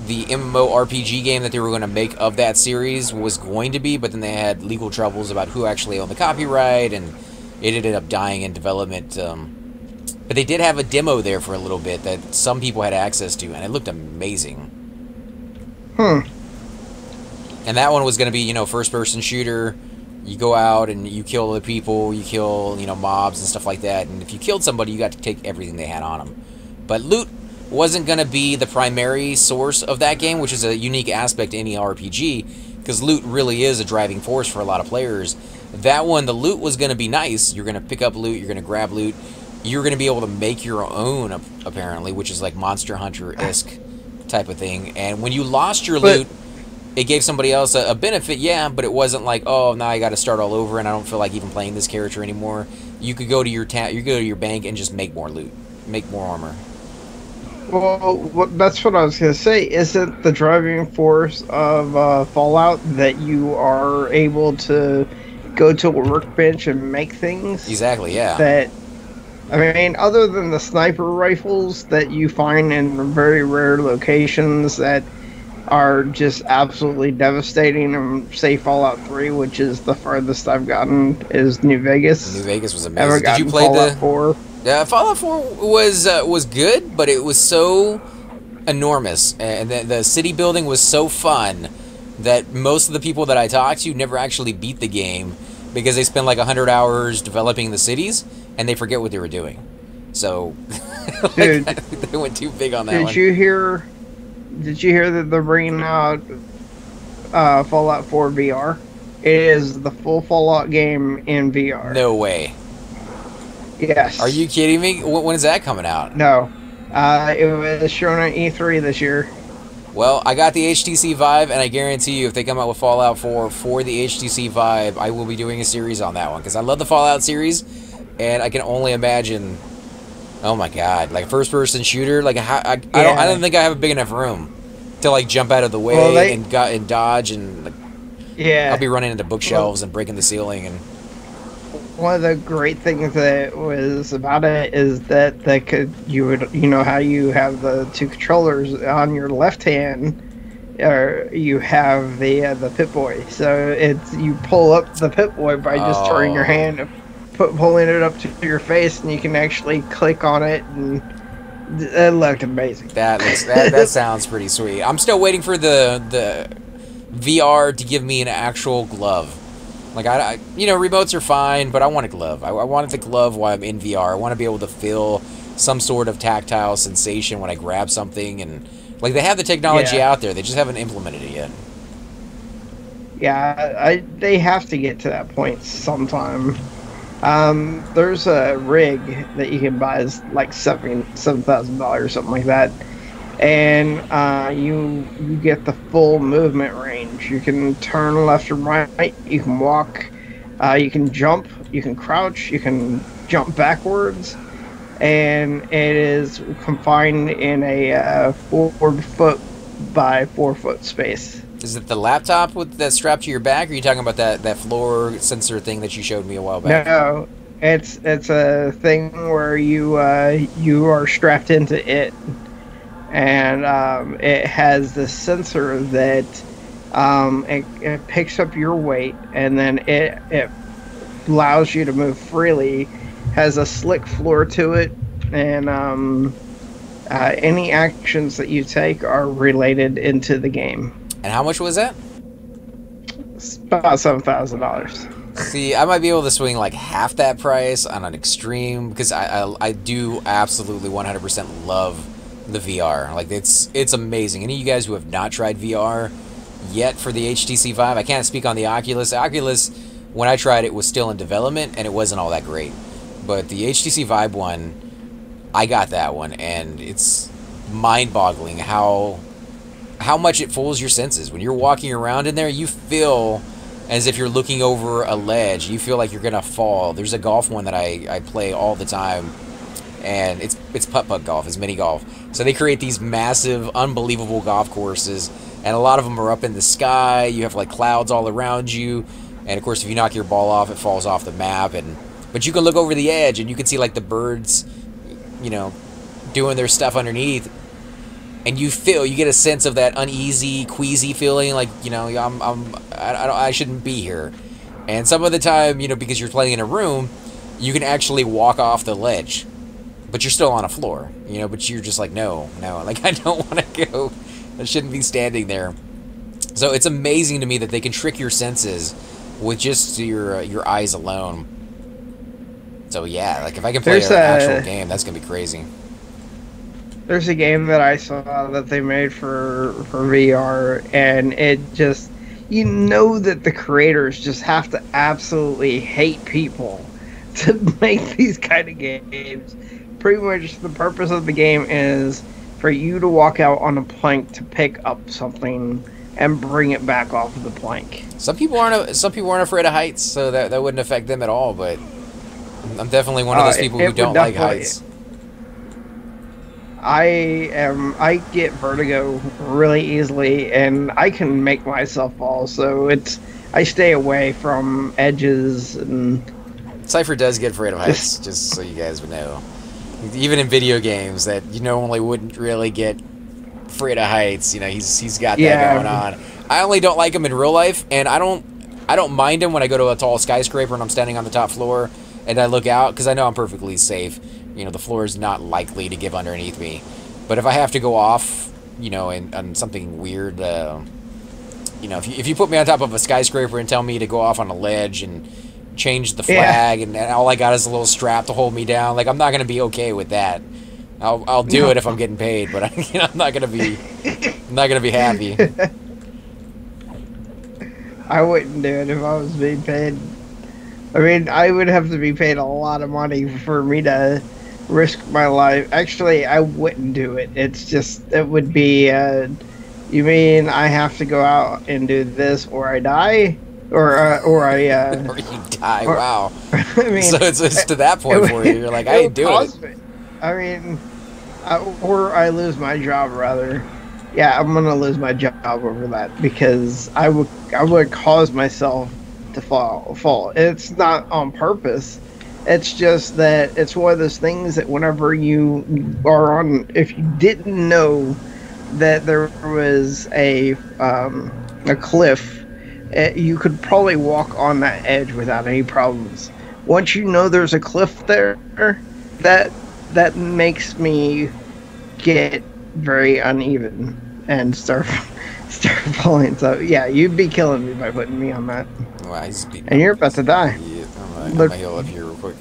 the MMORPG game that they were going to make of that series, was going to be, but then they had legal troubles about who actually owned the copyright, and it ended up dying in development. But they did have a demo there for a little bit that some people had access to, and it looked amazing. And that one was going to be, first-person shooter. You go out and you kill other people, you kill, mobs and stuff like that. And if you killed somebody, you got to take everything they had on them. But loot wasn't going to be the primary source of that game, which is a unique aspect to any RPG, because loot really is a driving force for a lot of players. That one, the loot was going to be nice. You're going to pick up loot, you're going to grab loot. You're going to be able to make your own, apparently, which is like Monster Hunter-esque type of thing. And when you lost your loot, it gave somebody else a benefit, yeah, but it wasn't like, oh, now I got to start all over and I don't feel like even playing this character anymore. You could go to your bank and just make more loot, make more armor. Well, that's what I was going to say. Isn't the driving force of Fallout that you are able to go to a workbench and make things? Exactly, yeah. That, I mean, other than the sniper rifles that you find in very rare locations that are just absolutely devastating, and say Fallout 3, which is the farthest I've gotten, is New Vegas. New Vegas was amazing. Did you play Fallout 4? Yeah, Fallout 4 was good, but it was so enormous, and the city building was so fun that most of the people that I talked to never actually beat the game because they spent like 100 hours developing the cities and they forget what they were doing. So, dude, they went too big on that one. Did you hear that they're bringing out Fallout 4 VR? It is the full Fallout game in VR. No way. Yes. Are you kidding me? When is that coming out? No. It was shown at E3 this year. Well, I got the HTC Vive, and I guarantee you if they come out with Fallout 4 for the HTC Vive, I will be doing a series on that one, because I love the Fallout series, and I can only imagine, oh my god, like a first-person shooter, like I don't think I have a big enough room to like jump out of the way and dodge, and like, I'll be running into bookshelves and breaking the ceiling. And one of the great things that was about it is that you know how you have the two controllers on your left hand, or you have the Pip-Boy. So you pull up the Pip-Boy by just turning your hand and pulling it up to your face, and you can actually click on it, and it looked amazing. That sounds pretty sweet. I'm still waiting for the VR to give me an actual glove. Like, remotes are fine, but I want a glove. I wanted the glove while I'm in VR. I want to be able to feel some sort of tactile sensation when I grab something. And, like, they have the technology out there. They just haven't implemented it yet. Yeah, they have to get to that point sometime. There's a rig that you can buy is like $7,000 or something like that. and you get the full movement range. You can turn left and right. You can walk. You can jump. You can crouch. You can jump backwards, and it is confined in a 4 foot by 4 foot space. Is it the laptop with that strapped to your back, or are you talking about that floor sensor thing that you showed me a while back? No, it's a thing where you are strapped into it, and it has this sensor that it picks up your weight, and then it allows you to move freely. Has a slick floor to it, and any actions that you take are related into the game. And how much was that? It's about $7,000. See, I might be able to swing like half that price on an extreme, because I do absolutely 100% love the VR. Like, it's amazing. Any of you guys who have not tried VR yet for the HTC Vive, I can't speak on the Oculus. Oculus, when I tried it, was still in development, and it wasn't all that great. But the HTC Vive one, I got that one, and it's mind-boggling how much it fools your senses. When you're walking around in there, you feel as if you're looking over a ledge. You feel like you're gonna fall. There's a golf one that I play all the time, and it's putt-putt golf, it's mini golf. So they create these massive, unbelievable golf courses, and a lot of them are up in the sky. You have like clouds all around you, and of course if you knock your ball off, it falls off the map. But you can look over the edge, and you can see like the birds, you know, doing their stuff underneath. And you get a sense of that uneasy, queasy feeling, like, you know, I shouldn't be here. And some of the time, you know, because you're playing in a room, you can actually walk off the ledge, but you're still on a floor, you know. But you're just like, no, like, I don't want to go. I shouldn't be standing there. So it's amazing to me that they can trick your senses with just your eyes alone. So yeah, like if I can play an actual game, that's gonna be crazy. There's a game that I saw that they made for VR, and it just, you know that the creators just have to absolutely hate people to make these kind of games. Pretty much the purpose of the game is for you to walk out on a plank to pick up something and bring it back off of the plank. Some people aren't afraid of heights, so that wouldn't affect them at all, but I'm definitely one of those people who don't like heights. I get vertigo really easily, and I can make myself fall, so I stay away from edges. And Cypher does get afraid of heights, just so you guys would know. Even in video games that you normally wouldn't really get afraid of heights, you know, he's got that going on. I only don't like him in real life, and I don't mind him when I go to a tall skyscraper and I'm standing on the top floor and I look out, because I know I'm perfectly safe. You know, the floor is not likely to give underneath me. But if I have to go off, you know, on something weird, you know, if you put me on top of a skyscraper and tell me to go off on a ledge and change the flag, and all I got is a little strap to hold me down, like, I'm not going to be okay with that. I'll do it if I'm getting paid, but I'm not going to be happy. I wouldn't do it if I was being paid. I mean, I would have to be paid a lot of money for me to risk my life. Actually, I wouldn't do it. It's just, it would be, you mean I have to go out and do this or I die? Or I... or you die, wow. I mean... So it's to that point for you. You're like, I ain't doing it. I mean, or I lose my job, rather. Yeah, I'm gonna lose my job over that, because I would cause myself to fall. It's not on purpose. It's just that it's one of those things that whenever you are on, if you didn't know that there was a cliff, you could probably walk on that edge without any problems. Once you know there's a cliff there, that makes me get very uneven and start falling. So yeah, you'd be killing me by putting me on that. Wow, and you're about to die. Yeah, I'm gonna heal up here real quick.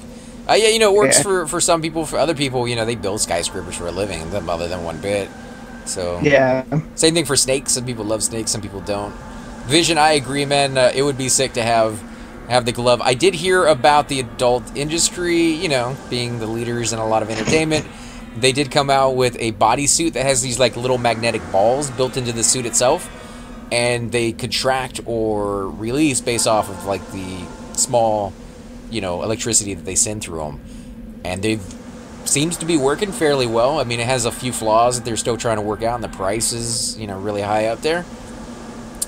Yeah, you know, it works for some people. For other people, you know, they build skyscrapers for a living, and doesn't bother them one bit. So yeah, same thing for snakes. Some people love snakes, some people don't. Vision, I agree, man. It would be sick to have the glove. I did hear about the adult industry, you know, being the leaders in a lot of entertainment. they did come out with a bodysuit that has these like little magnetic balls built into the suit itself, and they contract or release based off of like the small, you know, electricity that they send through them. And they've seems to be working fairly well. I mean, it has a few flaws that they're still trying to work out, and the price is, you know, really high up there.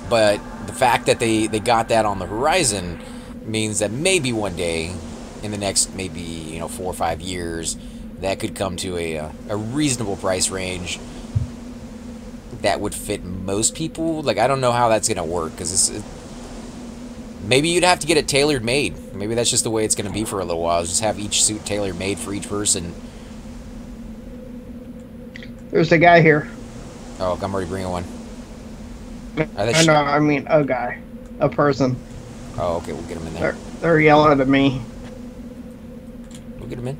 But the fact that they got that on the horizon means that maybe one day, in the next maybe, you know, 4 or 5 years, that could come to a reasonable price range that would fit most people. Like, I don't know how that's gonna work, because maybe you'd have to get it tailor made. Maybe that's just the way it's gonna be for a little while. Just have each suit tailor made for each person. There's a guy here. Oh, I'm already bringing one. I know, I mean a guy. A person. Oh, okay, we'll get him in there. They're yelling at me. We'll get him in.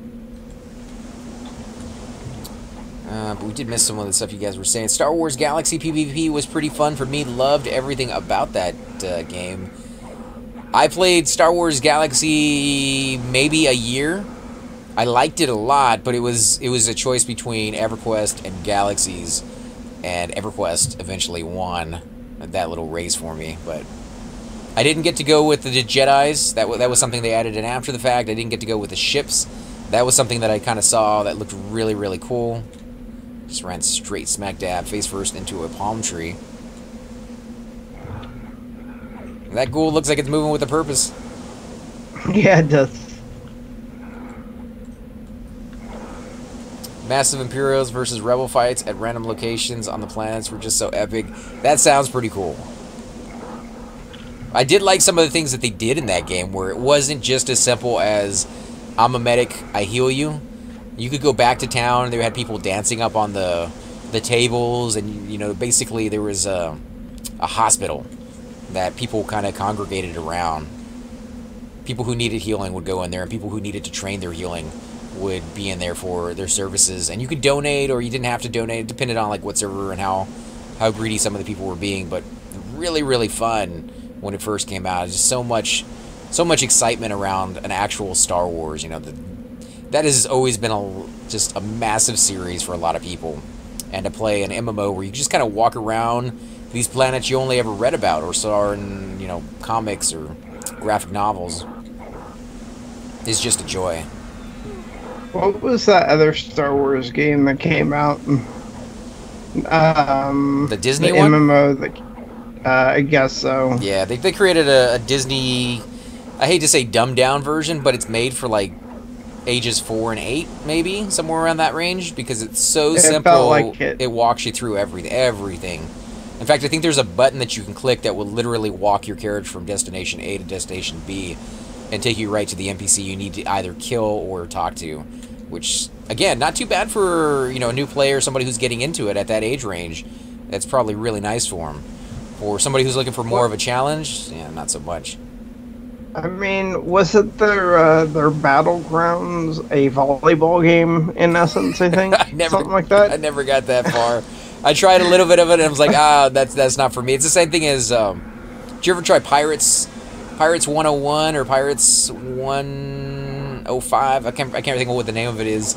But we did miss some of the stuff you guys were saying. Star Wars Galaxy PvP was pretty fun for me. Loved everything about that game. I played Star Wars Galaxy maybe a year. I liked it a lot, but it was a choice between Everquest and Galaxies, and Everquest eventually won that little race for me. But I didn't get to go with the Jedis. That was something they added in after the fact. I didn't get to go with the ships. That was something that I kind of saw that looked really, really cool. Just ran straight smack dab, face first, into a palm tree. That ghoul looks like it's moving with a purpose. Yeah, it does. Massive Imperials versus Rebel fights at random locations on the planets were just so epic. That sounds pretty cool. I did like some of the things that they did in that game, where it wasn't just as simple as, I'm a medic, I heal you. You could go back to town, and they had people dancing up on the tables, and, you know, basically there was a hospital that people kind of congregated around. People who needed healing would go in there, and people who needed to train their healing would be in there for their services. And you could donate, or you didn't have to donate. It depended on like what server and how greedy some of the people were being. But really, really fun when it first came out. Just so much excitement around an actual Star Wars. You know, that has always been just a massive series for a lot of people. And to play an MMO where you just kind of walk around these planets you only ever read about or saw in, you know, comics or graphic novels is just a joy. What was that other Star Wars game that came out? The Disney the one? MMO, I guess so. Yeah, they created a Disney, I hate to say dumbed down version, but it's made for like ages 4 and 8, maybe, somewhere around that range, because it's so simple, felt like it walks you through everything. In fact, I think there's a button that you can click that will literally walk your carriage from destination A to destination B and take you right to the NPC you need to either kill or talk to, which, again, not too bad for, you know, a new player, somebody who's getting into it at that age range. That's probably really nice for them. For somebody who's looking for more of a challenge, yeah, not so much. I mean, wasn't their Battlegrounds a volleyball game in essence, I think? Something like that? I never got that far. I tried a little bit of it, and I was like, that's not for me. It's the same thing as, did you ever try Pirates 101 or Pirates 105? I can't think of what the name of it is.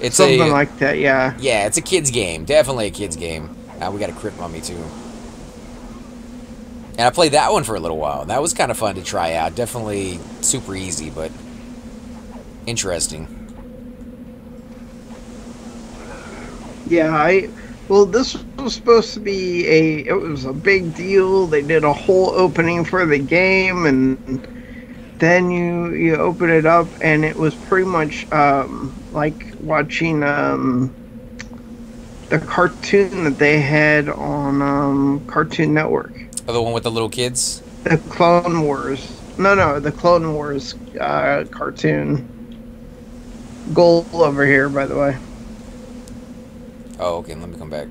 It's something like that, yeah. Yeah, it's a kid's game. Definitely a kid's game. We got a crit mummy, too. And I played that one for a little while. That was kind of fun to try out. Definitely super easy, but interesting. Yeah, well, this was supposed to be it was a big deal. They did a whole opening for the game, and then you open it up, and it was pretty much like watching the cartoon that they had on Cartoon Network. Oh, the one with the little kids? The Clone Wars. No, the Clone Wars cartoon. Gold over here, by the way. Oh, okay, let me come back.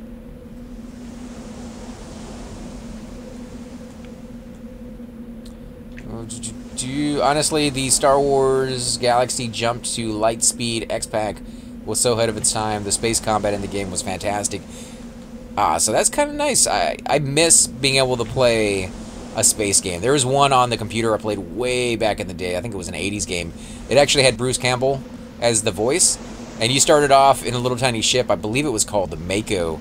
Honestly, the Star Wars Galaxy jumped to light speed X-Pack was so ahead of its time. The space combat in the game was fantastic. So that's kind of nice. I miss being able to play a space game. There was one on the computer I played way back in the day. I think it was an 80s game. It actually had Bruce Campbell as the voice, And you started off in a little tiny ship, I believe it was called the Mako,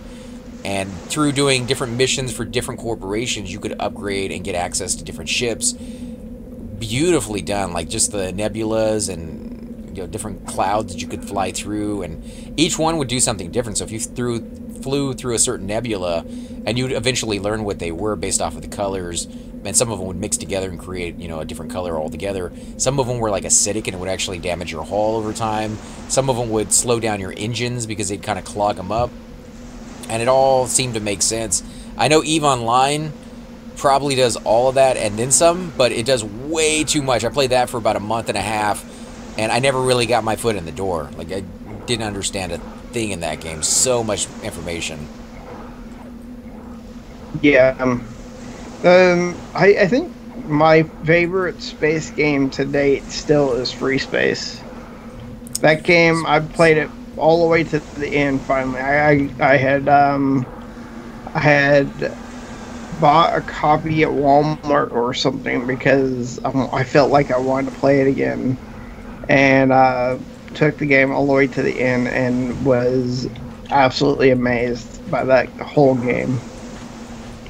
and through doing different missions for different corporations, you could upgrade and get access to different ships. Beautifully done, like just the nebulas and different clouds that you could fly through, and each one would do something different. So if you flew through a certain nebula, and you'd eventually learn what they were based off of the colors, and some of them would mix together and create, a different color altogether. Some of them were like acidic, and it would actually damage your hull over time. Some of them would slow down your engines because they'd kind of clog them up, and it all seemed to make sense. I know EVE Online probably does all of that and then some, but it does way too much. I played that for about a month and a half, and I never really got my foot in the door. Like, I didn't understand a thing in that game. So much information. Yeah. I think my favorite space game to date still is Free Space. That game, I played it all the way to the end. Finally, I had bought a copy at Walmart or something because I felt like I wanted to play it again, and took the game all the way to the end and was absolutely amazed by that whole game.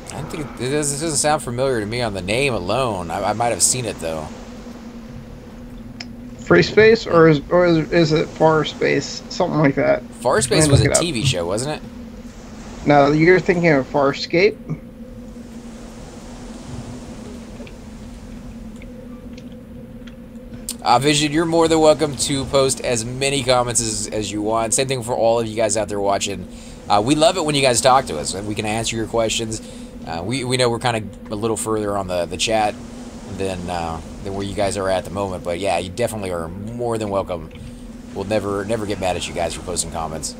I don't think it doesn't sound familiar to me on the name alone. I might have seen it though. Free Space, or is it Far Space? Something like that. Far Space was a TV show, wasn't it? No, you're thinking of Farscape. Vision, you're more than welcome to post as many comments as you want. Same thing for all of you guys out there watching. We love it when you guys talk to us and we can answer your questions. We know we're kind of a little further on the chat than where you guys are at the moment, but yeah, you definitely are more than welcome. We'll never get mad at you guys for posting comments.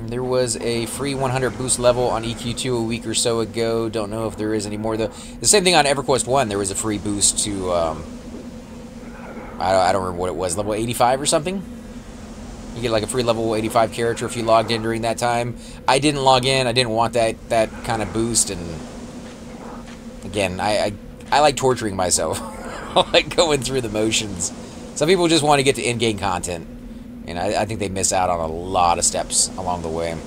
There was a free 100 boost level on EQ2 a week or so ago. Don't know if there is any more though. The same thing on Everquest 1. There was a free boost to I don't remember what it was, level 85 or something. You get like a free level 85 character if you logged in during that time. I didn't log in. I didn't want that kind of boost, and again, I like torturing myself. I like going through the motions. Some people just want to get to in-game content, and I think they miss out on a lot of steps along the way.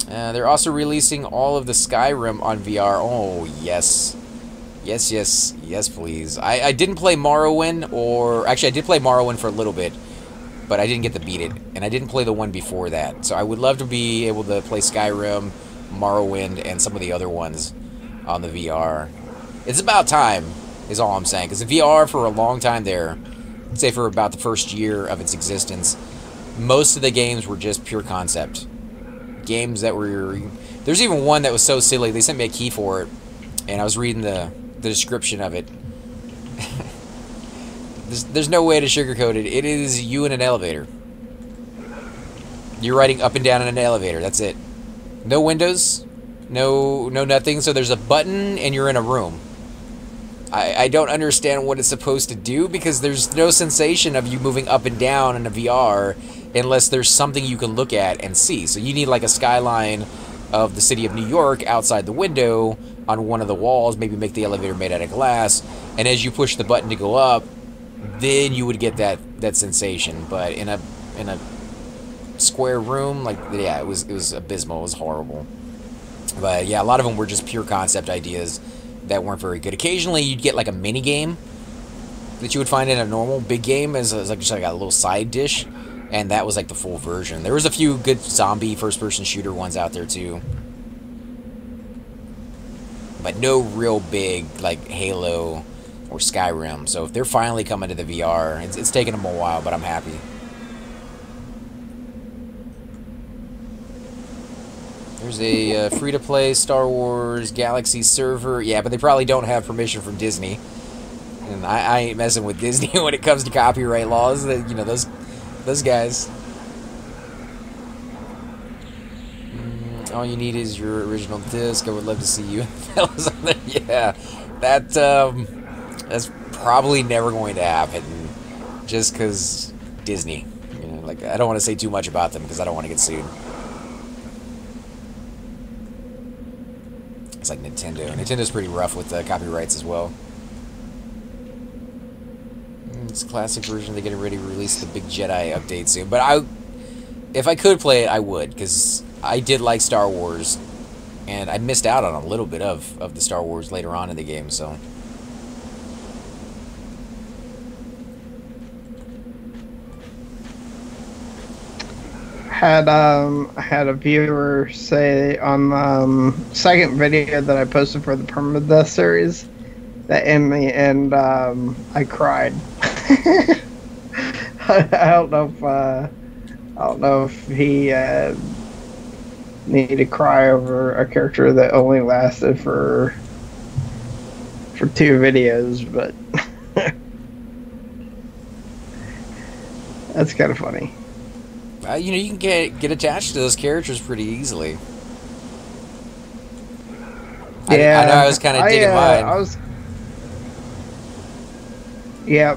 They're also releasing all of the Skyrim on VR. Oh, yes. Yes, please. I didn't play Morrowind, or... Actually, I did play Morrowind for a little bit, but I didn't get to beat it. And I didn't play the one before that. So I would love to be able to play Skyrim, Morrowind, and some of the other ones on the VR. It's about time, is all I'm saying. Because the VR, for a long time there, I'd say for about the first year of its existence, most of the games were just pure concept. Games that were... There's even one that was so silly, they sent me a key for it, and I was reading the description of it. There's no way to sugarcoat it. It is you in an elevator. You're riding up and down in an elevator, that's it. No windows, no nothing, so there's a button and you're in a room. I don't understand what it's supposed to do, because there's no sensation of you moving up and down in a VR unless there's something you can look at and see. So you need like a skyline of the city of New York outside the window on one of the walls, maybe make the elevator made out of glass, and as you push the button to go up, then you would get that sensation. But in a square room, like, yeah, it was abysmal. It was horrible. But yeah, a lot of them were just pure concept ideas that weren't very good. Occasionally you'd get like a mini game that you would find in a normal big game as like just like a little side dish, and that was like the full version. There was a few good zombie first-person shooter ones out there too, but no real big like Halo or Skyrim. So if they're finally coming to the VR, it's taken them a while, but I'm happy. There's a free-to-play Star Wars Galaxy server. Yeah, but they probably don't have permission from Disney. And I ain't messing with Disney when it comes to copyright laws. You know, those guys. All you need is your original disc. I would love to see you fellas on there. Yeah, that's probably never going to happen, just because Disney. You know, like, I don't want to say too much about them because I don't want to get sued. it's like Nintendo. Nintendo's pretty rough with copyrights as well. It's a classic version. They're getting ready to release the big Jedi update soon. But if I could play it, I would, because I did like Star Wars, and I missed out on a little bit of the Star Wars later on in the game, so... Had a viewer say on the second video that I posted for the Permadeath series that in the end I cried. I don't know if he needed to cry over a character that only lasted for 2 videos, but that's kind of funny. You know, you can get attached to those characters pretty easily. Yeah, I know I was kind of digging mine. Yeah.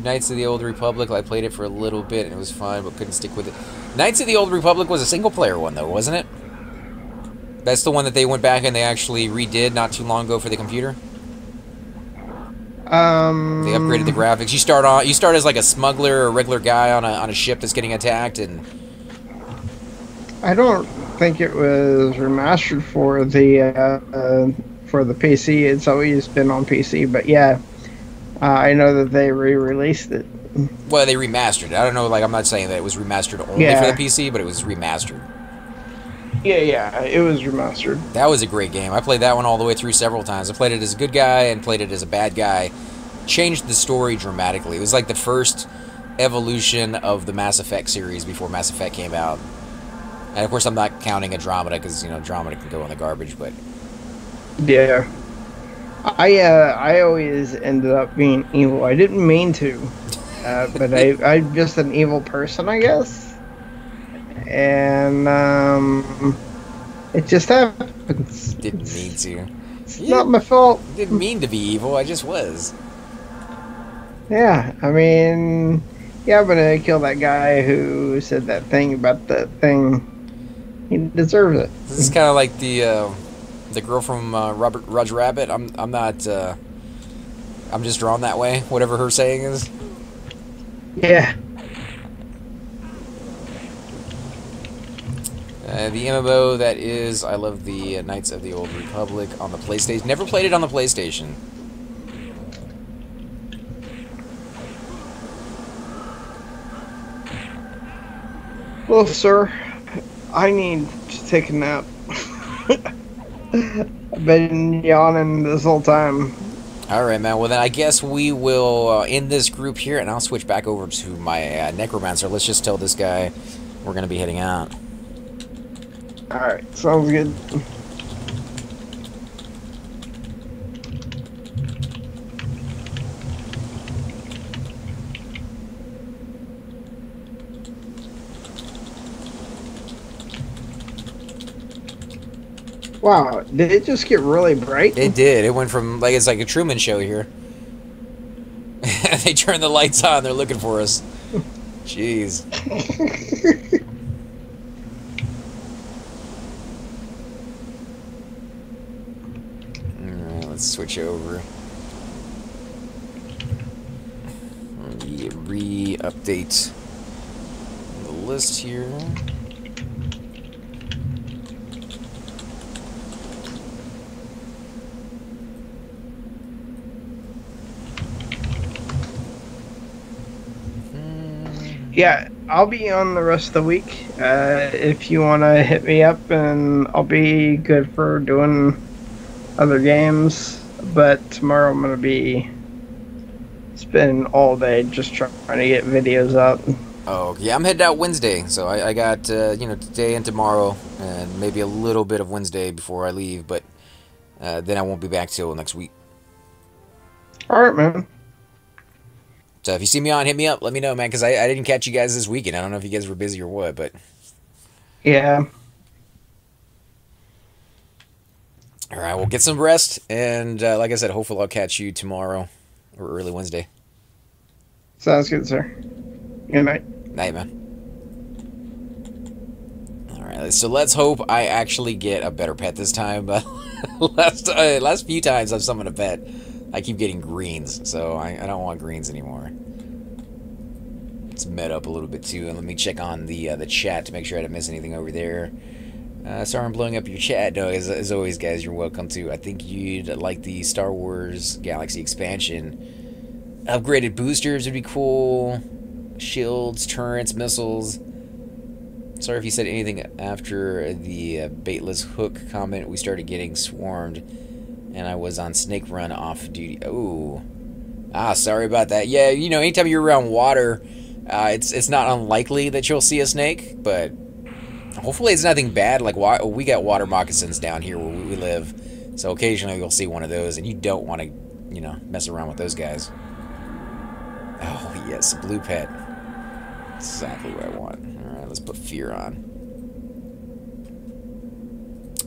Knights of the Old Republic, I played it for a little bit and it was fun, but couldn't stick with it. Knights of the Old Republic was a single-player one, though, wasn't it? That's the one that they went back and they actually redid not too long ago for the computer? They upgraded the graphics. You start as like a smuggler or a regular guy on a ship that's getting attacked, and I don't think it was remastered for the PC. It's always been on PC, but yeah, I know that they re-released it. Well, they remastered it. I don't know, like, I'm not saying that it was remastered only for the PC, but it was remastered. Yeah, it was remastered. That was a great game. I played that one all the way through several times. I played it as a good guy and played it as a bad guy. Changed the story dramatically. It was like the first evolution of the Mass Effect series before Mass Effect came out. And of course, I'm not counting Andromeda because, you know, Andromeda can go in the garbage, but... Yeah. I always ended up being evil. I didn't mean to. But I'm just an evil person, I guess. And it just happens. Didn't mean to. It's not my fault. Didn't mean to be evil. I just was. Yeah, I mean, yeah, I'm gonna kill that guy who said that thing about that thing. He deserves it. This is kind of like the girl from Roger Rabbit. I'm not. I'm just drawn that way. Whatever her saying is. Yeah. The MMO that is, I love the Knights of the Old Republic on the PlayStation. Never played it on the PlayStation. Well, sir, I need to take a nap. I've been yawning this whole time. Alright, man. Well, then I guess we will end this group here, and I'll switch back over to my Necromancer. Let's just tell this guy we're going to be heading out. Alright, sounds good. Wow, did it just get really bright? It did. It went from, like, it's like a Truman Show here. They turned the lights on. They're looking for us. Jeez. Alright, let's switch over. Re-update the list here. Yeah, I'll be on the rest of the week. If you want to hit me up, and I'll be good for doing other games. But tomorrow I'm going to be spending all day just trying to get videos out. Oh, yeah, I'm headed out Wednesday. So I got, you know, today and tomorrow, and maybe a little bit of Wednesday before I leave. But then I won't be back till next week. All right, man. So if you see me on, hit me up. Let me know, man, because I didn't catch you guys this weekend. I don't know if you guys were busy or what, but... Yeah. All right, well, get some rest. And like I said, hopefully I'll catch you tomorrow. or early Wednesday. Sounds good, sir. Good night. Night, man. Alright, so let's hope I actually get a better pet this time. But last few times I've summoned a pet, I keep getting greens, so I don't want greens anymore. Let's med up a little bit too, and let me check on the chat to make sure I didn't miss anything over there. Sorry I'm blowing up your chat. No, as always, guys, you're welcome to. I think you'd like the Star Wars Galaxy expansion. Upgraded boosters would be cool. Shields, turrets, missiles. Sorry if you said anything after the baitless hook comment. We started getting swarmed, and I was on snake run off duty. Oh, sorry about that. Yeah, you know, anytime you're around water, it's not unlikely that you'll see a snake, but hopefully it's nothing bad. Like, we got water moccasins down here where we live, so occasionally you'll see one of those, and you don't want to, you know, mess around with those guys. Oh yes, a blue pet. Exactly what I want. Alright, let's put fear on.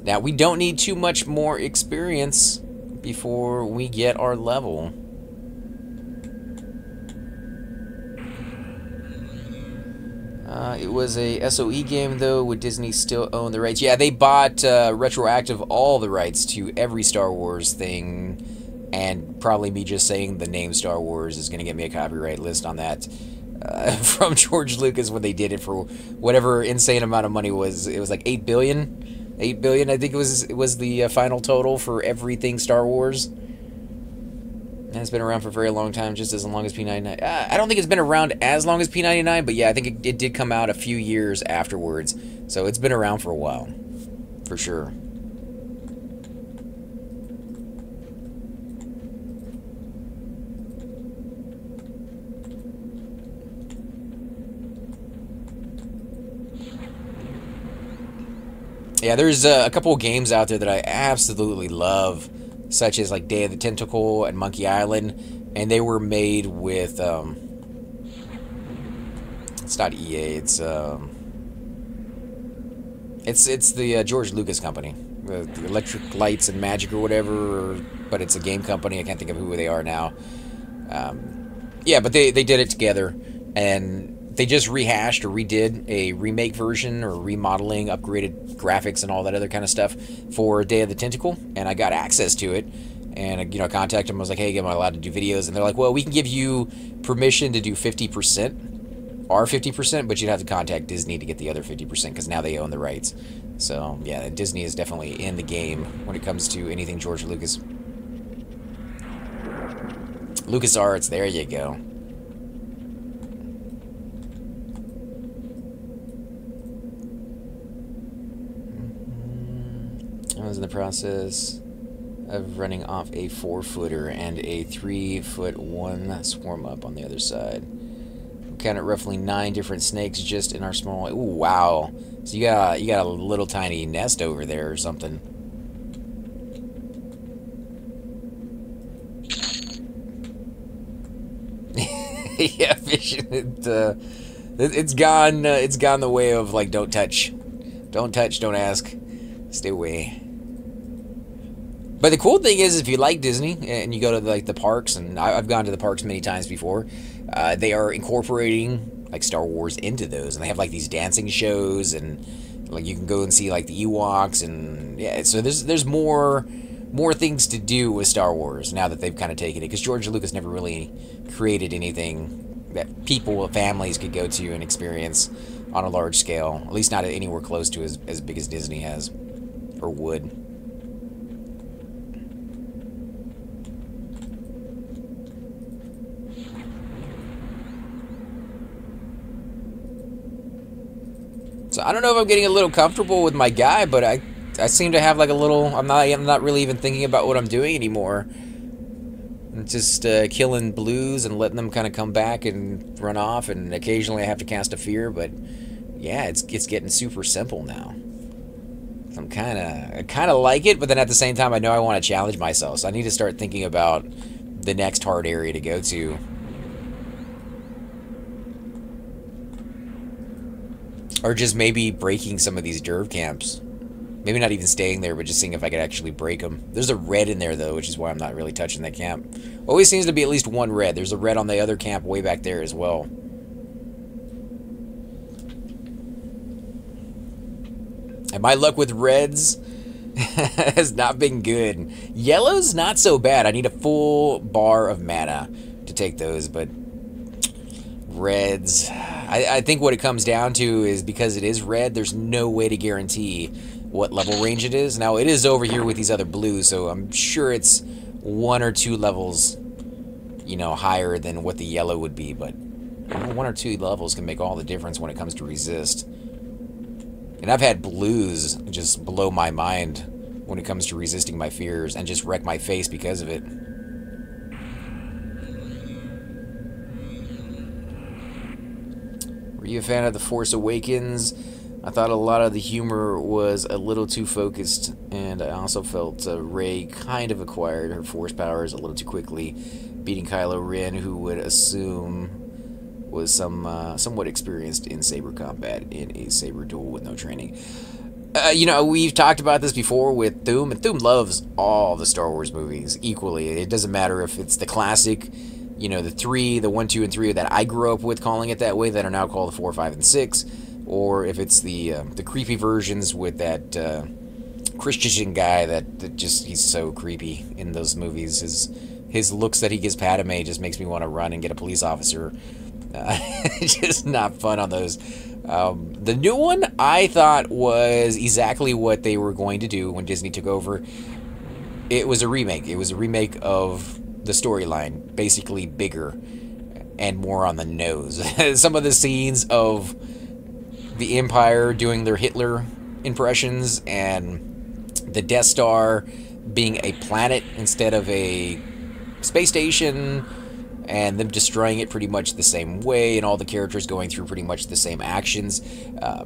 Now, we don't need too much more experience before we get our level. It was a SOE game, though. Would Disney still own the rights? Yeah, they bought retroactive all the rights to every Star Wars thing, and probably me just saying the name Star Wars is going to get me a copyright list on that. From George Lucas when they did it for whatever insane amount of money was. It was like $8 billion. $8 billion, I think it was the final total for everything Star Wars. And it's been around for a very long time, just as long as p99. I don't think it's been around as long as p99, but yeah, I think it did come out a few years afterwards. So it's been around for a while, for sure. Yeah, there's a couple of games out there that I absolutely love, such as like Day of the Tentacle and Monkey Island, and they were made with it's not EA, it's the George Lucas company, the Electric Lights and Magic or whatever, but it's a game company. I can't think of who they are now. Yeah, but they did it together, and they just rehashed or redid a remake version or remodeling, upgraded graphics and all that other kind of stuff for Day of the Tentacle, and I got access to it, and you know, I contacted them. I was like, hey, am I allowed to do videos? And they're like, well, we can give you permission to do 50%, our 50%, but you'd have to contact Disney to get the other 50% because now they own the rights. So yeah, Disney is definitely in the game when it comes to anything George Lucas. LucasArts, there you go. I was in the process of running off a 4-footer and a 3-foot-1 swarm up on the other side. We counted roughly 9 different snakes just in our small. Ooh, wow! So you got a little tiny nest over there or something. Yeah, fishing. It's gone. It's gone the way of like don't touch, don't ask, stay away. But the cool thing is, if you like Disney and you go to like the parks, and I've gone to the parks many times before, they are incorporating like Star Wars into those, and they have like these dancing shows, and like you can go and see like the Ewoks, and yeah, so there's more things to do with Star Wars now that they've kind of taken it, because George Lucas never really created anything that people, families could go to and experience on a large scale, at least not anywhere close to as big as Disney has or would. So I don't know if I'm getting a little comfortable with my guy, but I seem to have like a little. I'm not really even thinking about what I'm doing anymore. I'm just killing blues and letting them kind of come back and run off, and occasionally I have to cast a fear. But yeah, it's getting super simple now. So I kind of like it, but then at the same time I know I want to challenge myself. So I need to start thinking about the next hard area to go to. Or just maybe breaking some of these derv camps. Maybe not even staying there, but just seeing if I could actually break them. There's a red in there, though, which is why I'm not really touching that camp. Always seems to be at least one red. There's a red on the other camp way back there as well. And my luck with reds has not been good. Yellow's not so bad. I need a full bar of mana to take those, but reds, I think what it comes down to is because it is red, there's no way to guarantee what level range it is. Now, it is over here with these other blues, so I'm sure it's 1 or 2 levels, you know, higher than what the yellow would be, but 1 or 2 levels can make all the difference when it comes to resist. And I've had blues just blow my mind when it comes to resisting my fears and just wreck my face because of it. Were you a fan of The Force Awakens? I thought a lot of the humor was a little too focused, and I also felt Rey kind of acquired her Force powers a little too quickly, beating Kylo Ren, who would assume was somewhat experienced in saber combat in a saber duel with no training. You know, we've talked about this before with Thum, and Thum loves all the Star Wars movies equally. It doesn't matter if it's the classic, you know, the 1, 2, and 3 that I grew up with calling it that way, that are now called the 4, 5, and 6, or if it's the creepy versions with that Christian guy that just, he's so creepy in those movies. His looks that he gives Padme just makes me want to run and get a police officer. Just not fun on those. The new one I thought was exactly what they were going to do when Disney took over. It was a remake. It was a remake of the storyline, basically bigger and more on the nose. Some of the scenes of the Empire doing their Hitler impressions and the Death Star being a planet instead of a space station, and them destroying it pretty much the same way, and all the characters going through pretty much the same actions, it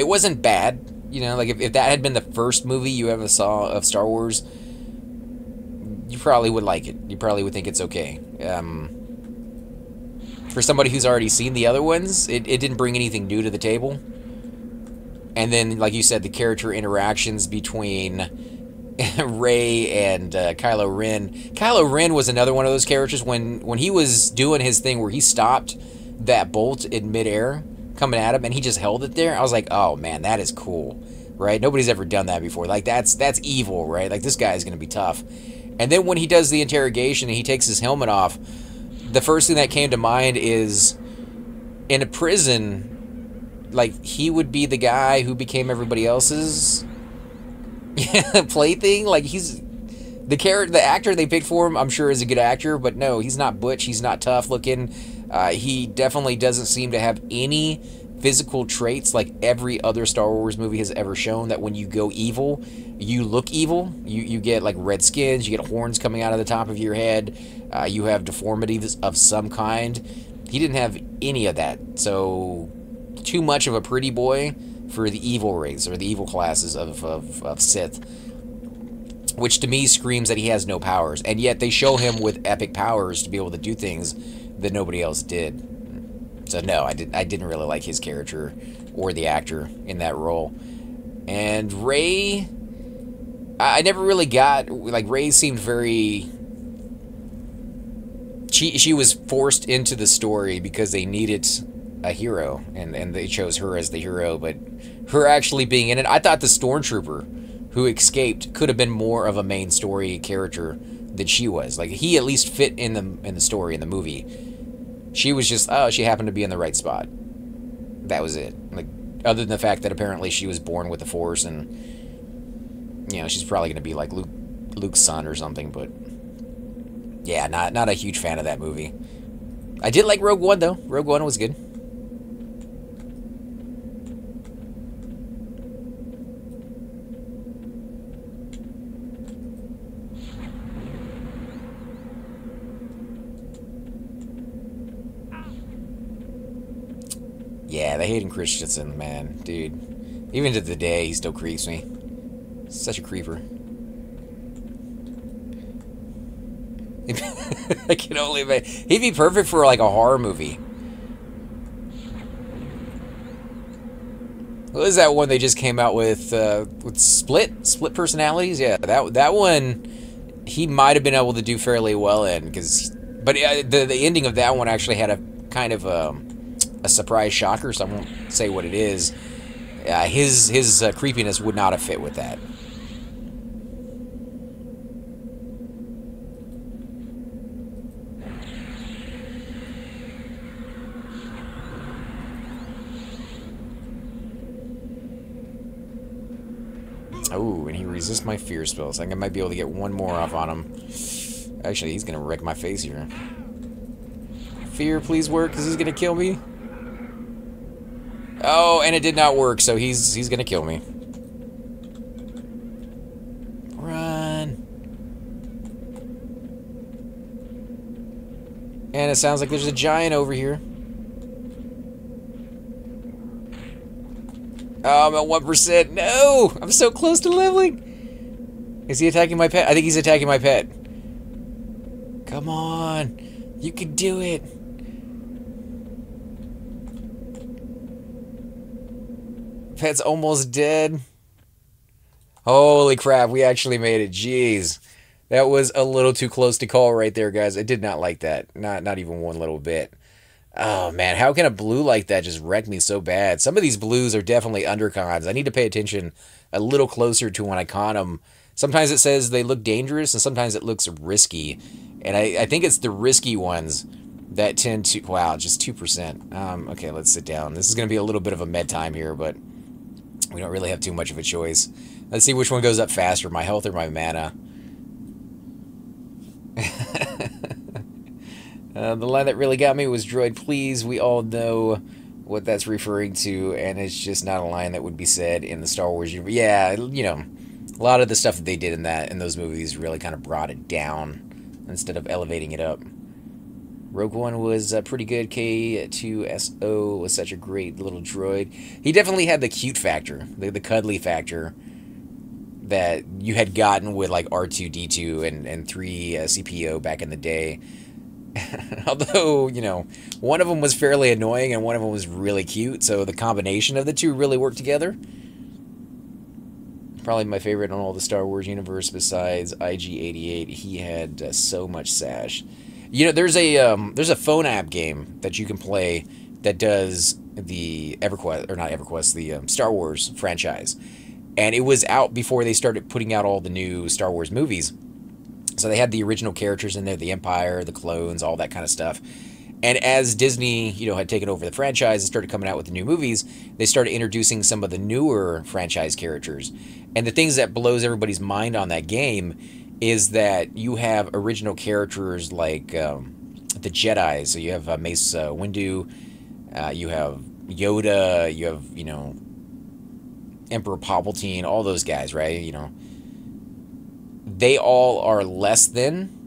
wasn't bad. You know, like if that had been the first movie you ever saw of Star Wars, you probably would like it. You probably would think it's okay. For somebody who's already seen the other ones, it didn't bring anything new to the table. And then, like you said, the character interactions between Rey and Kylo Ren. Kylo Ren was another one of those characters when he was doing his thing where he stopped that bolt in midair coming at him and he just held it there. I was like, oh man, that is cool, right? Nobody's ever done that before. Like that's evil, right? Like this guy is gonna be tough. And then when he does the interrogation and he takes his helmet off, the first thing that came to mind is in a prison, like he would be the guy who became everybody else's plaything. Like he's the actor they picked for him, I'm sure is a good actor, but no, he's not butch, he's not tough looking. He definitely doesn't seem to have any physical traits like every other Star Wars movie has ever shown, that when you go evil, you look evil. You get like red skins, you get horns coming out of the top of your head, you have deformities of some kind. He didn't have any of that, so too much of a pretty boy for the evil race, or the evil classes of Sith, which to me screams that he has no powers, and yet they show him with epic powers to be able to do things that nobody else did. So no, I didn't really like his character or the actor in that role. And Rey, I never really got, like, Rey seemed very, she was forced into the story because they needed a hero, and they chose her as the hero, but her actually being in it, I thought the stormtrooper who escaped could have been more of a main story character than she was. Like, he at least fit in the story, in the movie. She was just, oh, she happened to be in the right spot. That was it. Like, other than the fact that apparently she was born with the Force, and, you know, she's probably going to be like Luke's son or something, but yeah, not a huge fan of that movie. I did like Rogue One, though. Rogue One was good. Yeah, the Hayden Christensen, man, dude. Even to the day, he still creeps me. Such a creeper. I can only imagine. He'd be perfect for like a horror movie. What was that one they just came out with split personalities? Yeah, that one he might have been able to do fairly well in, but the ending of that one actually had a kind of a surprise shocker, so I won't say what it is. His creepiness would not have fit with that. Oh, and he resists my fear spells. I think I might be able to get one more off on him. Actually, he's gonna wreck my face here. Fear, please work, because he's gonna kill me. Oh, and it did not work, so he's gonna kill me. Run. And it sounds like there's a giant over here. Oh, I'm at 1%. No! I'm so close to leveling. Is he attacking my pet? I think he's attacking my pet. Come on. You can do it. Pet's almost dead. Holy crap, we actually made it. Jeez. That was a little too close to call right there, guys. I did not like that. Not even one little bit. Oh, man, how can a blue like that just wreck me so bad? Some of these blues are definitely undercons. I need to pay attention a little closer to when I con them. Sometimes it says they look dangerous, and sometimes it looks risky. And I think it's the risky ones that tend to... Wow, just 2%. Okay, let's sit down. This is going to be a little bit of a med time here, but we don't really have too much of a choice. Let's see which one goes up faster, my health or my mana. The line that really got me was "Droid, please." We all know what that's referring to, and it's just not a line that would be said in the Star Wars universe. Yeah, you know, a lot of the stuff that they did in those movies really kind of brought it down instead of elevating it up. Rogue One was pretty good. K2SO was such a great little droid. He definitely had the cute factor, the cuddly factor that you had gotten with like R2-D2 and 3CPO back in the day. Although, you know, one of them was fairly annoying and one of them was really cute, so the combination of the two really worked together. Probably my favorite on all the Star Wars universe besides IG-88. He had so much sash. You know, there's a phone app game that you can play that does the EverQuest, or not EverQuest, the Star Wars franchise. And it was out before they started putting out all the new Star Wars movies. So they had the original characters in there, the Empire, the clones, all that kind of stuff. And as Disney, you know, had taken over the franchise and started coming out with the new movies, they started introducing some of the newer franchise characters. And the things that blows everybody's mind on that game is that you have original characters like the Jedi. So you have Mace Windu, you have Yoda, you have, you know, Emperor Palpatine, all those guys, right? You know, they all are less than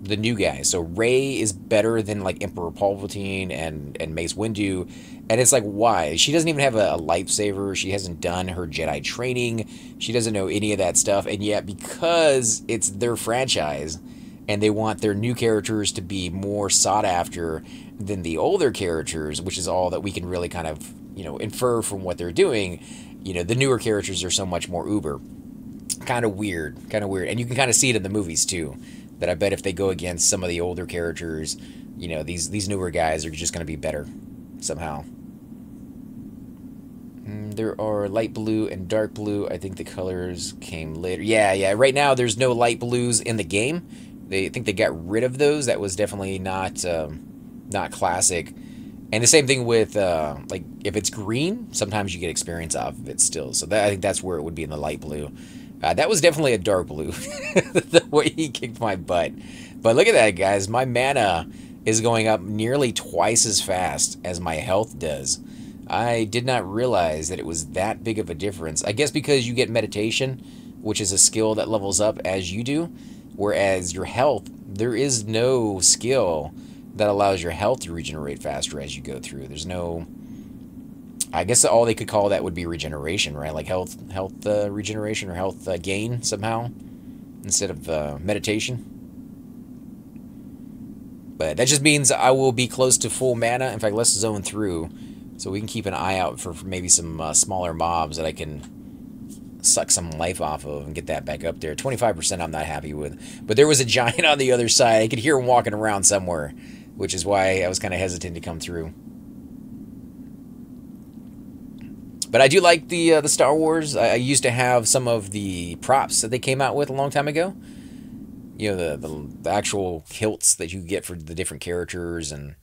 the new guys. So Rey is better than like Emperor Palpatine and Mace Windu. And it's like, why? She doesn't even have a lightsaber. She hasn't done her Jedi training. She doesn't know any of that stuff. And yet, because it's their franchise and they want their new characters to be more sought after than the older characters, which is all that we can really kind of, you know, infer from what they're doing, you know, the newer characters are so much more uber. Kind of weird. And you can kind of see it in the movies, too. That I bet if they go against some of the older characters, you know, these newer guys are just going to be better somehow. There are light blue and dark blue. I think the colors came later. Yeah. Right now, there's no light blues in the game. I think they got rid of those. That was definitely not classic. And the same thing with, like, if it's green, sometimes you get experience off of it still. So I think that's where it would be in the light blue. That was definitely a dark blue, the way he kicked my butt. But look at that, guys. My mana is going up nearly twice as fast as my health does. I did not realize that it was that big of a difference. I guess because you get meditation, which is a skill that levels up as you do, whereas your health, there is no skill that allows your health to regenerate faster as you go through. There's no... I guess all they could call that would be regeneration, right? Like health regeneration or health gain somehow instead of meditation. But that just means I will be close to full mana. In fact, let's zone through So we can keep an eye out for maybe some smaller mobs that I can suck some life off of and get that back up there. 25% I'm not happy with. But there was a giant on the other side. I could hear him walking around somewhere, which is why I was kind of hesitant to come through. But I do like the Star Wars. I used to have some of the props that they came out with a long time ago. You know, the actual hilts that you get for the different characters. And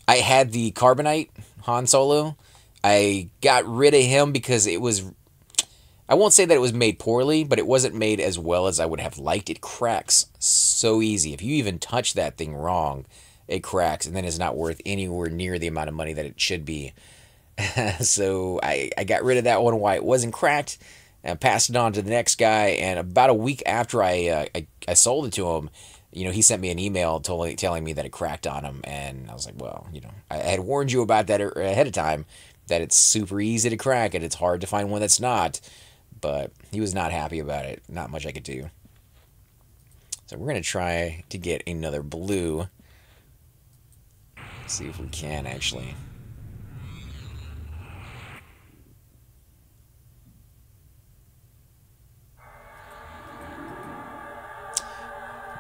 I had the Carbonite Han Solo. I got rid of him because it was... I won't say that it was made poorly, but it wasn't made as well as I would have liked. It cracks so easy. If you even touch that thing wrong, it cracks, and then it's not worth anywhere near the amount of money that it should be. So I got rid of that one while it wasn't cracked, and passed it on to the next guy, and about a week after I sold it to him, you know, he sent me an email telling me that it cracked on him, and I was like, well, you know, I had warned you about that ahead of time, that it's super easy to crack, and it's hard to find one that's not. But he was not happy about it. Not much I could do. So we're going to try to get another blue. See if we can, actually.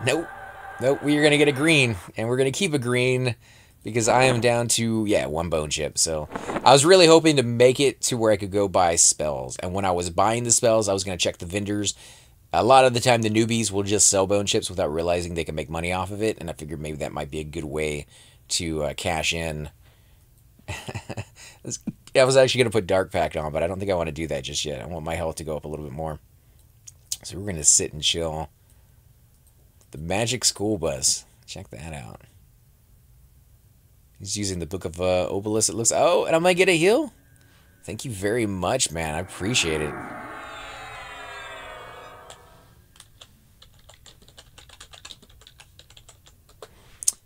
Nope. Nope, we're going to get a green. And we're going to keep a green because I am down to, yeah, 1 bone chip. So I was really hoping to make it to where I could go buy spells. And when I was buying the spells, I was going to check the vendors. A lot of the time, the newbies will just sell bone chips without realizing they can make money off of it. And I figured maybe that might be a good way to cash in. I was actually going to put Dark Pact on, but I don't think I want to do that just yet. I want my health to go up a little bit more. So we're going to sit and chill. The Magic School Bus. Check that out. He's using the Book of Obelisk. It looks... Oh, and I might get a heal? Thank you very much, man. I appreciate it.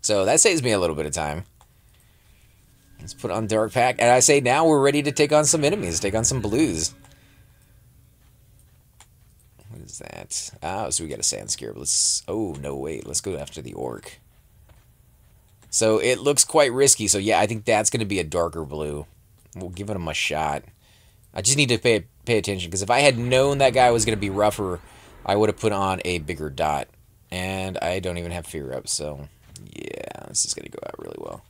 So that saves me a little bit of time. Let's put on Dark Pact. And I say now we're ready to take on some enemies. Take on some blues. What is that? Oh, so we got a Sand Scarab. Let's... Oh, no, wait. Let's go after the Orc. So it looks quite risky. So yeah, I think that's going to be a darker blue. We'll give him a shot. I just need to pay attention, because if I had known that guy was going to be rougher, I would have put on a bigger dot. And I don't even have fear up, so yeah, this is going to go out really well.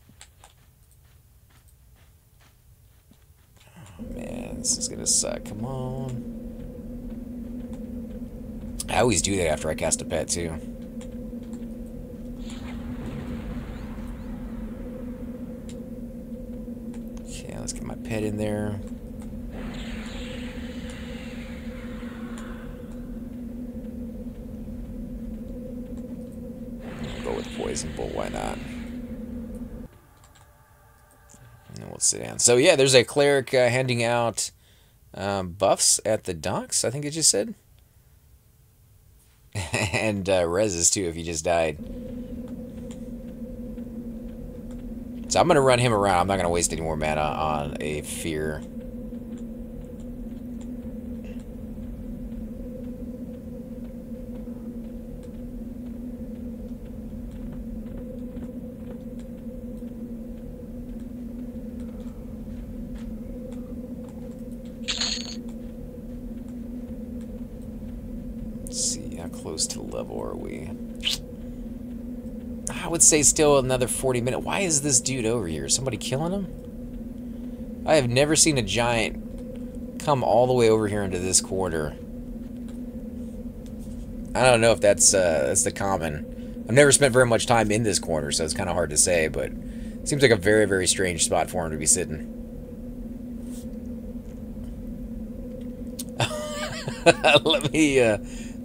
Oh man, this is going to suck. Come on. I always do that after I cast a pet too. Let's get my pet in there. I'll go with Poison Bolt, why not? And then we'll sit down. So yeah, there's a cleric handing out buffs at the docks, I think it just said. And reses too if you just died. So I'm going to run him around. I'm not going to waste any more mana on a fear. Let's see, how close to level are we? I would say still another 40 minutes. Why is this dude over here? Is somebody killing him? I have never seen a giant come all the way over here into this corner. I don't know if that's the common. I've never spent very much time in this corner, so it's kind of hard to say, but it seems like a very, very strange spot for him to be sitting.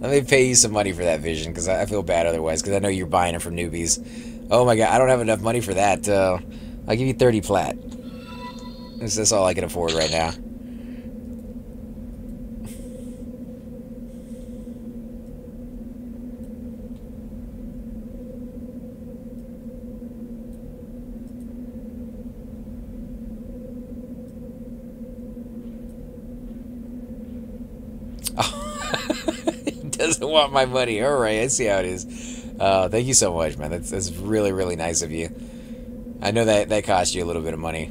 Let me pay you some money for that vision, because I feel bad otherwise, because I know you're buying it from newbies. Oh my god, I don't have enough money for that. I'll give you 30 plat. That's all I can afford right now. Doesn't want my money. All right, I see how it is. Thank you so much, man. That's really, really nice of you. I know that cost you a little bit of money.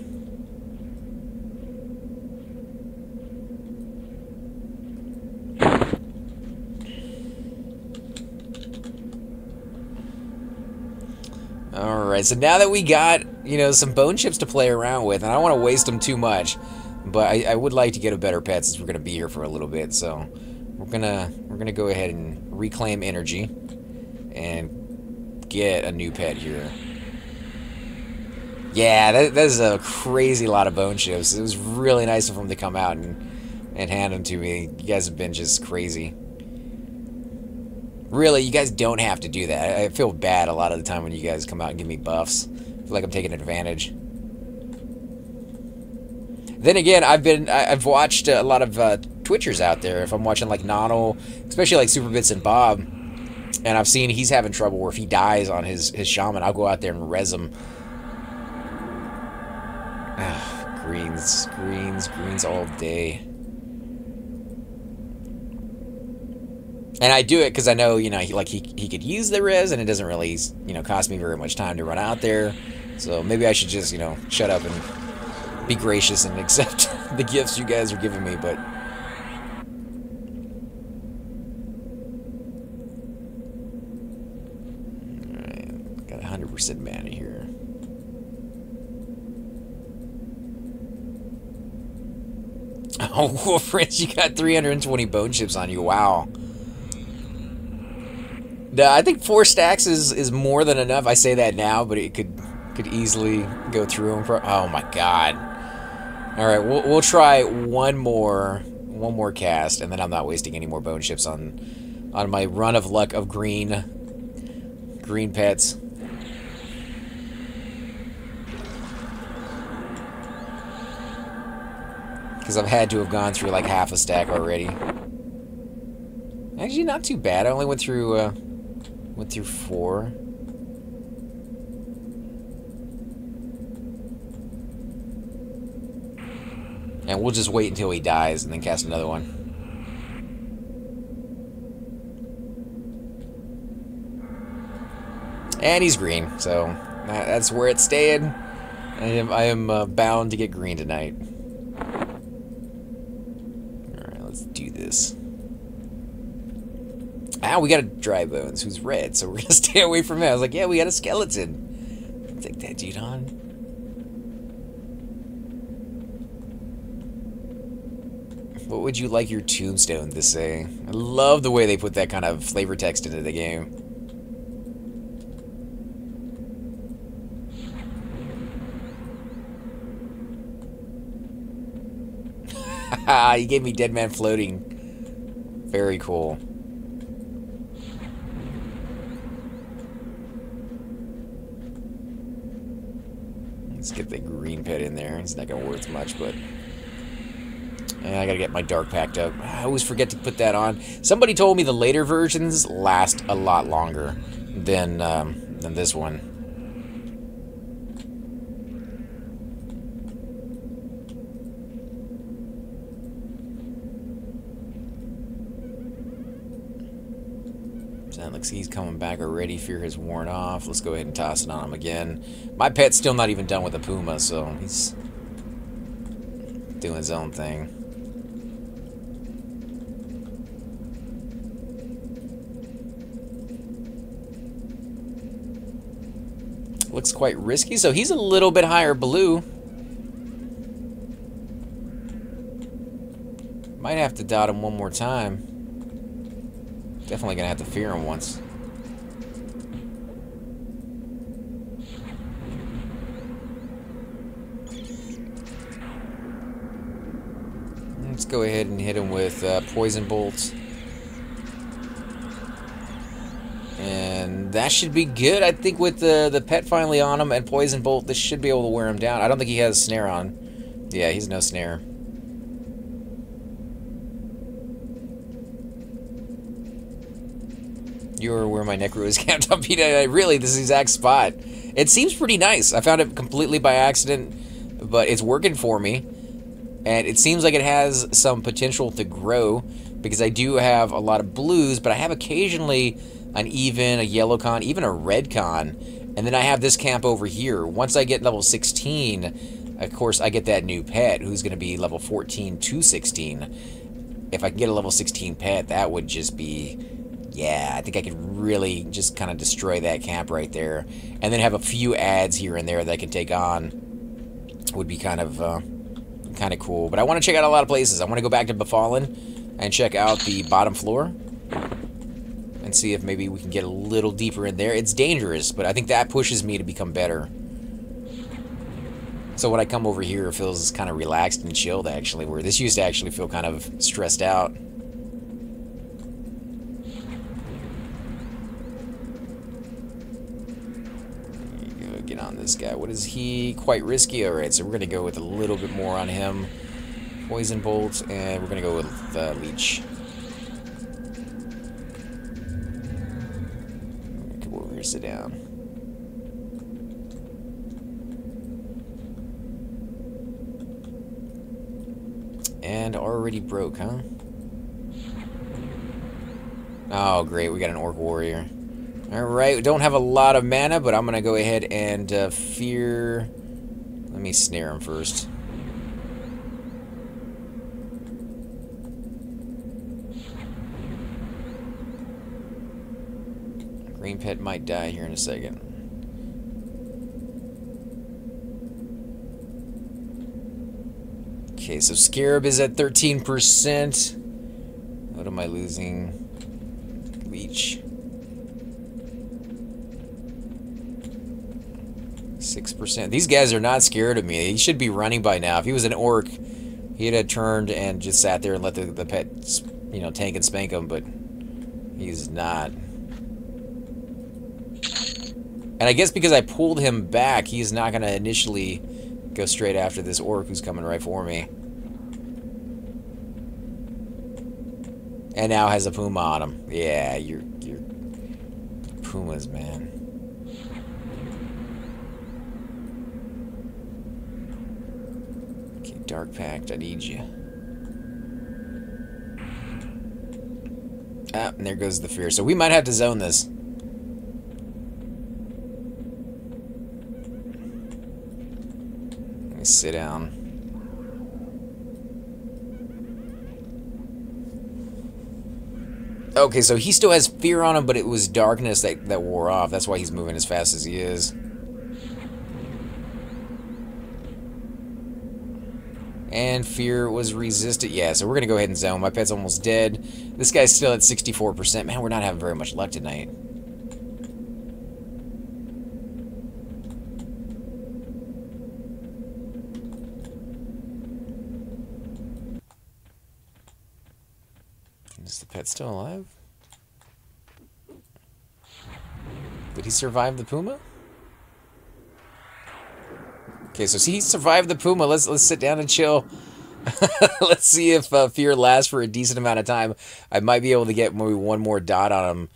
Alright, so now that we got, you know, some bone chips to play around with, and I don't want to waste them too much, but I would like to get a better pet since we're going to be here for a little bit, so we're gonna go ahead and reclaim energy and get a new pet here. Yeah, that is a crazy lot of bone chips. It was really nice of them to come out and hand them to me. You guys have been just crazy. Really, you guys don't have to do that. I feel bad a lot of the time when you guys come out and give me buffs. I feel like I'm taking advantage. Then again, I've watched a lot of Twitchers out there. If I'm watching like Nonal, especially like Superbits and Bob, and I've seen he's having trouble where if he dies on his shaman, I'll go out there and res him. Greens all day. And I do it because I know, you know, he could use the res, and it doesn't really, you know, cost me very much time to run out there. So maybe I should just, you know, shut up and be gracious and accept the gifts you guys are giving me, but... Alright, got 100% mana here. Oh, Wolfrich, you got 320 bone chips on you, wow. No, I think 4 stacks is more than enough. I say that now, but it could easily go through them. Oh my god! All right, we'll try one more cast, and then I'm not wasting any more bone chips on my run of luck of green pets. Because I've had to have gone through like half a stack already. Actually, not too bad. I only went through 4. And we'll just wait until he dies and then cast another one. And he's green, so that's where it's staying. I am bound to get green tonight. Alright, let's do this. Ah, we got a dry bones who's red, so we're gonna stay away from him. I was like, yeah, we got a skeleton. Take that dude on. What would you like your tombstone to say? I love the way they put that kind of flavor text into the game. Haha, you gave me Dead Man Floating. Very cool. Let's get the green pet in there. It's not gonna worth much, but I gotta get my dark packed up. I always forget to put that on. Somebody told me the later versions last a lot longer than this one. Looks like he's coming back already. Fear has worn off. Let's go ahead and toss it on him again. My pet's still not even done with the Puma, so he's doing his own thing. Looks quite risky, so he's a little bit higher blue. Might have to dot him one more time. Definitely gonna have to fear him once. Let's go ahead and hit him with poison bolts. And that should be good. I think with the pet finally on him and poison bolt, this should be able to wear him down. I don't think he has snare on. Yeah, he's no snare. You're where my Necro is camped on p99. Really, this is the exact spot. It seems pretty nice. I found it completely by accident, but it's working for me. And it seems like it has some potential to grow, because I do have a lot of blues, but I have occasionally an even, a yellow con, even a red con. And then I have this camp over here. Once I get level 16, of course, I get that new pet, who's going to be level 14 to 16. If I can get a level 16 pet, that would just be Yeah, I think I could really just kind of destroy that camp right there. And then have a few ads here and there that I can take on. Would be kind of cool. But I want to check out a lot of places. I want to go back to Befallen and check out the bottom floor. And see if maybe we can get a little deeper in there. It's dangerous, but I think that pushes me to become better. So when I come over here, it feels kind of relaxed and chilled, actually, where this used to actually feel kind of stressed out. Get on this guy. What is he? Quite risky. Alright, so we're going to go with a little bit more on him. Poison Bolt, and we're going to go with Leech. Come over here, sit down. And already broke, huh? Oh, great. We got an Orc Warrior. Alright, we don't have a lot of mana, but I'm going to go ahead and fear... Let me snare him first. Green Pet might die here in a second. Okay, so Scarab is at 13%. What am I losing? Leech. 6%. These guys are not scared of me. He should be running by now. If he was an orc, he'd have turned and just sat there and let the pet, you know, tank and spank him, but he's not. And I guess because I pulled him back, he's not going to initially go straight after this orc who's coming right for me. And now has a Puma on him. Yeah, you're Pumas, man. Okay, Dark Pact, I need you. Ah, and there goes the fear. So we might have to zone this. Let me sit down. Okay, so he still has fear on him, but it was darkness that wore off. That's why he's moving as fast as he is. And fear was resisted. Yeah, so we're going to go ahead and zone. My pet's almost dead. This guy's still at 64%. Man, we're not having very much luck tonight. Is the pet still alive? Did he survive the Puma? Okay, so he survived the Puma. Let's sit down and chill. Let's see if fear lasts for a decent amount of time. I might be able to get maybe one more dot on him,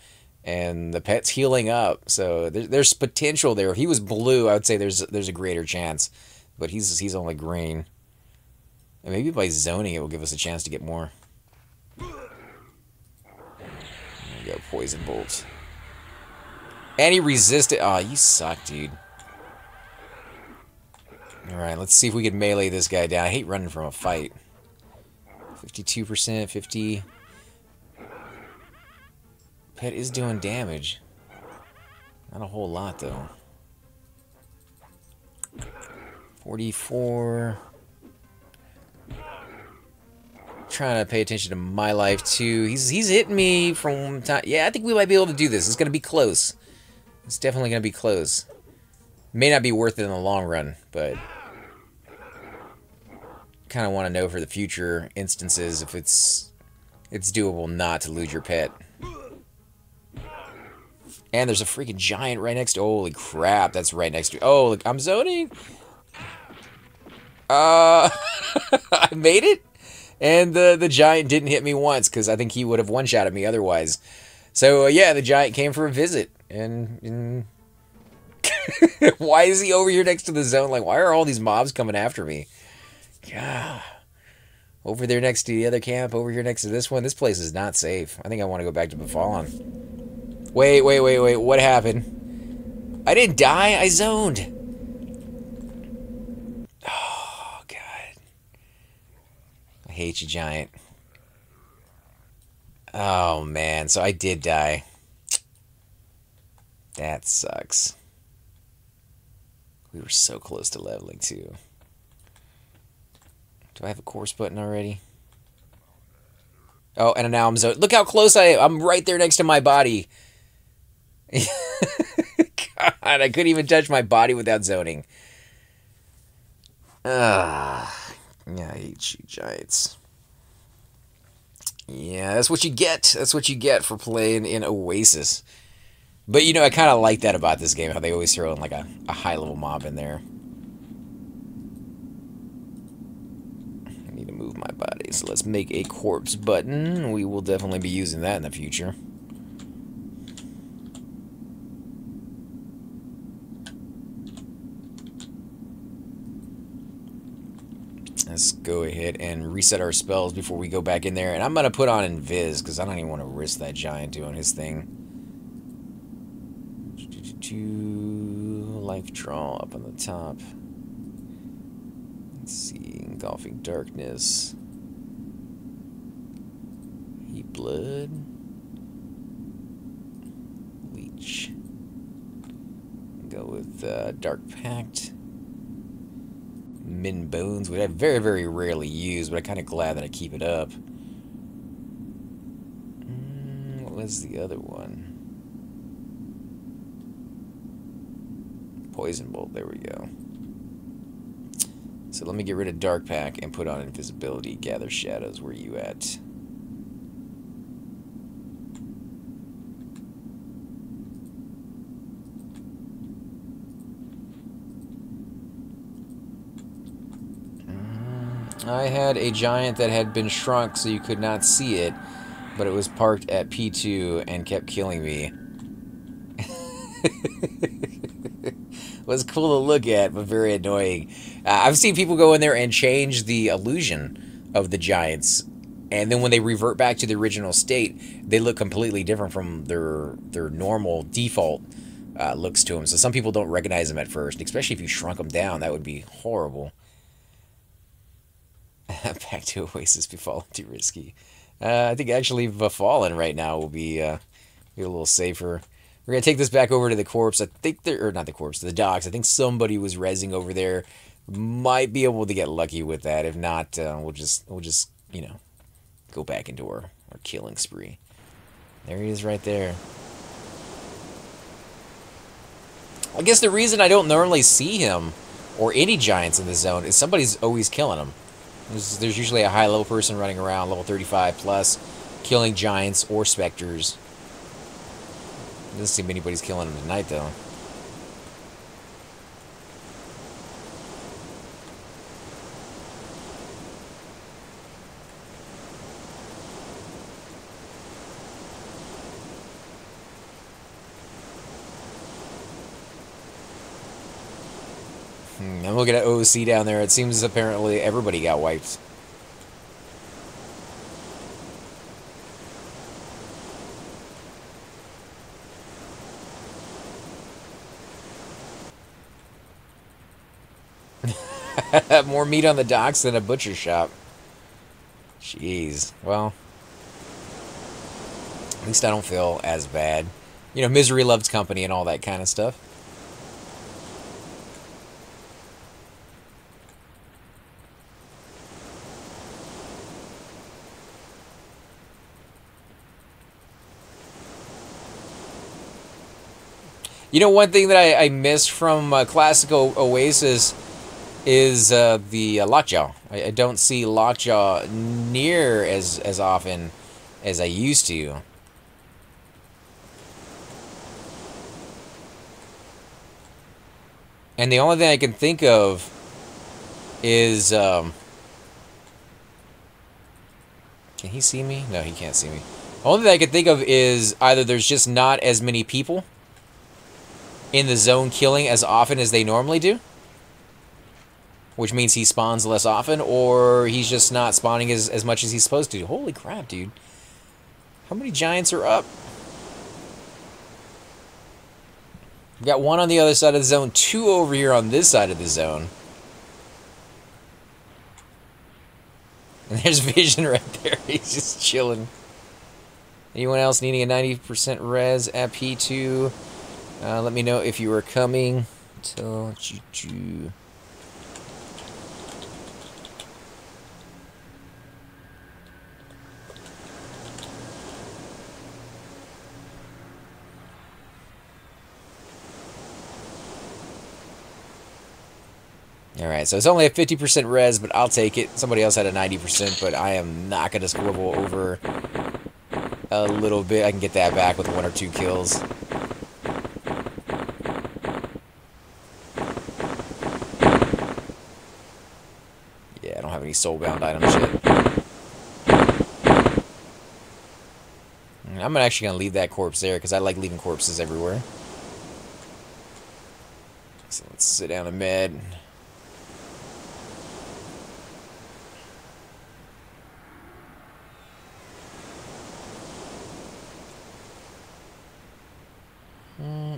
and the pet's healing up. So there's potential there. If he was blue, I would say there's a greater chance, but he's only green. And maybe by zoning it will give us a chance to get more. There we go, Poison Bolt. And he resisted. Oh, you suck, dude. Alright, let's see if we can melee this guy down. I hate running from a fight. 52%, 50. Pet is doing damage. Not a whole lot, though. 44. Trying to pay attention to my life, too. He's hitting me from time. Yeah, I think we might be able to do this. It's going to be close. It's definitely going to be close. May not be worth it in the long run, but kind of want to know for the future instances if it's doable not to lose your pet. And there's a freaking giant right next to... Holy crap, that's right next to... Oh, look, I'm zoning. I made it? And the giant didn't hit me once, because I think he would have one-shotted me otherwise. So, yeah, the giant came for a visit. And why is he over here next to the zone? Like, why are all these mobs coming after me? God. Over there next to the other camp, over here next to this one. This place is not safe. I think I want to go back to Befallen. Wait. What happened? I didn't die. I zoned. Oh, God. I hate you, giant. Oh, man. So I did die. That sucks. We were so close to leveling, too. Do I have a course button already? Oh, and now I'm zoned. Look how close I am. I'm right there next to my body. God, I couldn't even touch my body without zoning. Yeah, I hate you, Giants. Yeah, that's what you get. That's what you get for playing in Oasis. But, you know, I kind of like that about this game, how they always throw in, like, a high-level mob in there. I need to move my body, so let's make a corpse button. We will definitely be using that in the future. Let's go ahead and reset our spells before we go back in there. And I'm going to put on Invis, because I don't even want to risk that giant doing his thing. Life draw up on the top. Let's see. Engulfing darkness. Heat blood. Leech. Go with Dark Pact. Min Bones, which I very, very rarely use, but I'm kind of glad that I keep it up. What was the other one? Poison Bolt, there we go. So let me get rid of Dark Pack and put on Invisibility. Gather Shadows, where you at? I had a giant that had been shrunk so you could not see it, but it was parked at P2 and kept killing me. Was cool to look at, but very annoying. I've seen people go in there and change the illusion of the giants, and then when they revert back to the original state, they look completely different from their normal default looks to them. So some people don't recognize them at first, especially if you shrunk them down. That would be horrible. Back to Oasis befallen too risky. I think actually Befallen right now will be a little safer. We're gonna take this back over to the corpse. I think or not the corpse, the docks. I think somebody was rezzing over there. Might be able to get lucky with that. If not, we'll just you know, go back into our killing spree. There he is right there. I guess the reason I don't normally see him or any giants in the zone is somebody's always killing him. There's usually a high-level person running around, level 35 plus, killing giants or specters. Doesn't seem anybody's killing them tonight, though. I'm looking at OC down there. It seems apparently everybody got wiped. More meat on the docks than a butcher shop. Jeez. Well, at least I don't feel as bad. You know, misery loves company and all that kind of stuff. You know, one thing that I missed from classical Oasis is the Lockjaw. I don't see Lockjaw near as often as I used to. And the only thing I can think of is... can he see me? No, he can't see me. The only thing I can think of is either there's just not as many people in the zone killing as often as they normally do, which means he spawns less often, or he's just not spawning as much as he's supposed to. Holy crap, dude. How many giants are up? We've got one on the other side of the zone, two over here on this side of the zone. And there's Vision right there. He's just chilling. Anyone else needing a 90% res at P2? Let me know if you are coming. Alright, so it's only a 50% res, but I'll take it. Somebody else had a 90%, but I am not going to squibble over a little bit. I can get that back with 1 or 2 kills. Yeah, I don't have any soulbound items yet. I'm actually going to leave that corpse there, because I like leaving corpses everywhere. So let's sit down and med.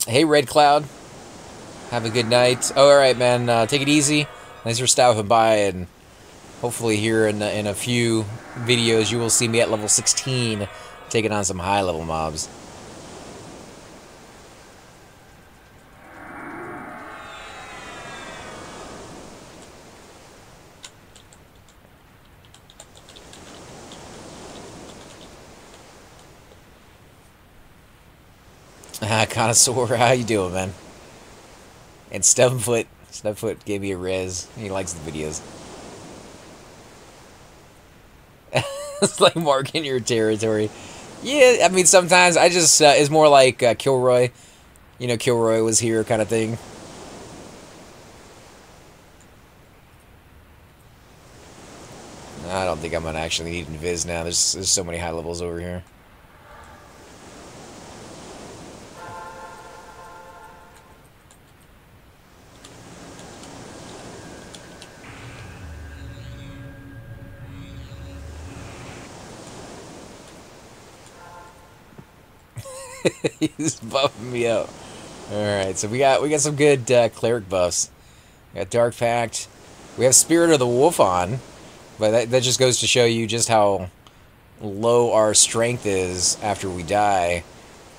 Hey, Red Cloud. Have a good night. Oh, all right, man. Take it easy. Thanks for stopping by, and hopefully here in a few videos you will see me at level 16 taking on some high-level mobs. Connoisseur, how you doing, man? And Stubfoot gave me a res. He likes the videos. It's like marking your territory. Yeah, I mean, sometimes I just, it's more like Kilroy. You know, Kilroy was here kind of thing. I don't think I'm going to actually need invis now. There's so many high levels over here. He's buffing me up. Alright, so we got some good cleric buffs. We got Dark Pact. We have Spirit of the Wolf on. But that just goes to show you just how low our strength is after we die.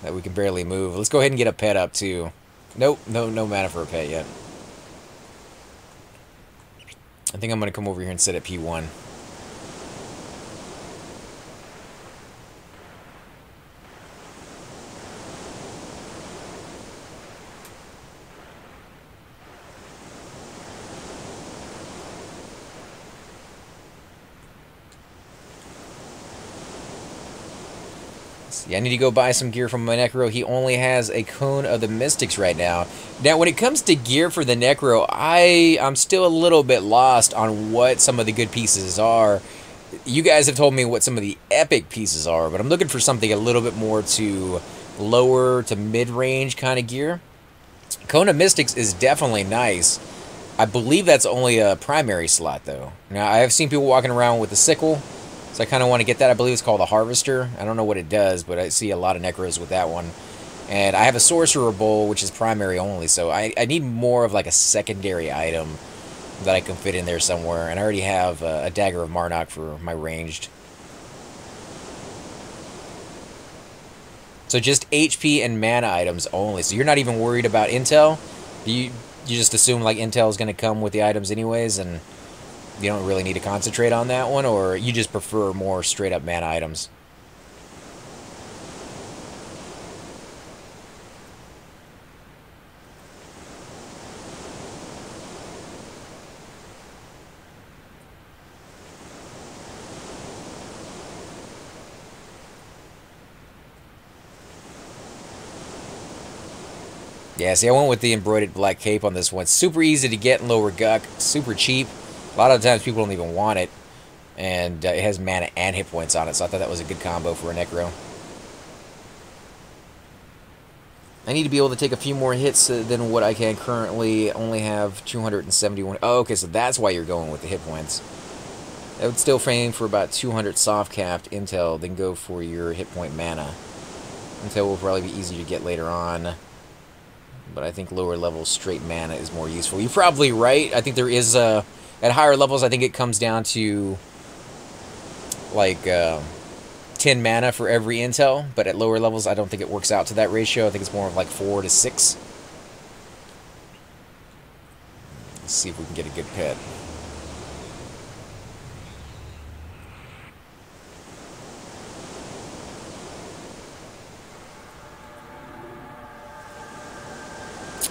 That we can barely move. Let's go ahead and get a pet up too. Nope, no mana for a pet yet. I think I'm going to come over here and sit at P1. Yeah, I need to go buy some gear from my Necro. He only has a Cone of the Mystics right now. Now, when it comes to gear for the Necro, I'm still a little bit lost on what some of the good pieces are. You guys have told me what some of the epic pieces are, but I'm looking for something a little bit more to lower to mid-range kind of gear. Cone of Mystics is definitely nice. I believe that's only a primary slot, though. Now, I have seen people walking around with a sickle. So I kind of want to get that. I believe it's called a Harvester. I don't know what it does, but I see a lot of Necros with that one. And I have a Sorcerer Bowl, which is primary only, so I need more of like a secondary item that I can fit in there somewhere. And I already have a Dagger of Marnock for my ranged. So just HP and mana items only. So you're not even worried about intel? You just assume like intel is going to come with the items anyways, and you don't really need to concentrate on that one, or you just prefer more straight-up mana items? Yeah, see, I went with the embroidered black cape on this one. It's super easy to get in lower Guck, super cheap. A lot of the times people don't even want it, and it has mana and hit points on it, so I thought that was a good combo for a Necro. I need to be able to take a few more hits than what I can currently. Only have 271. Oh, okay, so that's why you're going with the hit points. That would still frame for about 200 soft-capped intel, then go for your hit point mana. Intel will probably be easier to get later on, but I think lower level straight mana is more useful. You're probably right. I think there is at higher levels, I think it comes down to like 10 mana for every intel, but at lower levels I don't think it works out to that ratio. I think it's more of like 4 to 6. Let's see if we can get a good pet.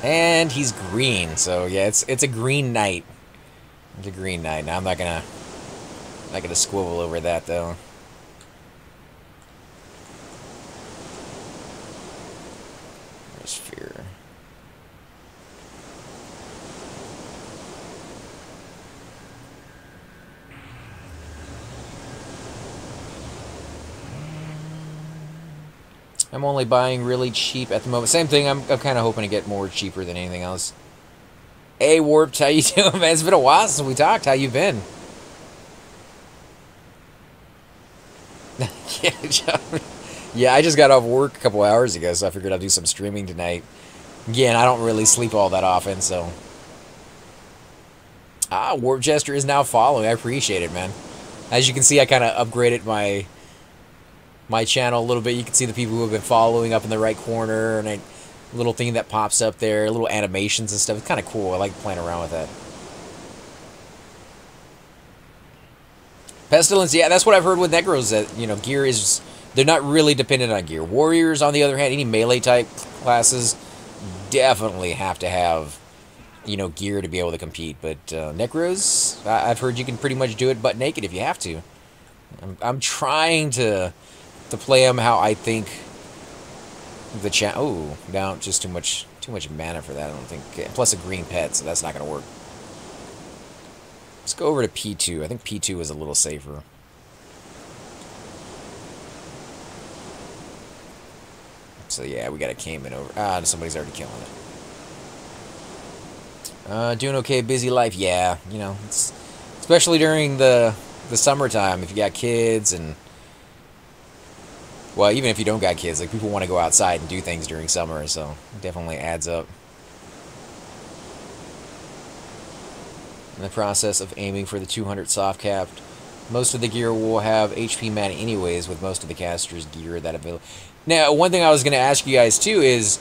And he's green, so yeah, it's a green knight. It's a green knight. Now I'm not gonna squibble over that though. There's fear. I'm only buying really cheap at the moment. Same thing, I'm kind of hoping to get more cheaper than anything else. Hey, Warped, how you doing, man? It's been a while since we talked. How you been? Yeah, I just got off work a couple hours ago, so I figured I'd do some streaming tonight. Again, I don't really sleep all that often, so... Ah, Warp Jester is now following. I appreciate it, man. As you can see, I kind of upgraded my channel a little bit. You can see the people who have been following up in the right corner, and a little thing that pops up there, little animations and stuff. It's kind of cool. I like playing around with that. Pestilence, yeah, that's what I've heard with Necros, that, you know, gear is... They're not really dependent on gear. Warriors, on the other hand, any melee-type classes definitely have to have, you know, gear to be able to compete. But Necros, I've heard you can pretty much do it butt naked if you have to. I'm trying to play them how I think the oh, no, just too much mana for that, I don't think. Plus a green pet, so that's not going to work. Let's go over to P2. I think P2 is a little safer. So yeah, we got a Cayman over. Ah, somebody's already killing it. Doing okay, busy life. Yeah, you know, it's, especially during the summertime, if you got kids and... Well, even if you don't got kids, like, people want to go outside and do things during summer, so it definitely adds up. In the process of aiming for the 200 soft capped, most of the gear will have HP mana anyways, with most of the caster's gear that available. Now, one thing I was going to ask you guys too is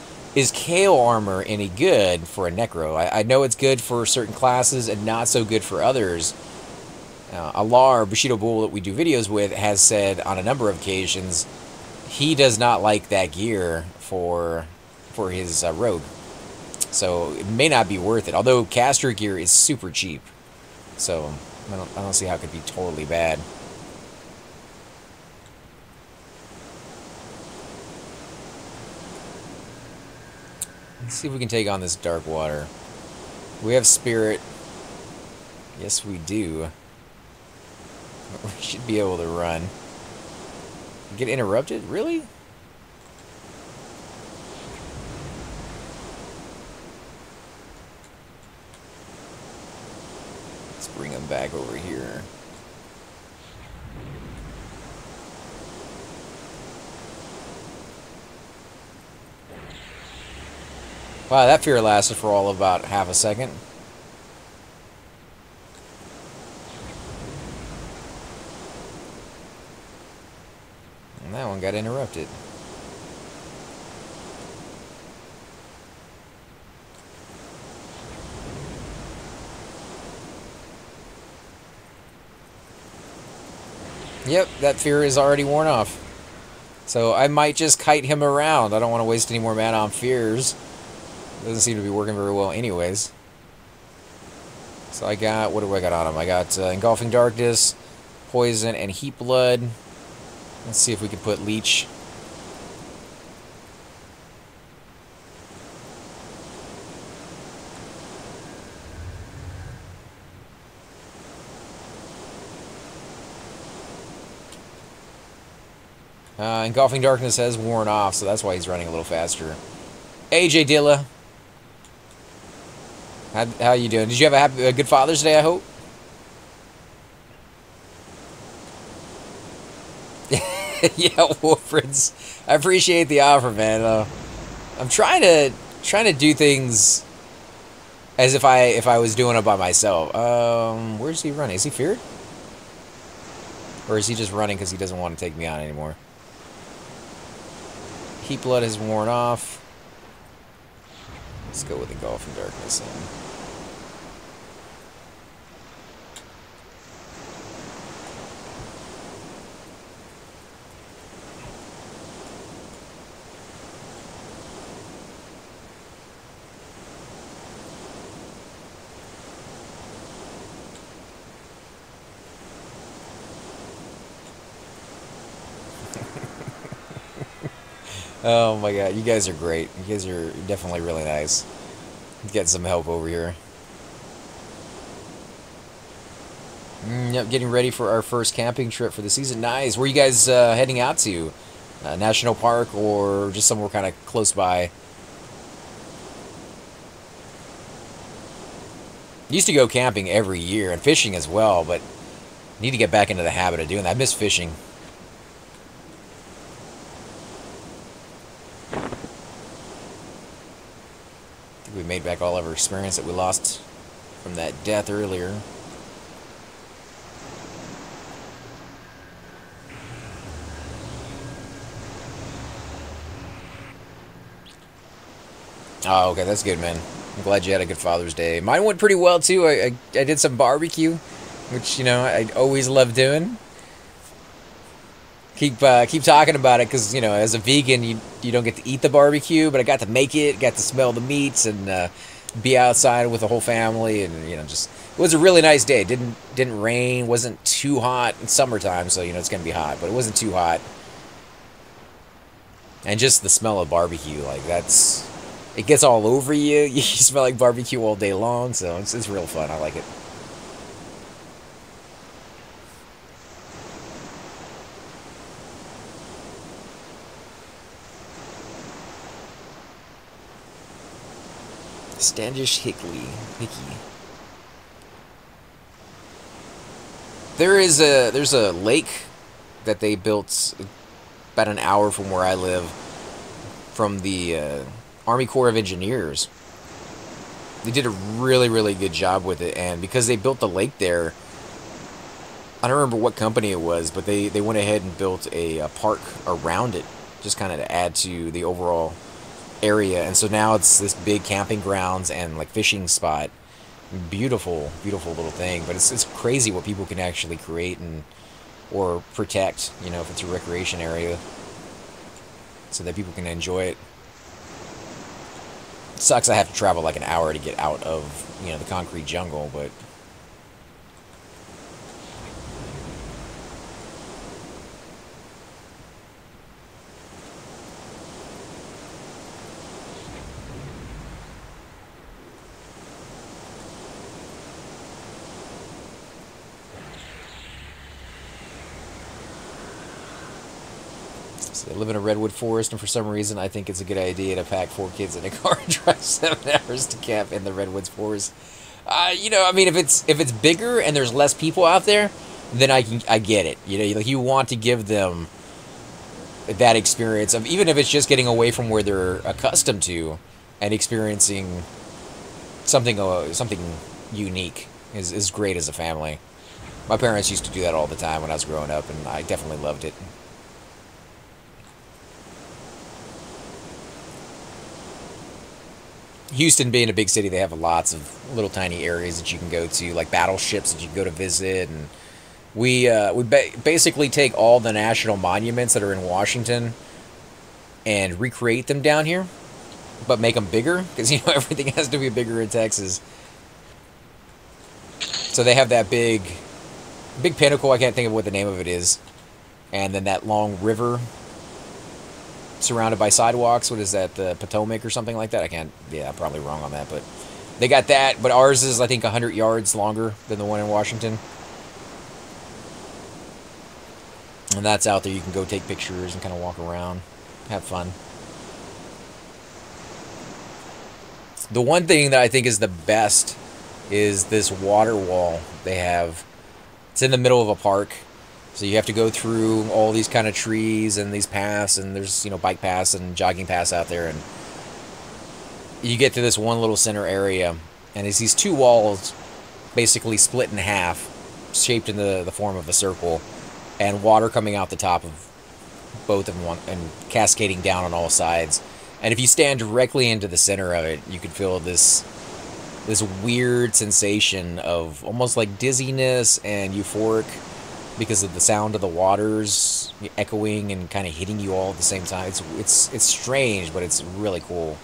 Kale armor any good for a Necro? I know it's good for certain classes and not so good for others. Alar, Bushido Bull, that we do videos with, has said on a number of occasions he does not like that gear for his rogue. So it may not be worth it. Although caster gear is super cheap, so I don't see how it could be totally bad. Let's see if we can take on this Dark Water. We have Spirit. Yes, we do. We should be able to run. Get interrupted? Really? Let's bring him back over here. Wow, that fear lasted for all about half a second. And that one got interrupted. Yep, that fear is already worn off. So I might just kite him around. I don't want to waste any more mana on fears. Doesn't seem to be working very well anyways. So I got, what do I got on him? I got Engulfing Darkness, Poison, and Heat Blood. Let's see if we can put Leech. Engulfing Darkness has worn off, so that's why he's running a little faster. AJ Dilla. How you doing? Did you have a good Father's Day, I hope? Yeah, Wolfrids. I appreciate the offer, man. I'm trying to do things as if I was doing it by myself. Where's he running? Is he feared? Or is he just running because he doesn't want to take me on anymore? Heat blood has worn off. Let's go with the Golf in Darkness then. Oh my god, you guys are great. You guys are definitely really nice. Get some help over here. Yep, getting ready for our first camping trip for the season. Nice. Where are you guys heading out to? National Park or just somewhere kind of close by? Used to go camping every year and fishing as well, but need to get back into the habit of doing that. I miss fishing. I think we made back all of our experience that we lost from that death earlier. Oh, okay, that's good, man. I'm glad you had a good Father's Day. Mine went pretty well, too. I did some barbecue, which, you know, I always love doing. Keep talking about it, because, you know, as a vegan, you don't get to eat the barbecue, but I got to make it, got to smell the meats, and be outside with the whole family, and, you know, just... It was a really nice day. It didn't rain, wasn't too hot. It's summertime, so, you know, it's going to be hot, but it wasn't too hot. And just the smell of barbecue, like, that's... It gets all over you. You smell like barbecue all day long, so it's real fun. I like it. Standish Hickey. There's a lake that they built about an hour from where I live, from the Army Corps of Engineers. They did a really, really good job with it, and because they built the lake there, I don't remember what company it was, but they went ahead and built a park around it, just kind of to add to the overall area. And so now it's this big camping grounds and like fishing spot. Beautiful, beautiful little thing. But it's crazy what people can actually create and or protect, you know, if it's a recreation area, so that people can enjoy it. It sucks I have to travel like an hour to get out of, you know, the concrete jungle, but I live in a redwood forest, and for some reason I think it's a good idea to pack 4 kids in a car and drive 7 hours to camp in the redwoods forest. You know, I mean, if it's bigger and there's less people out there, then I get it. You know, like, you want to give them that experience of, even if it's just getting away from where they're accustomed to and experiencing something unique is great as a family. My parents used to do that all the time when I was growing up, and I definitely loved it. Houston being a big city, they have lots of little tiny areas that you can go to, like battleships that you can go to visit, and we basically take all the national monuments that are in Washington and recreate them down here, but make them bigger, because, you know, everything has to be bigger in Texas. So they have that big pinnacle, I can't think of what the name of it is, and then that long river surrounded by sidewalks. What is that, the Potomac or something like that? I'm probably wrong on that, but they got that. But ours is, I think, 100 yards longer than the one in Washington. And that's out there. You can go take pictures and kind of walk around, have fun. The one thing that I think is the best is this water wall they have. It's in the middle of a park. So you have to go through all these kind of trees and these paths, and there's, you know, bike paths and jogging paths out there, and you get to this one little center area, and it's these 2 walls basically split in half, shaped in the form of a circle, and water coming out the top of both of them and cascading down on all sides. And if you stand directly into the center of it, you can feel this weird sensation of almost like dizziness and euphoric because of the sound of the waters echoing and kind of hitting you all at the same time. It's strange, but it's really cool.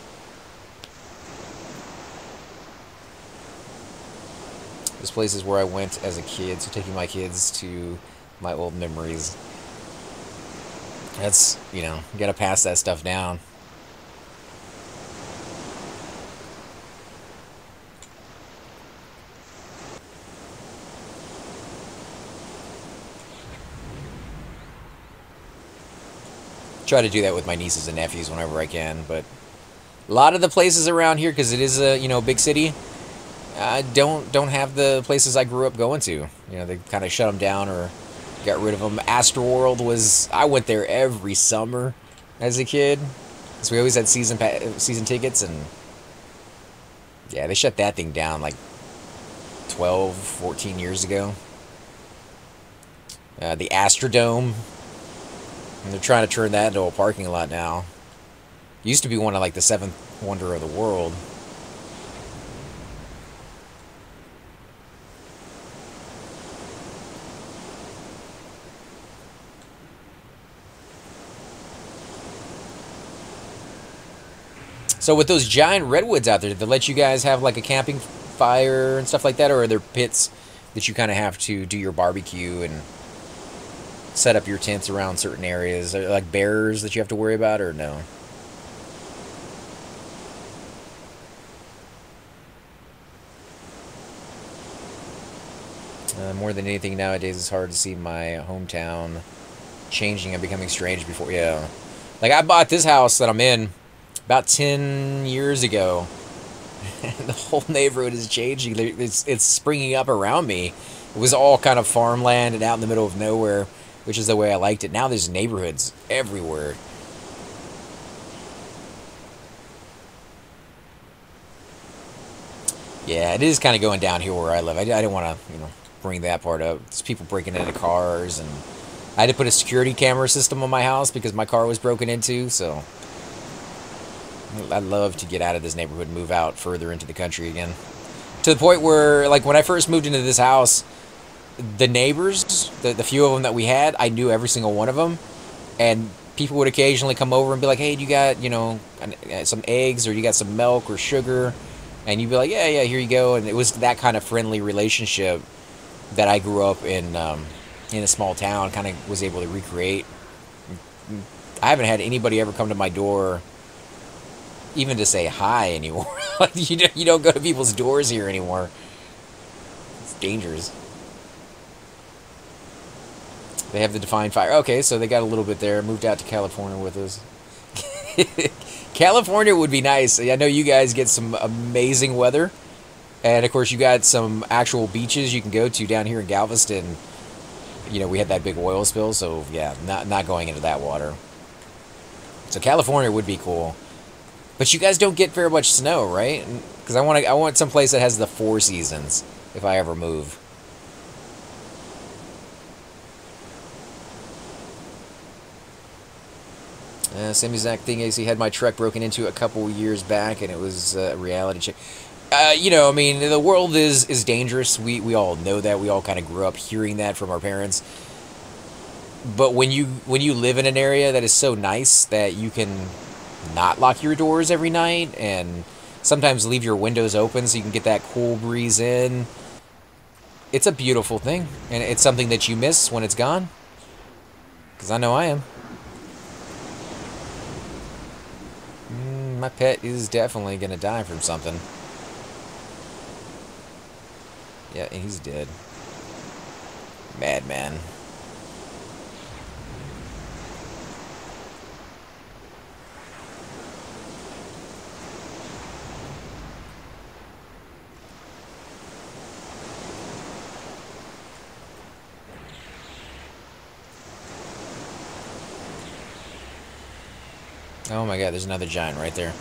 This place is where I went as a kid, so taking my kids to my old memories. That's, you know, you gotta pass that stuff down. Try to do that with my nieces and nephews whenever I can, but a lot of the places around here, because it is a, you know, big city, don't have the places I grew up going to. You know, they kind of shut them down or got rid of them. Astroworld was, I went there every summer as a kid, because we always had season tickets, and yeah, they shut that thing down like 12, 14 years ago. The Astrodome, and they're trying to turn that into a parking lot now. Used to be one of like the seventh wonder of the world. So with those giant redwoods out there, did they let you guys have like a camping fire and stuff like that, or are there pits that you kind of have to do your barbecue and set up your tents around certain areas? Are there like bears that you have to worry about, or no? More than anything nowadays, it's hard to see my hometown changing and becoming strange before. Yeah, like I bought this house that I'm in about 10 years ago, and the whole neighborhood is changing. It's springing up around me. It was all kind of farmland and out in the middle of nowhere, which is the way I liked it. Now there's neighborhoods everywhere. Yeah, it is kind of going downhill where I live. I didn't want to, you know, bring that part up. There's people breaking into cars, and I had to put a security camera system on my house because my car was broken into, so I'd love to get out of this neighborhood and move out further into the country again. To the point where, like, when I first moved into this house, the neighbors, the few of them that we had, I knew every single one of them. And people would occasionally come over and be like, hey, do you got, you know, some eggs, or you got some milk or sugar? And you'd be like, yeah, here you go. And it was that kind of friendly relationship that I grew up in a small town, kind of was able to recreate. I haven't had anybody ever come to my door even to say hi anymore. You don't go to people's doors here anymore. It's dangerous. They have the Defined Fire. Okay, so they got a little bit there. Moved out to California with us. California would be nice. I know you guys get some amazing weather. And, of course, you got some actual beaches you can go to down here in Galveston. You know, we had that big oil spill, so, yeah, not going into that water. So California would be cool. But you guys don't get very much snow, right? Because I want some place that has the 4 seasons if I ever move. Same exact thing. AC had my truck broken into a couple years back, and it was a reality check. You know, I mean, the world is dangerous. We all know that. We all kind of grew up hearing that from our parents. But when you live in an area that is so nice that you can not lock your doors every night and sometimes leave your windows open so you can get that cool breeze in, it's a beautiful thing, and it's something that you miss when it's gone, because I know I am. My pet is definitely gonna die from something. Yeah, and he's dead. Madman. Oh my god, there's another giant right there.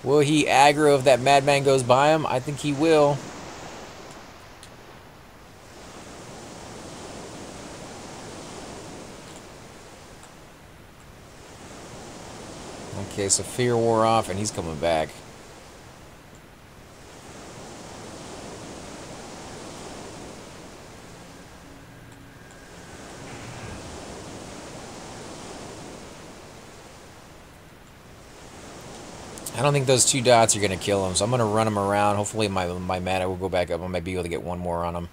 Will he aggro if that madman goes by him? I think he will. Okay, so fear wore off, and he's coming back. I don't think those 2 dots are going to kill him, so I'm going to run him around. Hopefully my mana will go back up. I might be able to get 1 more on him.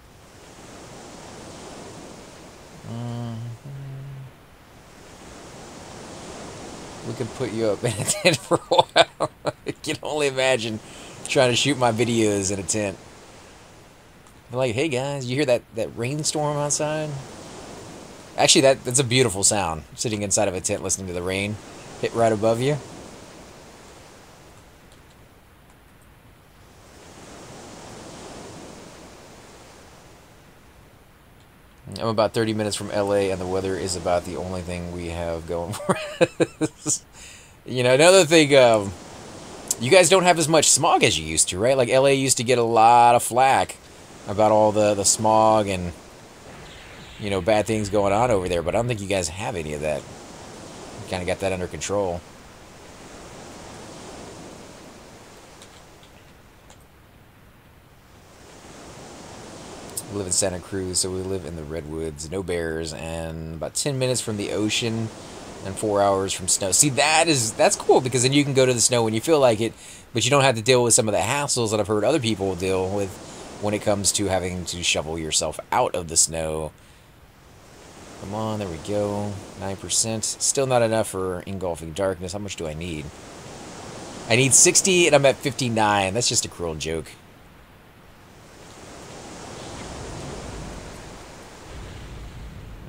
We could put you up in a tent for a while. I can only imagine trying to shoot my videos in a tent. They're like, hey guys, you hear that rainstorm outside? Actually, that's a beautiful sound. Sitting inside of a tent listening to the rain hit right above you. I'm about 30 minutes from LA, and the weather is about the only thing we have going for us. You know, another thing, you guys don't have as much smog as you used to, right? Like, LA used to get a lot of flack about all the smog and, you know, bad things going on over there, but I don't think you guys have any of that. You kind of got that under control. We live in Santa Cruz, so we live in the Redwoods, no bears, and about 10 minutes from the ocean and 4 hours from snow. See, that's cool, because then you can go to the snow when you feel like it, but you don't have to deal with some of the hassles that I've heard other people deal with when it comes to having to shovel yourself out of the snow. Come on, there we go. 9%. Still not enough for engulfing darkness. How much do I need? I need 60, and I'm at 59. That's just a cruel joke.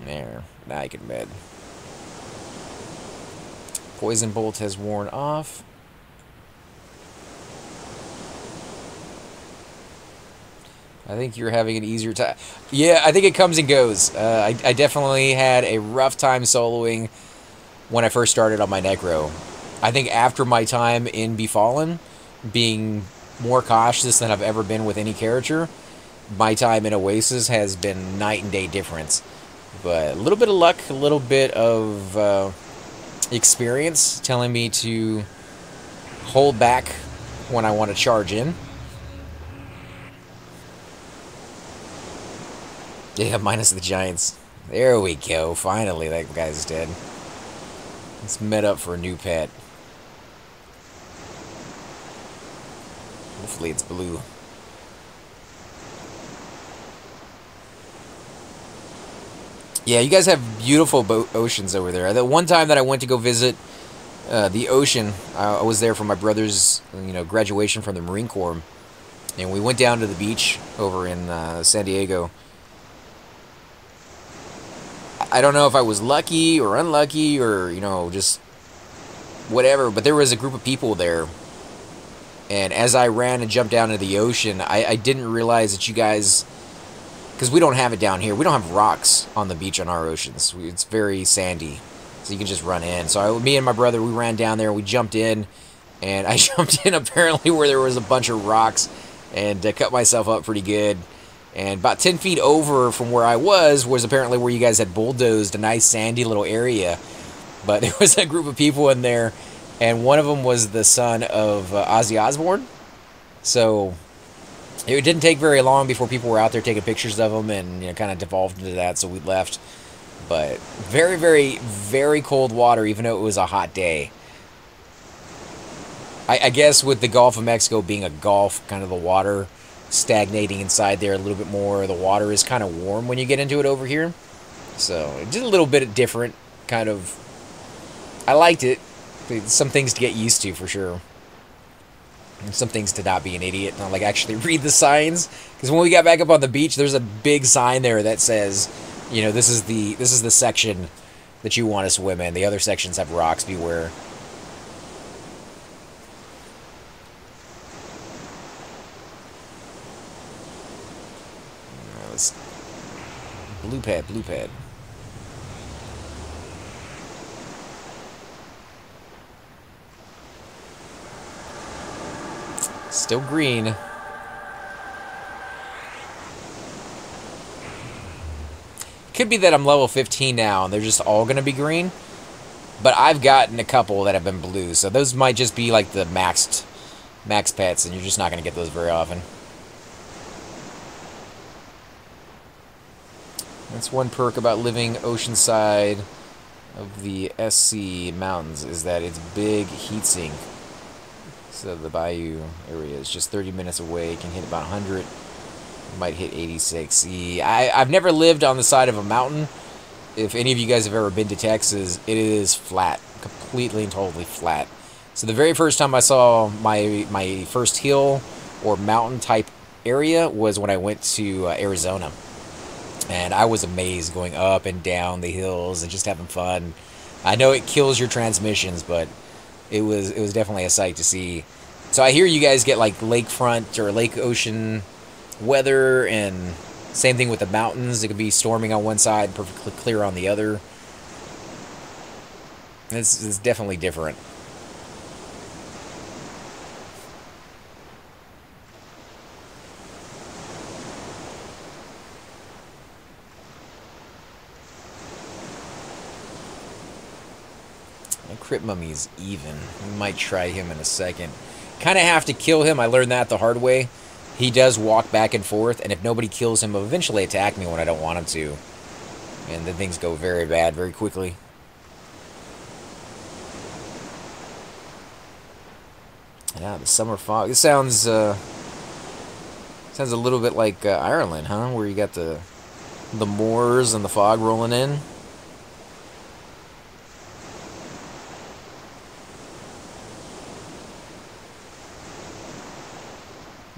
There. Now I can med. Poison bolt has worn off. I think you're having an easier time. Yeah, I think it comes and goes. I definitely had a rough time soloing when I first started on my Necro. I think after my time in Befallen, being more cautious than I've ever been with any character, my time in Oasis has been night and day difference. But a little bit of luck, a little bit of experience telling me to hold back when I want to charge in. Yeah, minus the Giants. There we go. Finally, that guy's dead. Let's met up for a new pet. Hopefully it's blue. Yeah, you guys have beautiful oceans over there. The one time that I went to go visit the ocean, I was there for my brother's, graduation from the Marine Corps, and we went down to the beach over in San Diego. I don't know if I was lucky or unlucky or, just whatever, but there was a group of people there, and as I ran and jumped down into the ocean, I didn't realize that you guys... Because we don't have it down here. We don't have rocks on the beach on our oceans. It's very sandy, so you can just run in. So me and my brother, we ran down there. We jumped in, and I jumped in apparently where there was a bunch of rocks and cut myself up pretty good. And about 10 feet over from where I was apparently where you guys had bulldozed a nice sandy little area. But there was a group of people in there, and one of them was the son of Ozzy Osbourne. So... it didn't take very long before people were out there taking pictures of them and kind of devolved into that, so we left. But very, very, very cold water, even though it was a hot day. I guess with the Gulf of Mexico being a gulf, kind of the water stagnating inside there a little bit more. The water is kind of warm when you get into it over here. So, just a little bit different, kind of... I liked it. Some things to get used to, for sure. And some things to not be an idiot and like actually read the signs, because when we got back up on the beach, there's a big sign there that says, this is the section that you want to swim in. The other sections have rocks. Beware. Blue pad, blue pad. Still green. Could be that I'm level 15 now and they're just all going to be green. But I've gotten a couple that have been blue, so those might just be like the max pets, and you're just not going to get those very often. That's one perk about living oceanside of the SC mountains, is that it's big heat sink. So the bayou area is just 30 minutes away. It can hit about 100. Might hit 86. See, I've never lived on the side of a mountain. If any of you guys have ever been to Texas, it is flat. Completely and totally flat. So the very first time I saw my first hill or mountain type area was when I went to Arizona. And I was amazed going up and down the hills and just having fun. I know it kills your transmissions, but it was definitely a sight to see. So I hear you guys get like lakefront or lake ocean weather, and same thing with the mountains. It could be storming on one side, perfectly clear on the other. It's definitely different. Crypt Mummy's even. We might try him in a second. Kind of have to kill him. I learned that the hard way. He does walk back and forth, and if nobody kills him, he'll eventually attack me when I don't want him to. And then things go very bad very quickly. Yeah, the summer fog. This sounds a little bit like Ireland, huh? Where you got the moors and the fog rolling in.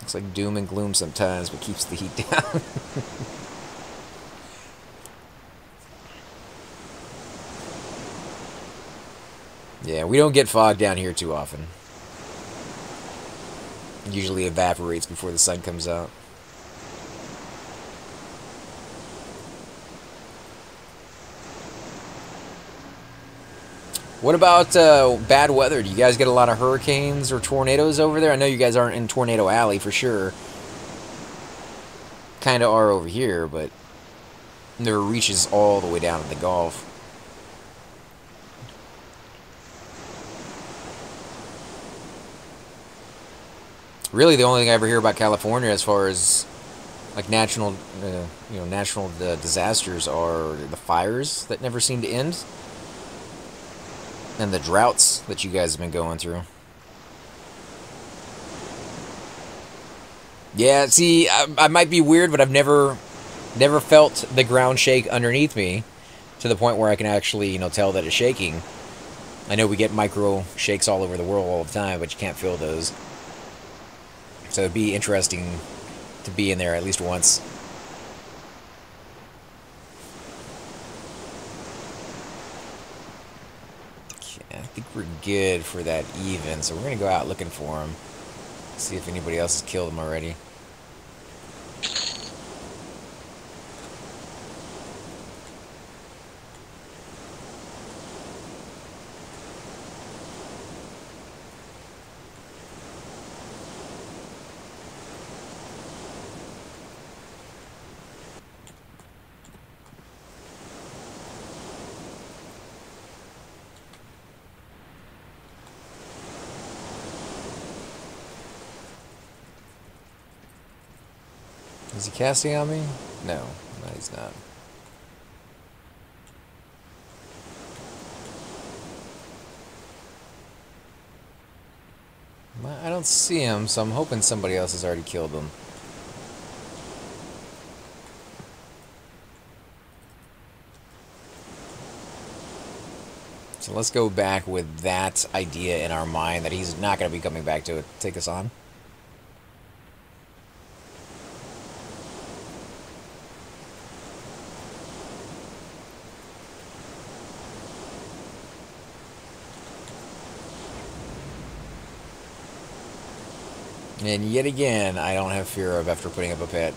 Looks like doom and gloom sometimes, but keeps the heat down. Yeah, we don't get fog down here too often. It usually evaporates before the sun comes out. What about bad weather? Do you guys get a lot of hurricanes or tornadoes over there? I know you guys aren't in Tornado Alley for sure. Kind of are over here, but never reaches all the way down to the Gulf. Really, the only thing I ever hear about California as far as like national disasters are the fires that never seem to end. And the droughts that you guys have been going through. Yeah, see, I might be weird, but I've never felt the ground shake underneath me to the point where I can actually, tell that it's shaking. I know we get micro shakes all over the world all the time, but you can't feel those. So it'd be interesting to be in there at least once. I think we're good for that even, so we're going to go out looking for him. See if anybody else has killed him already. Is he casting on me? No, he's not. I don't see him, so I'm hoping somebody else has already killed him. So let's go back with that idea in our mind that he's not going to be coming back to take us on. And yet again, I don't have fear of after putting up a pet.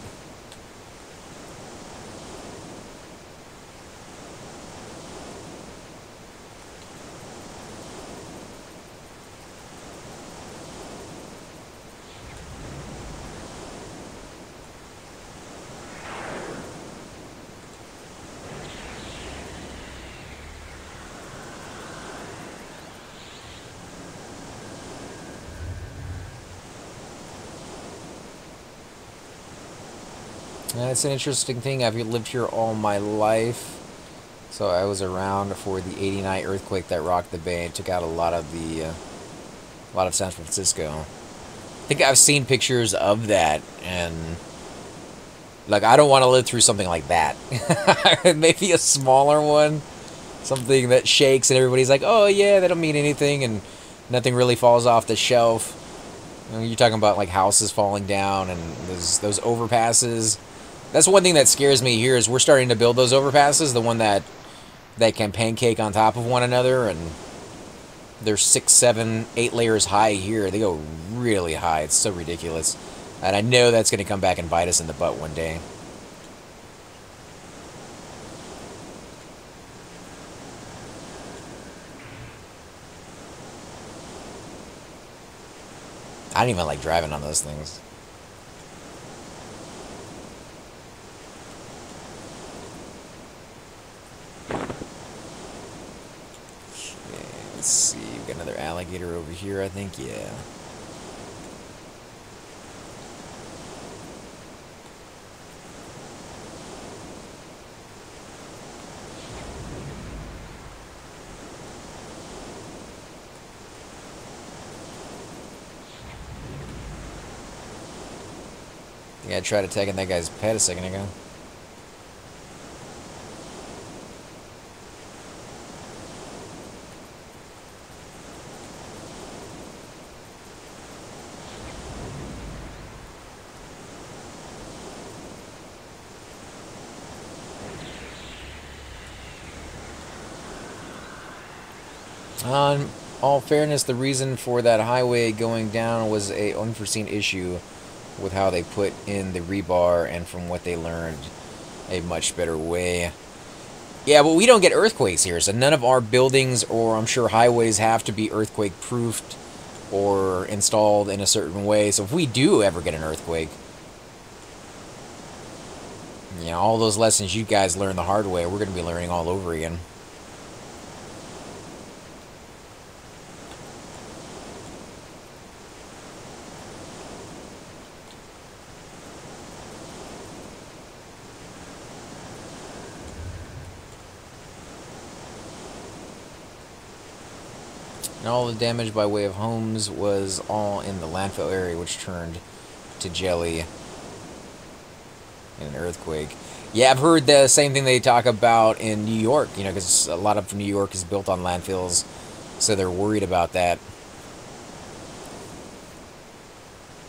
It's an interesting thing. I've lived here all my life. So I was around for the '89 earthquake that rocked the bay and took out a lot of San Francisco. I think I've seen pictures of that, and like I don't want to live through something like that. Maybe a smaller one, something that shakes and everybody's like, "Oh yeah, that don't mean anything," and nothing really falls off the shelf. You know, you're talking about like houses falling down and those overpasses. That's one thing that scares me here is we're starting to build those overpasses, the one that can pancake on top of one another, and they're 6, 7, 8 layers high here. They go really high. It's so ridiculous. And I know that's going to come back and bite us in the butt one day. I don't even like driving on those things. Let's see, we got another alligator over here, I think, yeah. I think I tried attacking that guy's pet a second ago. In all fairness, the reason for that highway going down was a unforeseen issue with how they put in the rebar, and from what they learned, a much better way. Yeah, but we don't get earthquakes here, so none of our buildings or I'm sure highways have to be earthquake proofed or installed in a certain way. So if we do ever get an earthquake, you know, all those lessons you guys learned the hard way, we're going to be learning all over again. And all the damage by way of homes was all in the landfill area, which turned to jelly in an earthquake. Yeah, I've heard the same thing they talk about in New York, you know, because a lot of New York is built on landfills, so they're worried about that.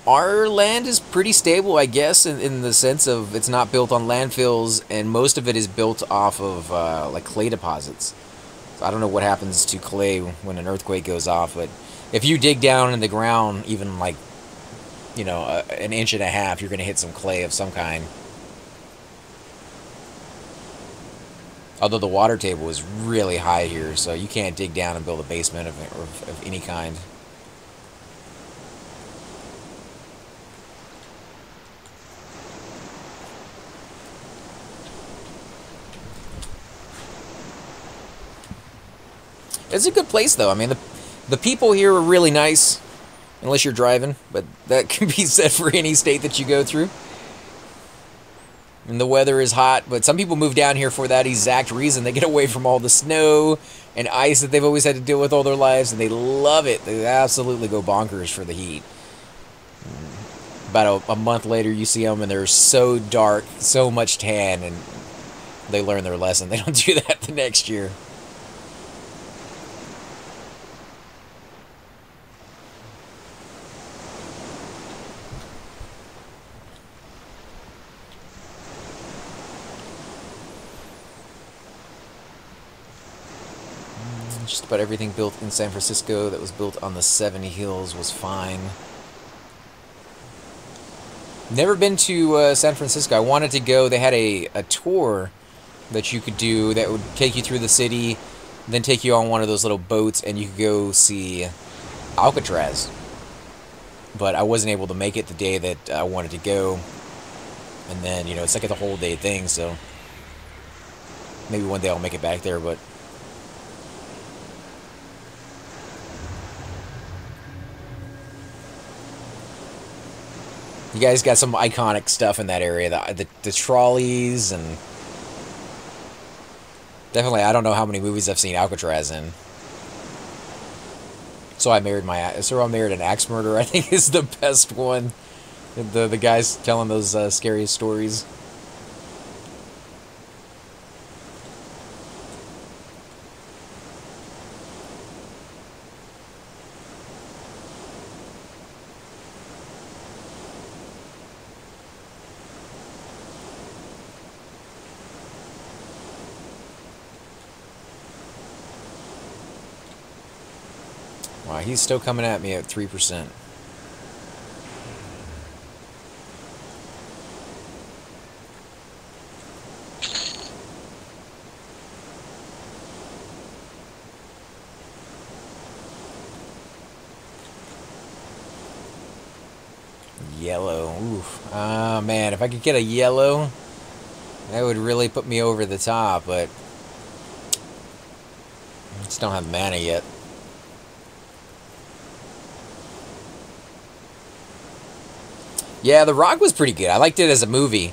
Our land is pretty stable, I guess, in the sense of it's not built on landfills, and most of it is built off of like clay deposits. So I don't know what happens to clay when an earthquake goes off, but if you dig down in the ground, even like, you know, an inch and a half, you're going to hit some clay of some kind. Although the water table is really high here, so you can't dig down and build a basement of any kind. It's a good place, though. I mean, the people here are really nice, unless you're driving, but that can be said for any state that you go through. And the weather is hot, but some people move down here for that exact reason. They get away from all the snow and ice that they've always had to deal with all their lives, and they love it. They absolutely go bonkers for the heat. About a month later, you see them, and they're so dark, so much tan, and they learn their lesson. They don't do that the next year. Just about everything built in San Francisco that was built on the 70 Hills was fine. Never been to San Francisco. I wanted to go. They had a tour that you could do that would take you through the city, then take you on one of those little boats, and you could go see Alcatraz. But I wasn't able to make it the day that I wanted to go. And then, you know, it's like a whole day thing, so maybe one day I'll make it back there, but You guys got some iconic stuff in that area. The trolleys and... Definitely, I don't know how many movies I've seen Alcatraz in. So I Married an Axe Murderer, I think, is the best one. The guys telling those scariest stories. Wow, he's still coming at me at 3%. Yellow. Oof. Ah, man, if I could get a yellow, that would really put me over the top, but I just don't have mana yet. Yeah, The Rock was pretty good. I liked it as a movie.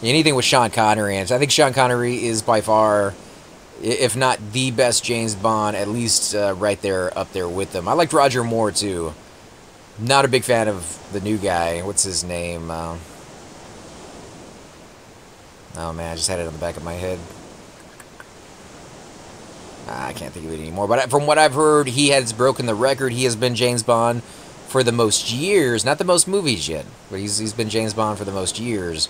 Anything with Sean Connery, and I think Sean Connery is by far, if not the best James Bond, at least right there, up there with them. I liked Roger Moore, too. Not a big fan of the new guy. What's his name? Oh, man, I just had it on the back of my head. I can't think of it anymore. But from what I've heard, he has broken the record. He has been James Bond for the most years. Not the most movies yet, but he's been James Bond for the most years.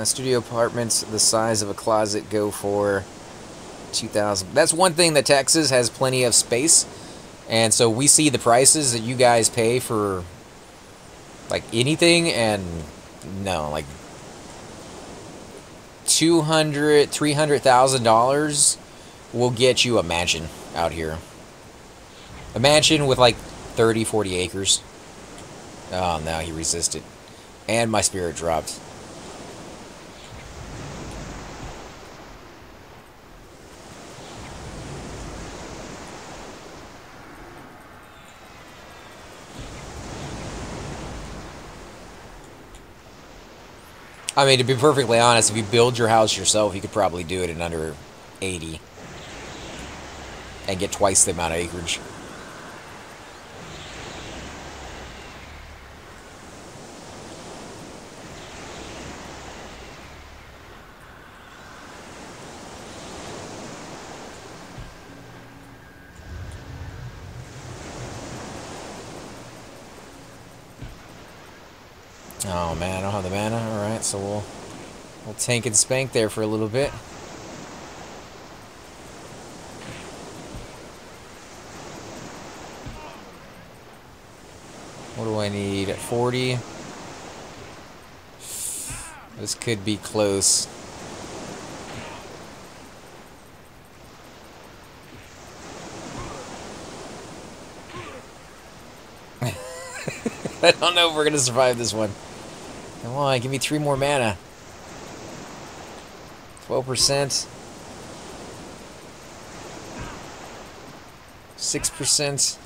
Studio apartments the size of a closet go for $2,000. That's one thing that Texas has plenty of space, and so we see the prices that you guys pay for like anything, and no, like $200,000-$300,000 will get you a mansion out here. A mansion with like 30-40 acres. Oh no, he resisted, and my spirit dropped. I mean, to be perfectly honest, if you build your house yourself, you could probably do it in under 80. And get twice the amount of acreage. Oh man, I don't have the mana. Alright, so we'll tank and spank there for a little bit. What do I need? 40. This could be close. I don't know if we're gonna survive this one. Come on, give me 3 more mana. 12%. 6%.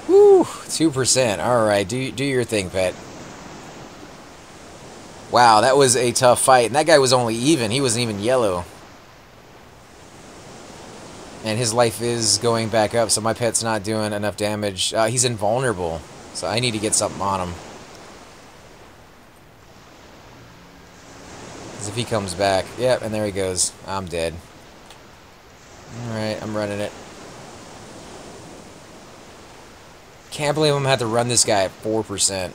Woo! 2%. Alright, do your thing, pet. Wow, that was a tough fight. And that guy was only even. He wasn't even yellow. And his life is going back up, so my pet's not doing enough damage. He's invulnerable, so I need to get something on him. Because if he comes back... Yep, and there he goes. I'm dead. Alright, I'm running it. Can't believe I'm going to have to run this guy at 4%.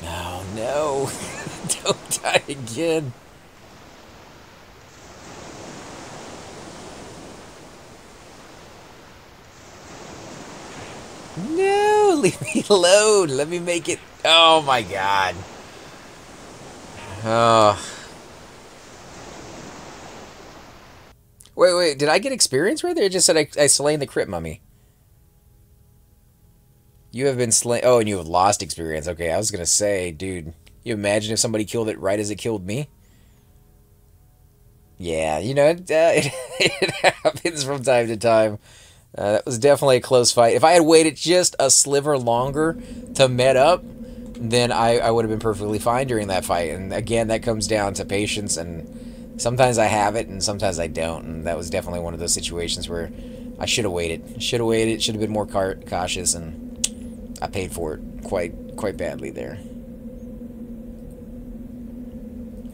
Oh, no. Don't die again. No, leave me alone. Let me make it Oh my god. Oh. Wait, did I get experience right there? It just said I slain the crypt mummy. You have been slain. Oh, and you have lost experience. Okay, I was going to say, dude, you imagine if somebody killed it right as it killed me? Yeah, you know, it happens from time to time. That was definitely a close fight. If I had waited just a sliver longer to met up, then I would have been perfectly fine during that fight. And again, that comes down to patience, and sometimes I have it, and sometimes I don't. And that was definitely one of those situations where I should have waited. Should have been more cautious, and I paid for it quite badly there.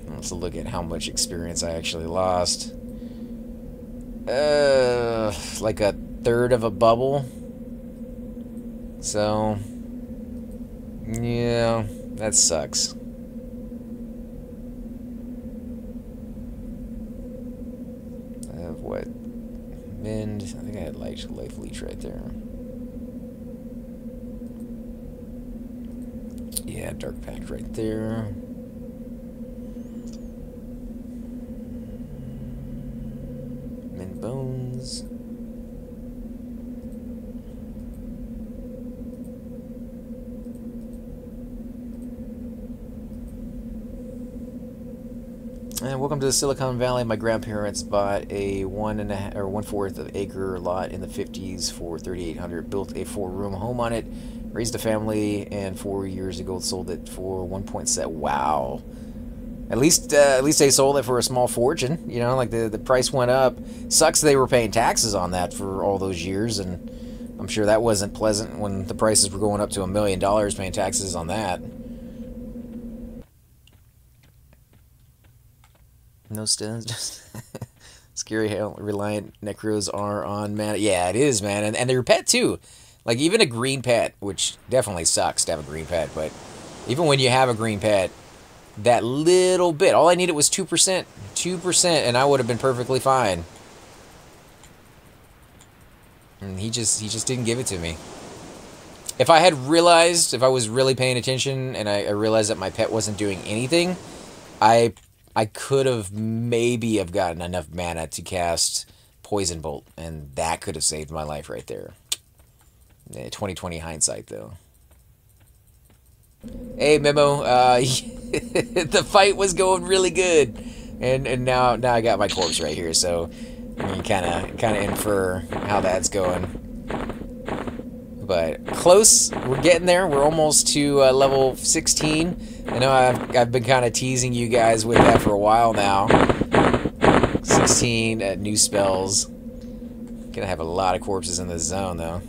Let's look at how much experience I actually lost. Like a third of a bubble. So, yeah, that sucks. I have what? Mend. I think I had life leech right there. Yeah, dark pact right there. Mend bones. And welcome to the Silicon Valley. My grandparents bought a 1.25 acre lot in the 50s for $3,800. Built a 4-room home on it, raised a family, and 4 years ago sold it for 1.7. Wow. At least they sold it for a small fortune. You know, like the price went up. Sucks they were paying taxes on that for all those years, and I'm sure that wasn't pleasant when the prices were going up to $1 million, paying taxes on that. No stones, just scary how reliant necros are on mana. Yeah, it is, man, and they're pet too. Like even a green pet, which definitely sucks to have a green pet, but even when you have a green pet, that little bit, all I needed was 2%, and I would have been perfectly fine. And he just didn't give it to me. If I had realized, if I was really paying attention, and I realized that my pet wasn't doing anything, I could have maybe have gotten enough mana to cast Poison Bolt, and that could have saved my life right there. 2020 hindsight, though. Hey, Memo, the fight was going really good, and now I got my corpse right here, so you can kind of infer how that's going. But close, we're getting there. We're almost to level 16. I know I've been kind of teasing you guys with that for a while now. 16 new spells. Gonna have a lot of corpses in this zone though.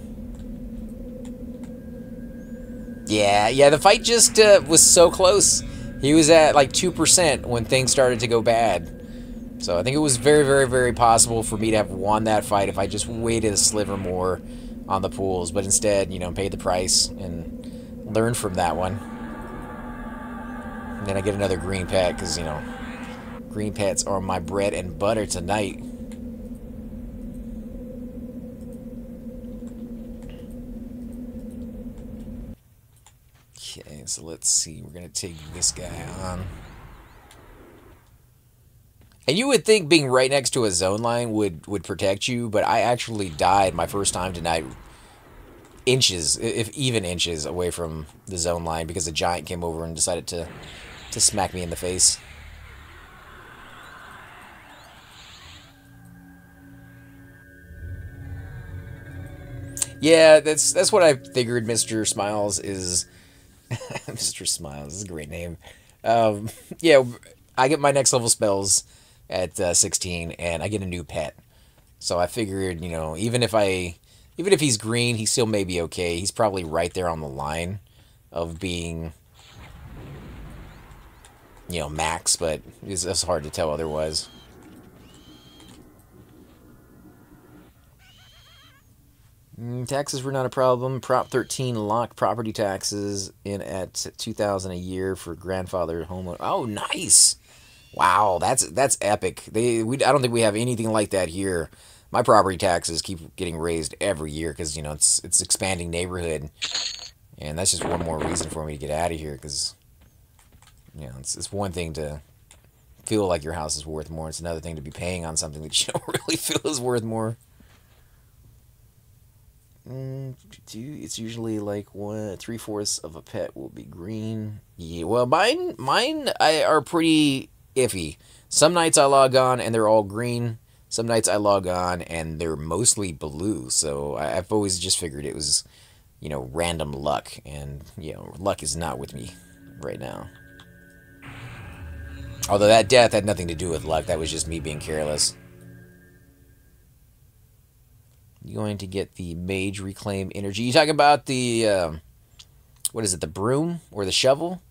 Yeah, the fight just was so close. He was at like 2% when things started to go bad. So I think it was very, very, very possible for me to have won that fight if I just waited a sliver more on the pools, but instead, you know, paid the price and learned from that one. And then I get another green pet because, you know, green pets are my bread and butter tonight. Okay, so let's see. We're going to take this guy on. And you would think being right next to a zone line would protect you, but I actually died my first time tonight inches, if even inches, away from the zone line because a giant came over and decided to smack me in the face. Yeah, that's what I figured. Mr. Smiles is Mr. Smiles is a great name. Yeah, I get my next level spells at 16, and I get a new pet. So I figured, you know, even if he's green, he still may be okay. He's probably right there on the line of being, you know, max, but it's hard to tell otherwise. Taxes were not a problem. Prop 13 locked property taxes in at $2,000 a year for grandfather homeowner. Oh, nice. Wow, that's epic. I don't think we have anything like that here. My property taxes keep getting raised every year because, you know, it's expanding neighborhood. And that's just one more reason for me to get out of here, because, you know, it's one thing to feel like your house is worth more. It's another thing to be paying on something that you don't really feel is worth more. It's usually like 3/4 of a pet will be green. Yeah, well, mine are pretty iffy. Some nights I log on and they're all green. Some nights I log on and they're mostly blue. So I've always just figured it was, you know, random luck, and, you know, luck is not with me right now. Although that death had nothing to do with luck. That was just me being careless. You're going to get the Mage Reclaim Energy. You talking about the, what is it, the broom or the shovel?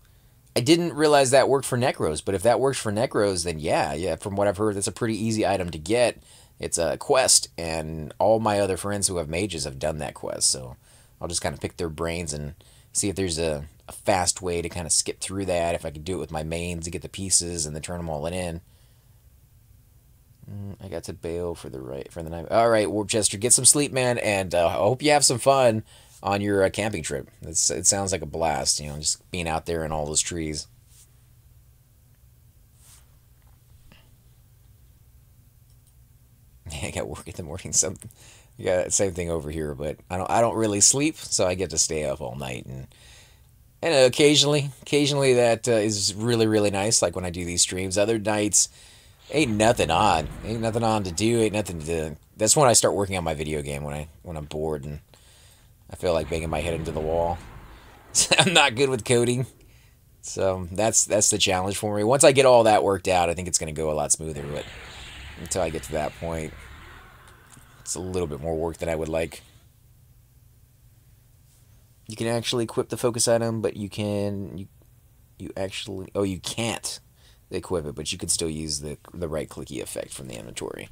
I didn't realize that worked for Necros, but if that works for Necros, then yeah, from what I've heard, that's a pretty easy item to get. It's a quest, and all my other friends who have mages have done that quest, so I'll just kind of pick their brains and see if there's a fast way to kind of skip through that, if I could do it with my mains to get the pieces and then turn them all in. I got to bail for the night. All right, Warpchester, get some sleep, man, and I hope you have some fun on your camping trip. It sounds like a blast, you know, just being out there in all those trees. Yeah, I got work in the morning. Yeah, same thing over here, but I don't really sleep, so I get to stay up all night, and occasionally that is really, really nice. Like when I do these streams, other nights ain't nothing on to do, ain't nothing to. That's when I start working on my video game, when I'm bored and I feel like banging my head into the wall. I'm not good with coding, so that's the challenge for me. Once I get all that worked out, I think it's going to go a lot smoother, but until I get to that point, it's a little bit more work than I would like. You can actually equip the focus item, but you can't equip it, but you can still use the right clicky effect from the inventory.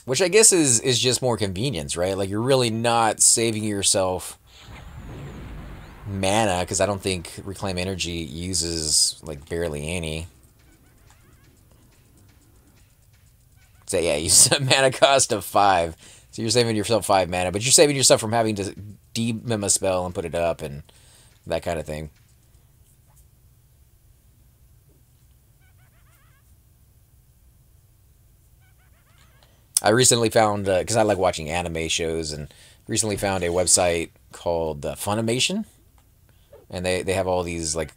Which I guess is just more convenience, right? Like, you're really not saving yourself mana, because I don't think Reclaim Energy uses, like, barely any. So yeah, you use a mana cost of 5. So you're saving yourself 5 mana, but you're saving yourself from having to demem a spell and put it up and that kind of thing. I recently found, because I like watching anime shows, and recently found a website called Funimation, and they have all these, like,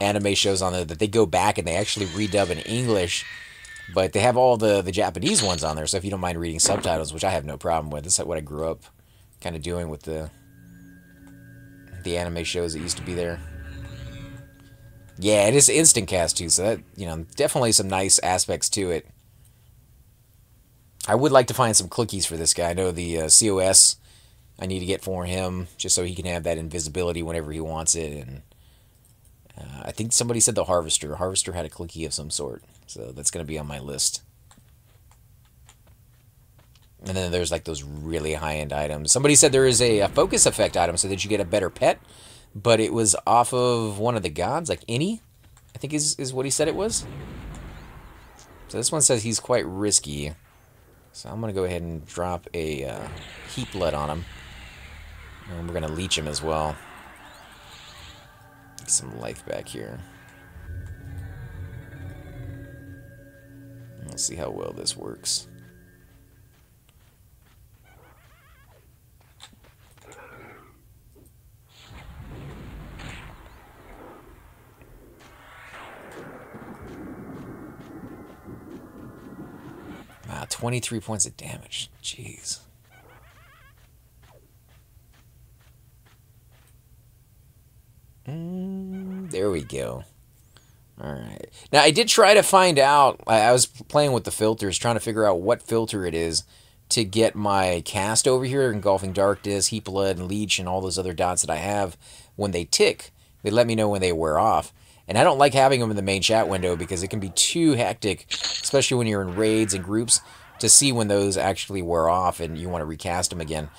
anime shows on there that they go back and they actually redub in English, but they have all the Japanese ones on there, so if you don't mind reading subtitles, which I have no problem with, that's what I grew up kind of doing with the anime shows that used to be there. Yeah, it is instant cast too, so that, you know, definitely some nice aspects to it. I would like to find some clickies for this guy. I know the COS I need to get for him, just so he can have that invisibility whenever he wants it. And I think somebody said the Harvester. Harvester had a clicky of some sort, so that's going to be on my list. And then there's like those really high-end items. Somebody said there is a focus effect item so that you get a better pet, but it was off of one of the gods, like Ini, I think is what he said it was. So this one says he's quite risky. So I'm going to go ahead and drop a heat blood on him. And we're going to leech him as well. Get some life back here. Let's see how well this works. Wow, 23 points of damage. Jeez. There we go. Alright. Now, I did try to find out, I was playing with the filters, trying to figure out what filter it is to get my cast over here, Engulfing Darkness, Heat Blood, and Leech, and all those other dots that I have. When they tick, they let me know when they wear off. And I don't like having them in the main chat window because it can be too hectic, especially when you're in raids and groups, to see when those actually wear off and you want to recast them again.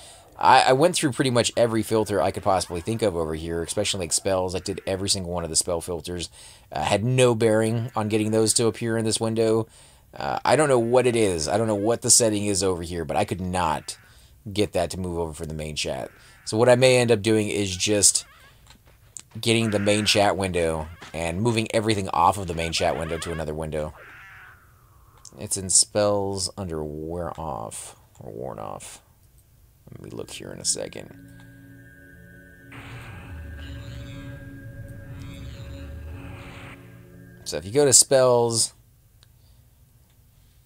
I went through pretty much every filter I could possibly think of over here, especially like spells. I did every single one of the spell filters. Had no bearing on getting those to appear in this window. I don't know what it is. I don't know what the setting is over here, but I could not get that to move over for the main chat. So what I may end up doing is just getting the main chat window and moving everything off of the main chat window to another window. It's in spells under wear off or worn off. Let me look here in a second. So if you go to spells,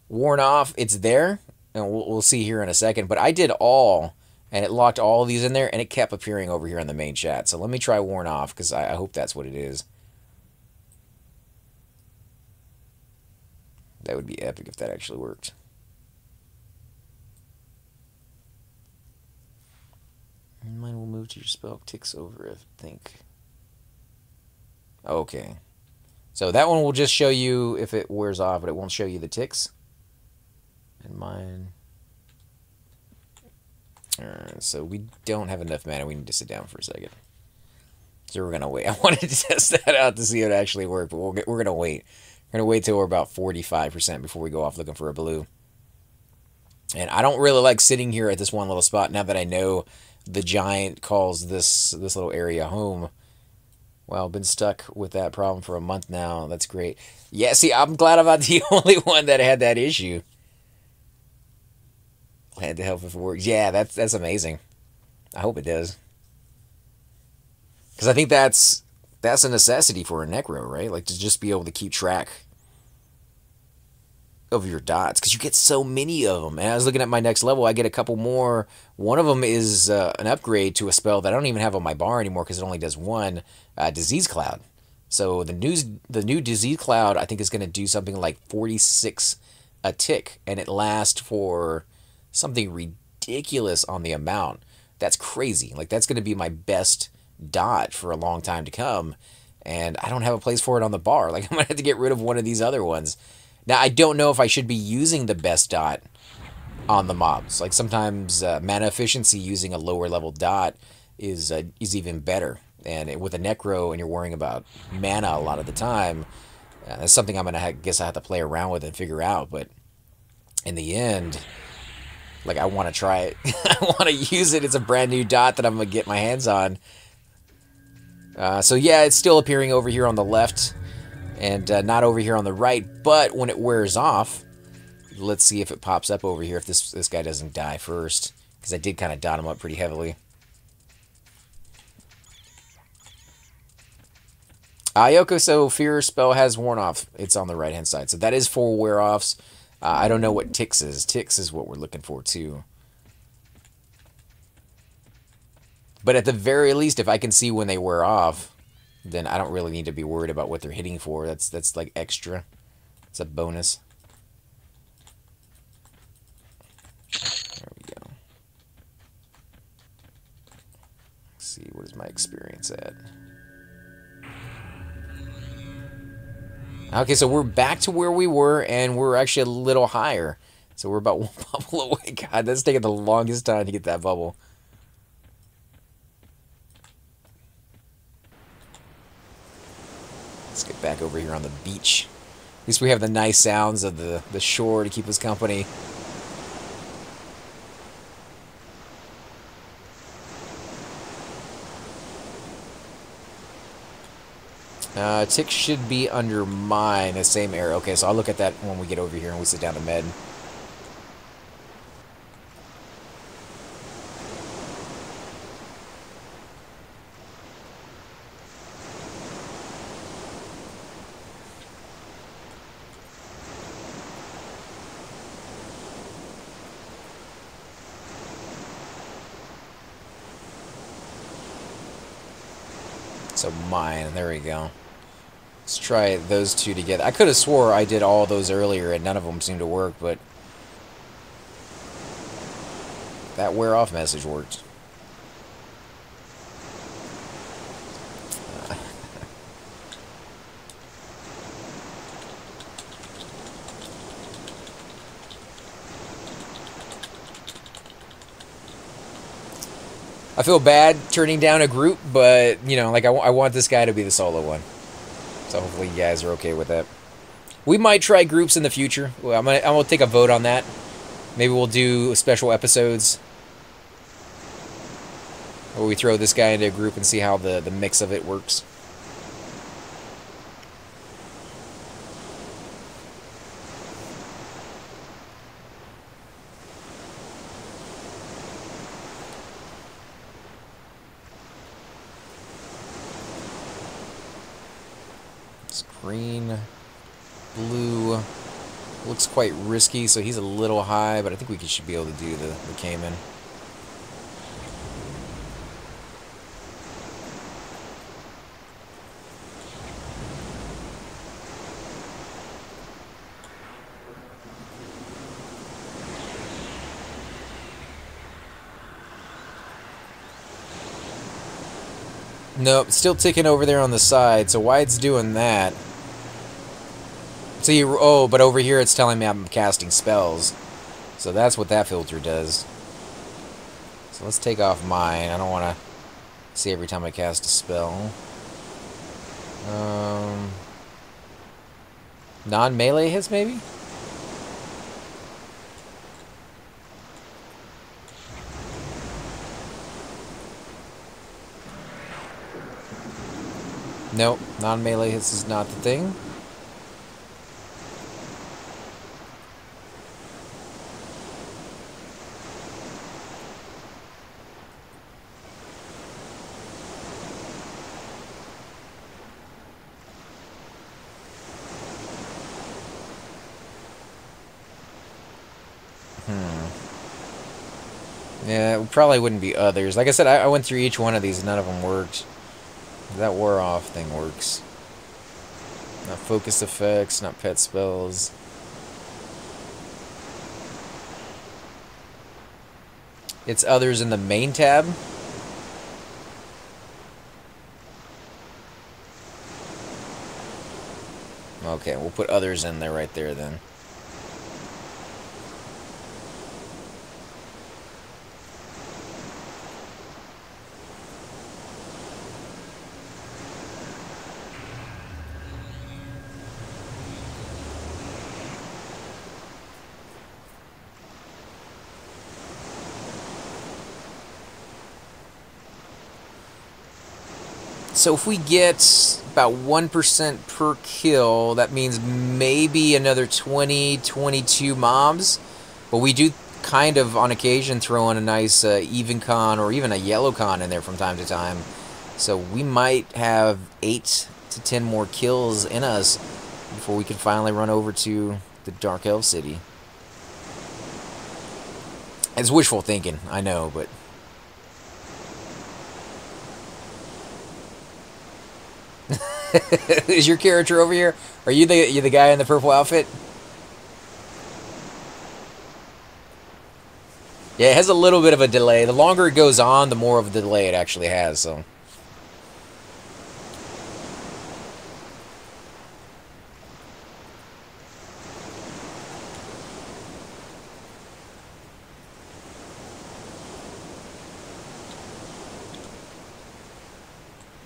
worn off, it's there, and we'll see here in a second. But I did all, and it locked all these in there, and it kept appearing over here in the main chat. So let me try worn off, because I hope that's what it is. That would be epic if that actually worked. Mine will move to your spell ticks over, I think. Okay. So that one will just show you if it wears off, but it won't show you the ticks. And mine... Alright, so we don't have enough mana. We need to sit down for a second. So we're going to wait. I wanted to test that out to see if it actually worked, but we're going to wait. We're going to wait till we're about 45% before we go off looking for a blue. And I don't really like sitting here at this one little spot now that I know the giant calls this little area home. Well, been stuck with that problem for a month now. That's great. Yeah, see, I'm glad I'm not the only one that had that issue. I had to help if it works. Yeah, that's amazing. I hope it does. Because I think that's a necessity for a Necro, right? Like, to just be able to keep track of your dots, because you get so many of them. And I was looking at my next level, I get a couple more. One of them is an upgrade to a spell that I don't even have on my bar anymore because it only does one, Disease Cloud. So the new Disease Cloud, I think, is going to do something like 46 a tick, and it lasts for something ridiculous on the amount. That's crazy. Like, that's going to be my best dot for a long time to come, and I don't have a place for it on the bar. Like, I'm going to have to get rid of one of these other ones. Now, I don't know if I should be using the best dot on the mobs. Like, sometimes mana efficiency using a lower level dot is even better. And with a Necro, and you're worrying about mana a lot of the time, that's something I'm going to guess I have to play around with and figure out. But in the end, like, I want to try it. I want to use it. It's a brand new dot that I'm going to get my hands on. So yeah, it's still appearing over here on the left, and not over here on the right, but when it wears off, let's see if it pops up over here, if this guy doesn't die first, because I did kind of dot him up pretty heavily. Ayoko, so Fear spell has worn off. It's on the right-hand side, so that is for wear-offs. I don't know what Ticks is. Ticks is what we're looking for, too. But at the very least, if I can see when they wear off, then I don't really need to be worried about what they're hitting for. That's like extra. It's a bonus. There we go. Let's see, what is my experience at? Okay, so we're back to where we were, and we're actually a little higher. So we're about one bubble away. God, that's taking the longest time to get that bubble. Let's get back over here on the beach. At least we have the nice sounds of the shore to keep us company. Tick should be under mine, the same area. Okay, so I'll look at that when we get over here and we sit down to med. So mine, there we go. Let's try those two together. I could have swore I did all those earlier and none of them seemed to work, but that wear off message worked. I feel bad turning down a group, but, you know, like, I want this guy to be the solo one. So hopefully you guys are okay with that. We might try groups in the future. Well, I'm gonna take a vote on that. Maybe we'll do special episodes where we throw this guy into a group and see how the mix of it works. It's green, blue. Looks quite risky, so he's a little high, but I think we should be able to do the Cayman. Nope, still ticking over there on the side, so why it's doing that... See, oh, but over here it's telling me I'm casting spells. So that's what that filter does. So let's take off mine. I don't want to see every time I cast a spell. Non-melee hits, maybe? Nope, non-melee hits is not the thing. Yeah, it probably wouldn't be others. Like I said, I went through each one of these and none of them worked. That wore off thing works. Not focus effects, not pet spells. It's others in the main tab. Okay, we'll put others in there right there then. So if we get about 1% per kill, that means maybe another 20, 22 mobs. But we do kind of, on occasion, throw in a nice even con or even a yellow con in there from time to time. So we might have 8 to 10 more kills in us before we can finally run over to the Dark Elf City. It's wishful thinking, I know, but... Is your character over here? Are you the guy in the purple outfit? Yeah, it has a little bit of a delay. The longer it goes on, the more of a delay it actually has, so...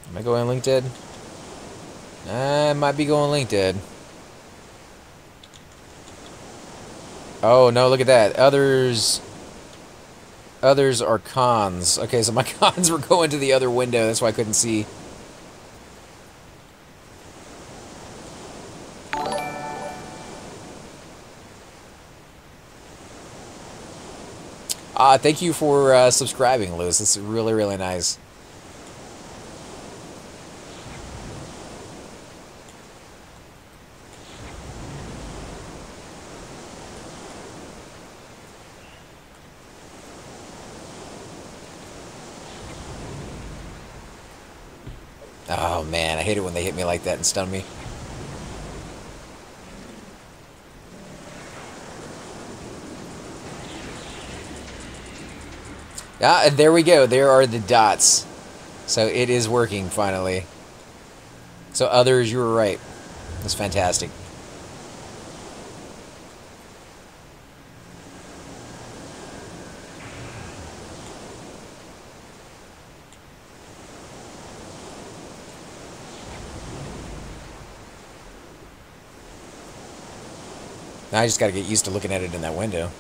Am I going Link Dead? I might be going Link Dead. Oh, no, look at that. Others are cons. Okay, so my cons were going to the other window. That's why I couldn't see. Thank you for subscribing, Lewis. It's really, really nice. Oh man, I hate it when they hit me like that and stun me. Ah, and there we go. There are the dots. So it is working finally. So others, you were right. That's fantastic. Now I just got to get used to looking at it in that window.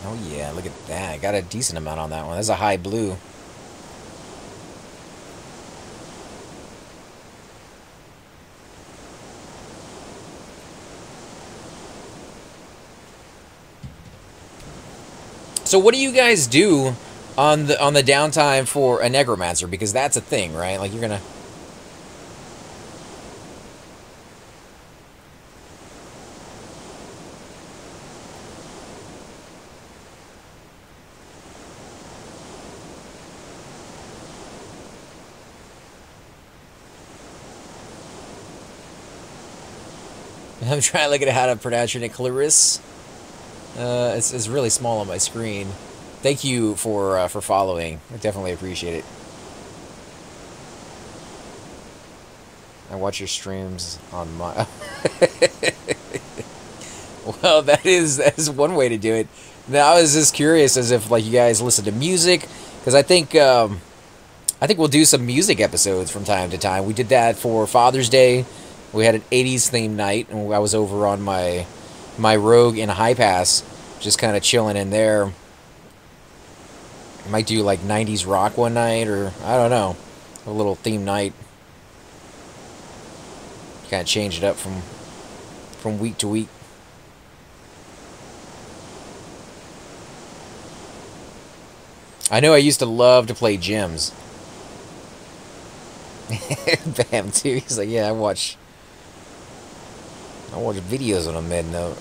Oh yeah, look at that. I got a decent amount on that one. That's a high blue. So what do you guys do on the downtime for a necromancer? Because that's a thing, right? Like you're gonna. I'm trying to look at how to pronounce your name, Clarice. It's really small on my screen. Thank you for following. I definitely appreciate it. I watch your streams on my. Well, that is one way to do it. Now I was just curious as if like you guys listen to music, because I think we'll do some music episodes from time to time. We did that for Father's Day. We had an 80s themed night, and I was over on my Rogue in High Pass, just kind of chilling in there. I might do like 90s rock one night, or I don't know, a little theme night. Kind of change it up from week to week. I know I used to love to play gyms. Bam, too. He's like, yeah, I watch videos on a mid note.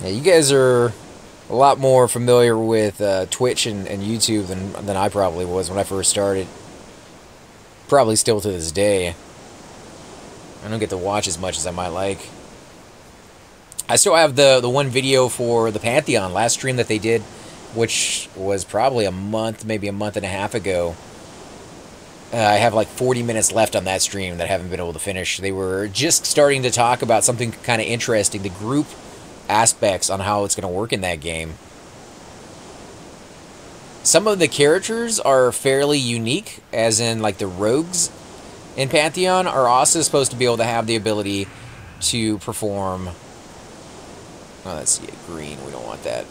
Yeah, you guys are a lot more familiar with Twitch and YouTube than I probably was when I first started. Probably still to this day. I don't get to watch as much as I might like. I still have the one video for the Pantheon, last stream that they did, which was probably a month, maybe a month and a half ago. I have like 40 minutes left on that stream that I haven't been able to finish. They were just starting to talk about something kind of interesting, the group aspects on how it's going to work in that game. Some of the characters are fairly unique, as in like the rogues in Pantheon are also supposed to be able to have the ability to perform... Oh, let's see, green, we don't want that.